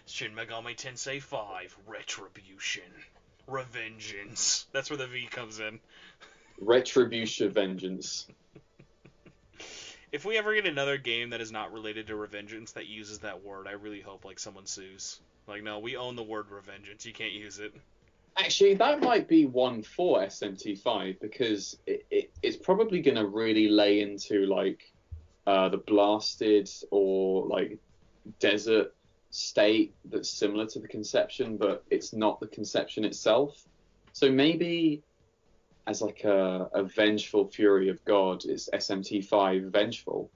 Shin Megami Tensei 5 Retribution. Revengeance. That's where the V comes in. Retribution vengeance. If we ever get another game that is not related to Revengeance that uses that word, I really hope like someone sues. Like, no, we own the word Revengeance. You can't use it. Actually, that might be one for SMT5 because it's probably going to really lay into like the blasted or like desert state that's similar to the conception, but it's not the conception itself. So maybe as like a vengeful fury of God, is SMT5 vengeful?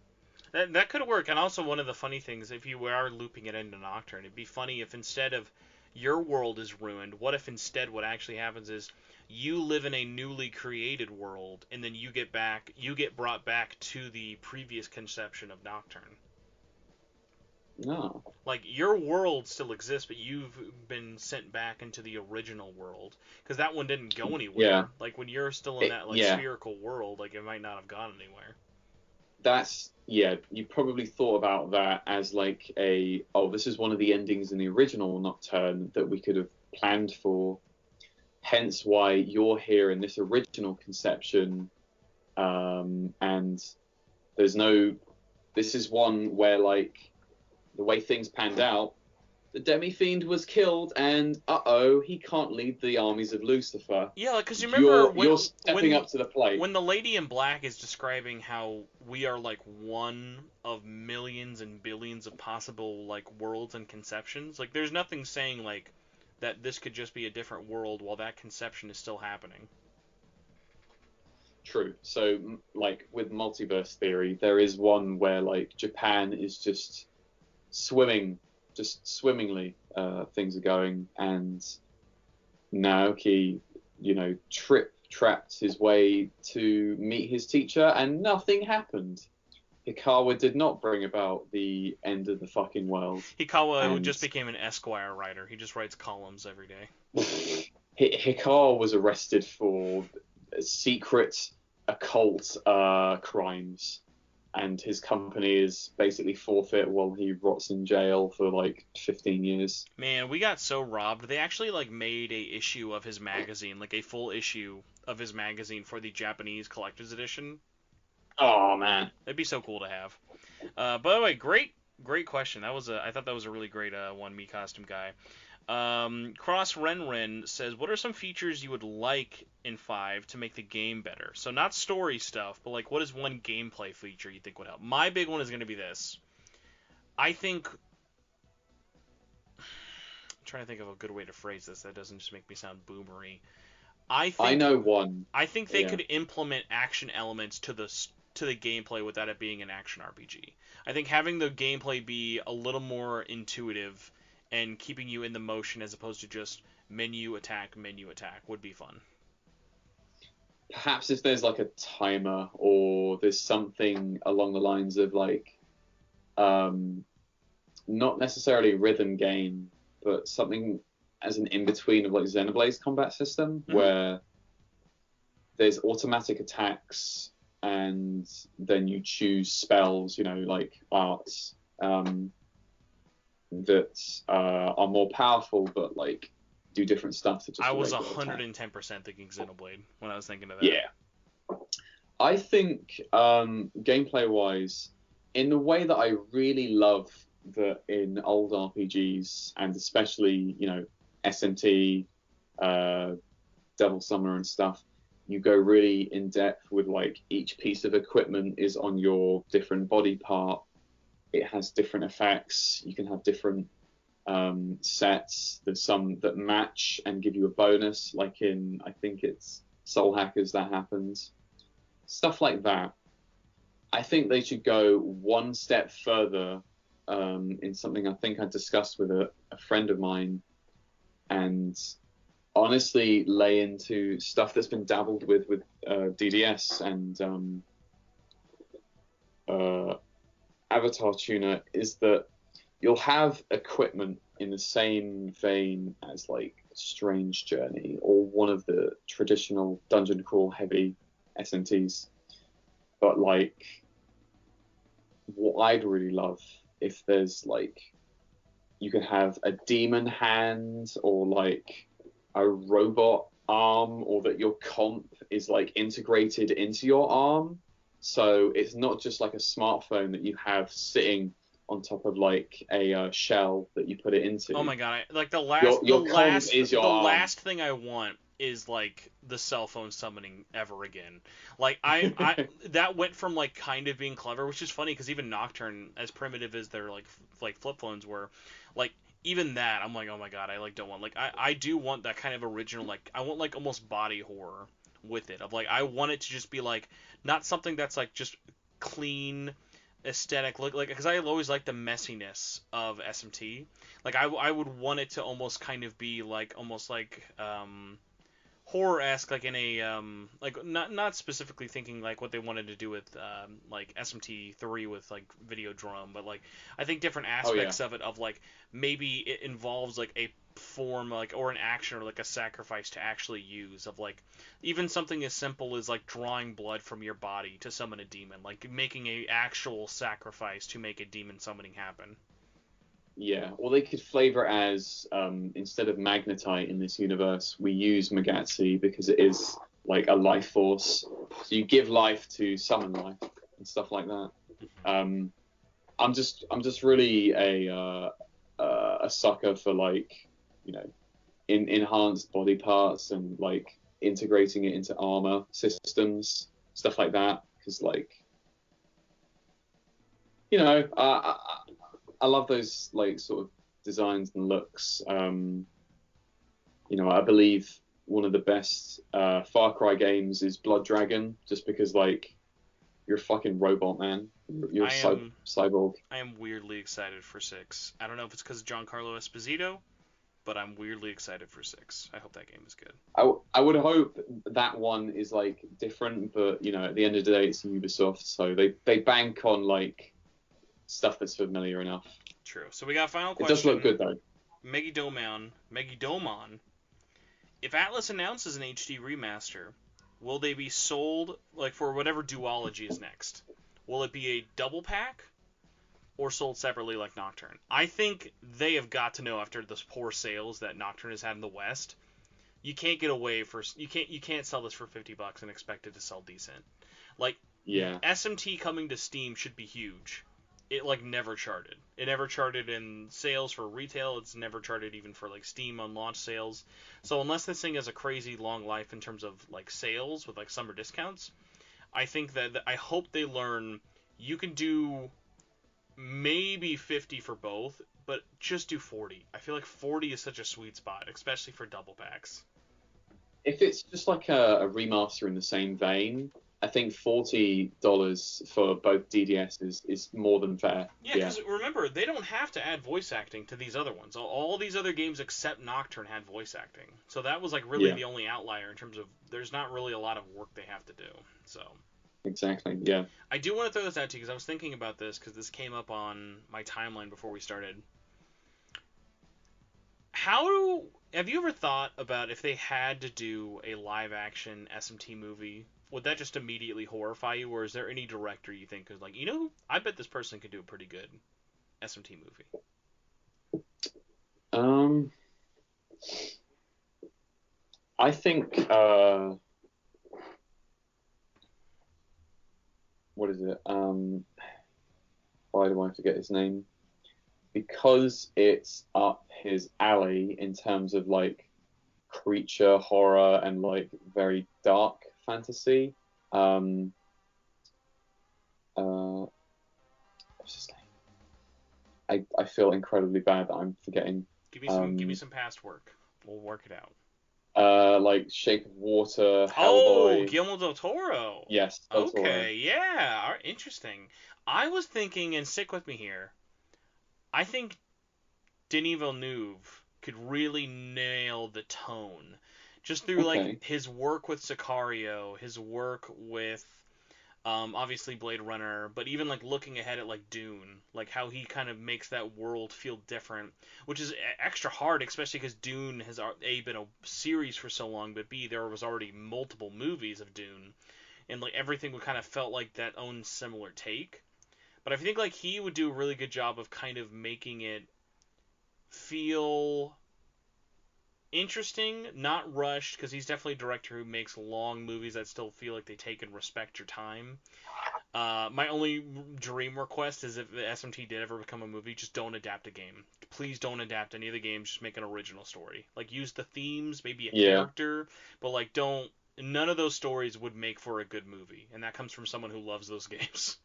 That could work. And also one of the funny things, if you are looping it into Nocturne, it'd be funny if instead of your world is ruined, what if instead what actually happens is you live in a newly created world, and then you get brought back to the previous conception of Nocturne. No. Like, your world still exists, but you've been sent back into the original world. Because that one didn't go anywhere. Yeah. Like, when you're still in that, like, spherical world, like, it might not have gone anywhere. You probably thought about that as, like, this is one of the endings in the original Nocturne that we could have planned for. Hence why you're here in this original conception. And this is one where, like, the way things panned out, the Demi-Fiend was killed, and he can't lead the armies of Lucifer. Yeah, because you remember You're stepping up to the plate. when the Lady in Black is describing how we are like one of millions and billions of possible like worlds and conceptions. Like, there's nothing saying like that this could just be a different world while that conception is still happening. True. So, like, with multiverse theory, there is one where, like, Japan is just swimmingly, things are going, and Naoki, trapped his way to meet his teacher, and nothing happened. Hikawa did not bring about the end of the fucking world. Hikawa just became an Esquire writer. He just writes columns every day. Hikawa was arrested for secret occult crimes, and his company is basically forfeit while he rots in jail for like 15 years. Man, we got so robbed. They actually like made a issue of his magazine, like a full issue of his magazine for the Japanese collector's edition. Oh man, that'd be so cool to have. By the way, great question. I thought that was a really great one, Me Costume Guy. Cross Renren says, what are some features you would like in 5 to make the game better? So not story stuff, but like what is one gameplay feature you think would help? My big one is going to be this. I'm trying to think of a good way to phrase this that doesn't just make me sound boomery. I know one. I think they could implement action elements to the gameplay without it being an action RPG. I think having the gameplay be a little more intuitive and keeping you in the motion as opposed to just menu attack would be fun. Perhaps if there's like a timer, or there's something along the lines of like, not necessarily rhythm game, but something as an in-between of like Xenoblade's combat system, where there's automatic attacks and then you choose spells, like arts, that are more powerful, but like do different stuff. To just I was 110% thinking Xenoblade when I was thinking of that. Yeah, I think gameplay-wise, in the way that I really love that in old RPGs, and especially SMT, Devil Summoner and stuff, you go really in depth with like each piece of equipment is on your different body part. It has different effects. You can have different sets. There's some that match and give you a bonus, like in, I think it's Soul Hackers that happens. Stuff like that. I think they should go one step further in something I think I discussed with a friend of mine, and honestly lay into stuff that's been dabbled with DDS and Avatar Tuner, is that you'll have equipment in the same vein as like Strange Journey or one of the traditional dungeon crawl heavy SMTs. But like, what I'd really love if there's like, you could have a demon hand or like a robot arm, or that your comp is like integrated into your arm. So it's not just like a smartphone that you have sitting on top of like a shell that you put it into. Oh my god! The last thing I want is like the cell phone summoning ever again. Like I that went from like kind of being clever, which is funny because even Nocturne, as primitive as their like flip phones were, like even that I'm like, oh my god, I like don't want, like I do want that kind of original, like I want like almost body horror with it, of like I want it to just be like not something that's like just clean aesthetic look, like, because I always like the messiness of SMT. Like I would want it to almost kind of be like almost like horror-esque, like in a like not specifically thinking like what they wanted to do with like SMT3 with like Videodrome, but like I think different aspects of it, of like maybe it involves like a form like or an action or like a sacrifice to actually use, of like even something as simple as like drawing blood from your body to summon a demon, like making a actual sacrifice to make a demon summoning happen. Yeah, or they could flavor it as instead of magnetite in this universe, we use Magatsi because it is like a life force. So you give life to summon life and stuff like that. I'm just really a a sucker for like, you know, enhanced body parts and like integrating it into armor systems, stuff like that. Because like, you know, I love those like sort of designs and looks. You know, I believe one of the best Far Cry games is Blood Dragon, just because like you're a fucking robot, man. You're cyborg. I am weirdly excited for 6. I don't know if it's because of Giancarlo Esposito, but I'm weirdly excited for 6. I hope that game is good. I would hope that one is like different, but you know, at the end of the day, it's Ubisoft, so they bank on like stuff that's familiar enough. True. So we got a final question. It does look good though. Megidomon. If Atlas announces an HD remaster, will they be sold like for whatever duology is next? Will it be a double pack or sold separately like Nocturne? I think they have got to know after those poor sales that Nocturne has had in the West, you can't get away for you can't sell this for $50 and expect it to sell decent. Like Yeah. SMT coming to Steam should be huge. It like never charted. It never charted in sales for retail. It's never charted even for like Steam on launch sales. So unless this thing has a crazy long life in terms of like sales with like summer discounts, I think that I hope they learn you can do maybe 50 for both, but just do 40. I feel like 40 is such a sweet spot, especially for double packs. If it's just like a remaster in the same vein, I think $40 for both DDSs is more than fair. Yeah, because remember, they don't have to add voice acting to these other ones. All these other games except Nocturne had voice acting. So that was like really the only outlier in terms of there's not really a lot of work they have to do. So exactly, yeah. I do want to throw this out to you because I was thinking about this because this came up on my timeline before we started. Have you ever thought about if they had to do a live action SMT movie? Would that just immediately horrify you, or is there any director you think is like, you know, I bet this person could do a pretty good SMT movie? I think what is it? Why do I forget his name? Because it's up his alley in terms of like creature horror and like very dark fantasy. What's his name? I feel incredibly bad that I'm forgetting. Give me some past work. We'll work it out. Like Shape of Water, Hellboy. Oh, Guillermo del Toro. Yes. Del Toro. Okay, yeah, interesting. I was thinking, and stick with me here. I think Denis Villeneuve could really nail the tone, just through like his work with Sicario, his work with obviously Blade Runner, but even like looking ahead at like Dune, like how he kind of makes that world feel different, which is extra hard, especially because Dune has A, been a series for so long, but B, there was already multiple movies of Dune, and like everything would kind of felt like that own similar take. But I think like he would do a really good job of kind of making it feel interesting, not rushed, because he's definitely a director who makes long movies that still feel like they take and respect your time. My only dream request is if the SMT did ever become a movie, just don't adapt a game. Please don't adapt any of the games, just make an original story. Like, use the themes, maybe a character, but like none of those stories would make for a good movie, and that comes from someone who loves those games.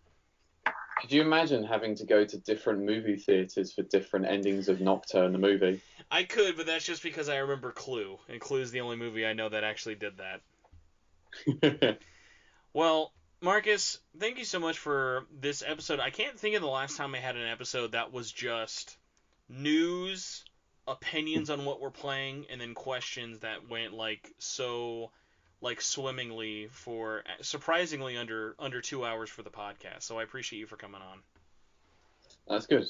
Could you imagine having to go to different movie theaters for different endings of Nocturne, the movie? I could, but that's just because I remember Clue, and Clue is the only movie I know that actually did that. Well, Marcus, thank you so much for this episode. I can't think of the last time I had an episode that was just news, opinions on what we're playing, and then questions that went like so swimmingly for surprisingly under 2 hours for the podcast. So I appreciate you for coming on. That's good.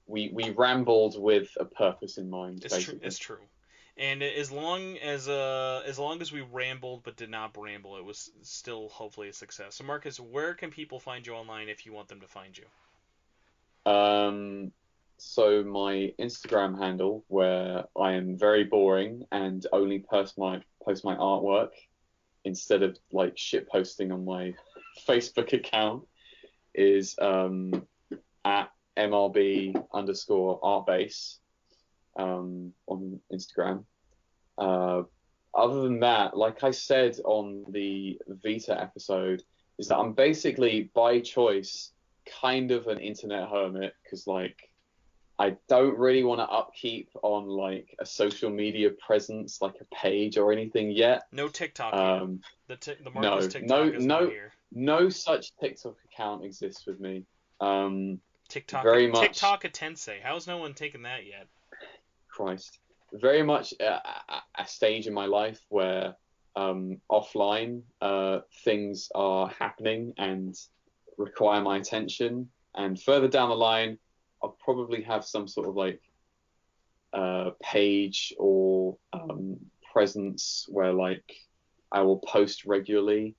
We rambled with a purpose in mind. It's true. And as long as we rambled but did not bramble, it was still hopefully a success. So Marcus, where can people find you online if you want them to find you? So my Instagram handle, where I am very boring and only post my artwork instead of like shit posting on my Facebook account, is at MRB_artbase on Instagram. Other than that, like I said on the Vita episode, is that I'm basically by choice kind of an internet hermit, because like I don't really want to upkeep on like a social media presence, like a page or anything yet. No TikTok here. The Marcus TikTok no, is not here. no such TikTok account exists with me. TikTok TikTok a Tensei. How's no one taken that yet? Christ. Very much a stage in my life where offline things are happening and require my attention. And further down the line, I'll probably have some sort of like page or presence where like I will post regularly.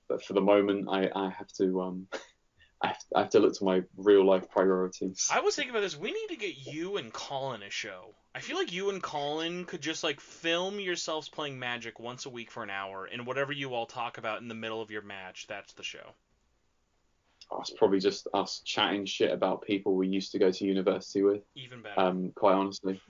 But for the moment, I have to I have to look to my real life priorities. I was thinking about this. We need to get you and Colin a show. I feel like you and Colin could just like film yourselves playing Magic once a week for an hour, and whatever you all talk about in the middle of your match, that's the show. Oh, it's probably just us chatting shit about people we used to go to university with. Even better. Quite honestly.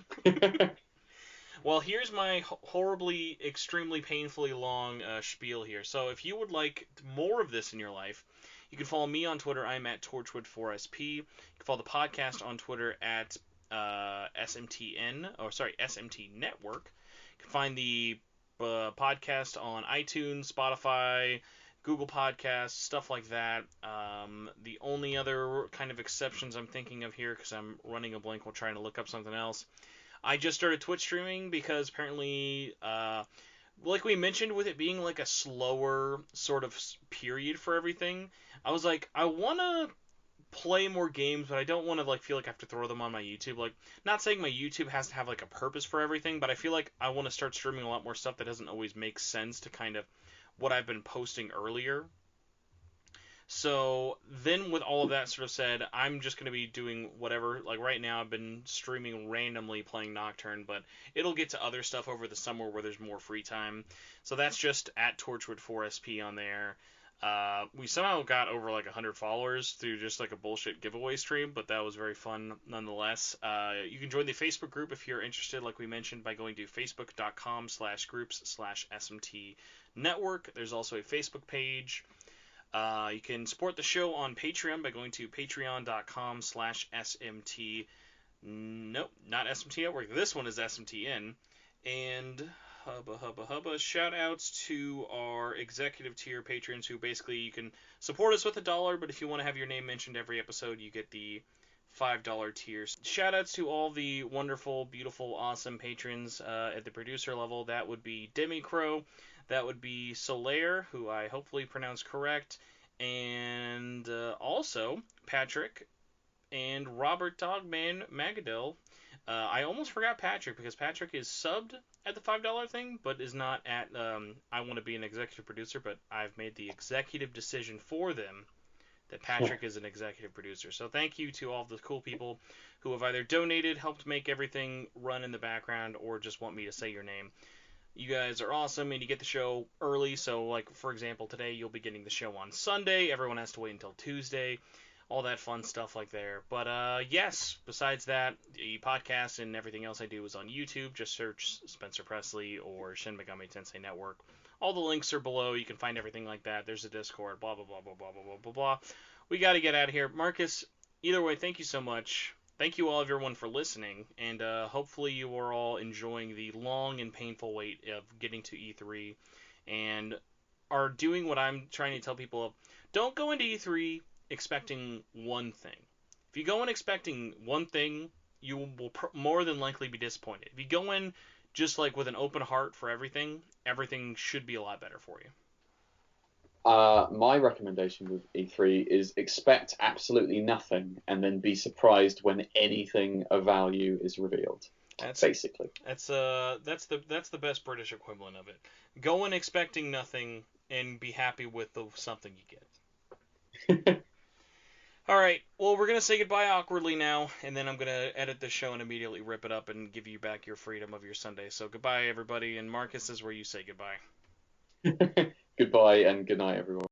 Well, here's my horribly, extremely painfully long spiel here. So if you would like more of this in your life, you can follow me on Twitter. I'm at Torchwood4SP. You can follow the podcast on Twitter at SMTN, SMT Network. You can find the podcast on iTunes, Spotify, Google Podcasts, stuff like that. The only other kind of exceptions I'm thinking of here, because I'm running a blank while trying to look up something else, I just started Twitch streaming because apparently, like we mentioned, with it being like a slower sort of period for everything, I was like, I want to play more games, but I don't want to like feel like I have to throw them on my YouTube. Like, not saying my YouTube has to have like a purpose for everything, but I feel like I want to start streaming a lot more stuff that doesn't always make sense to kind of what I've been posting earlier. So then with all of that sort of said, I'm just going to be doing whatever. Like right now I've been streaming randomly playing Nocturne, but it'll get to other stuff over the summer where there's more free time. So that's just at Torchwood4SP on there. We somehow got over like 100 followers through just like a bullshit giveaway stream, but that was very fun nonetheless. You can join the Facebook group if you're interested, like we mentioned, by going to facebook.com/groups/SMT Network. There's also a Facebook page. You can support the show on Patreon by going to patreon.com/SMT. Nope, not SMT Network. This one is SMTN. And hubba. Shout outs to our executive tier patrons who basically you can support us with $1, but if you want to have your name mentioned every episode, you get the $5 tiers. Shout outs to all the wonderful, beautiful, awesome patrons at the producer level. That would be Demi Crow. That would be Solaire, who I hopefully pronounced correct, and also Patrick and Robert Dogman Magadel. I almost forgot Patrick because Patrick is subbed at the $5 thing, but is not at I want to be an executive producer, but I've made the executive decision for them that Patrick is an executive producer. So thank you to all of the cool people who have either donated, helped make everything run in the background, or just want me to say your name. You guys are awesome, and you get the show early. So, like, for example, today you'll be getting the show on Sunday. Everyone has to wait until Tuesday. All that fun stuff like there. But, yes, besides that, the podcast and everything else I do is on YouTube. Just search Spencer Presley or Shin Megami Tensei Network. All the links are below. You can find everything like that. There's a Discord, blah, blah, blah, blah, blah, blah, blah, blah, blah. We got to get out of here. Marcus, either way, thank you so much. Thank you all, everyone, for listening, and hopefully you are all enjoying the long and painful wait of getting to E3, and are doing what I'm trying to tell people of. Don't go into E3 expecting one thing. If you go in expecting one thing, you will more than likely be disappointed. If you go in just like with an open heart for everything, everything should be a lot better for you. My recommendation with E3 is expect absolutely nothing and then be surprised when anything of value is revealed. Basically. That's the best British equivalent of it. Go in expecting nothing and be happy with the something you get. All right. Well, we're gonna say goodbye awkwardly now, and then I'm gonna edit the show and immediately rip it up and give you back your freedom of your Sunday. So goodbye, everybody, and Marcus is where you say goodbye. Goodbye and good night, everyone.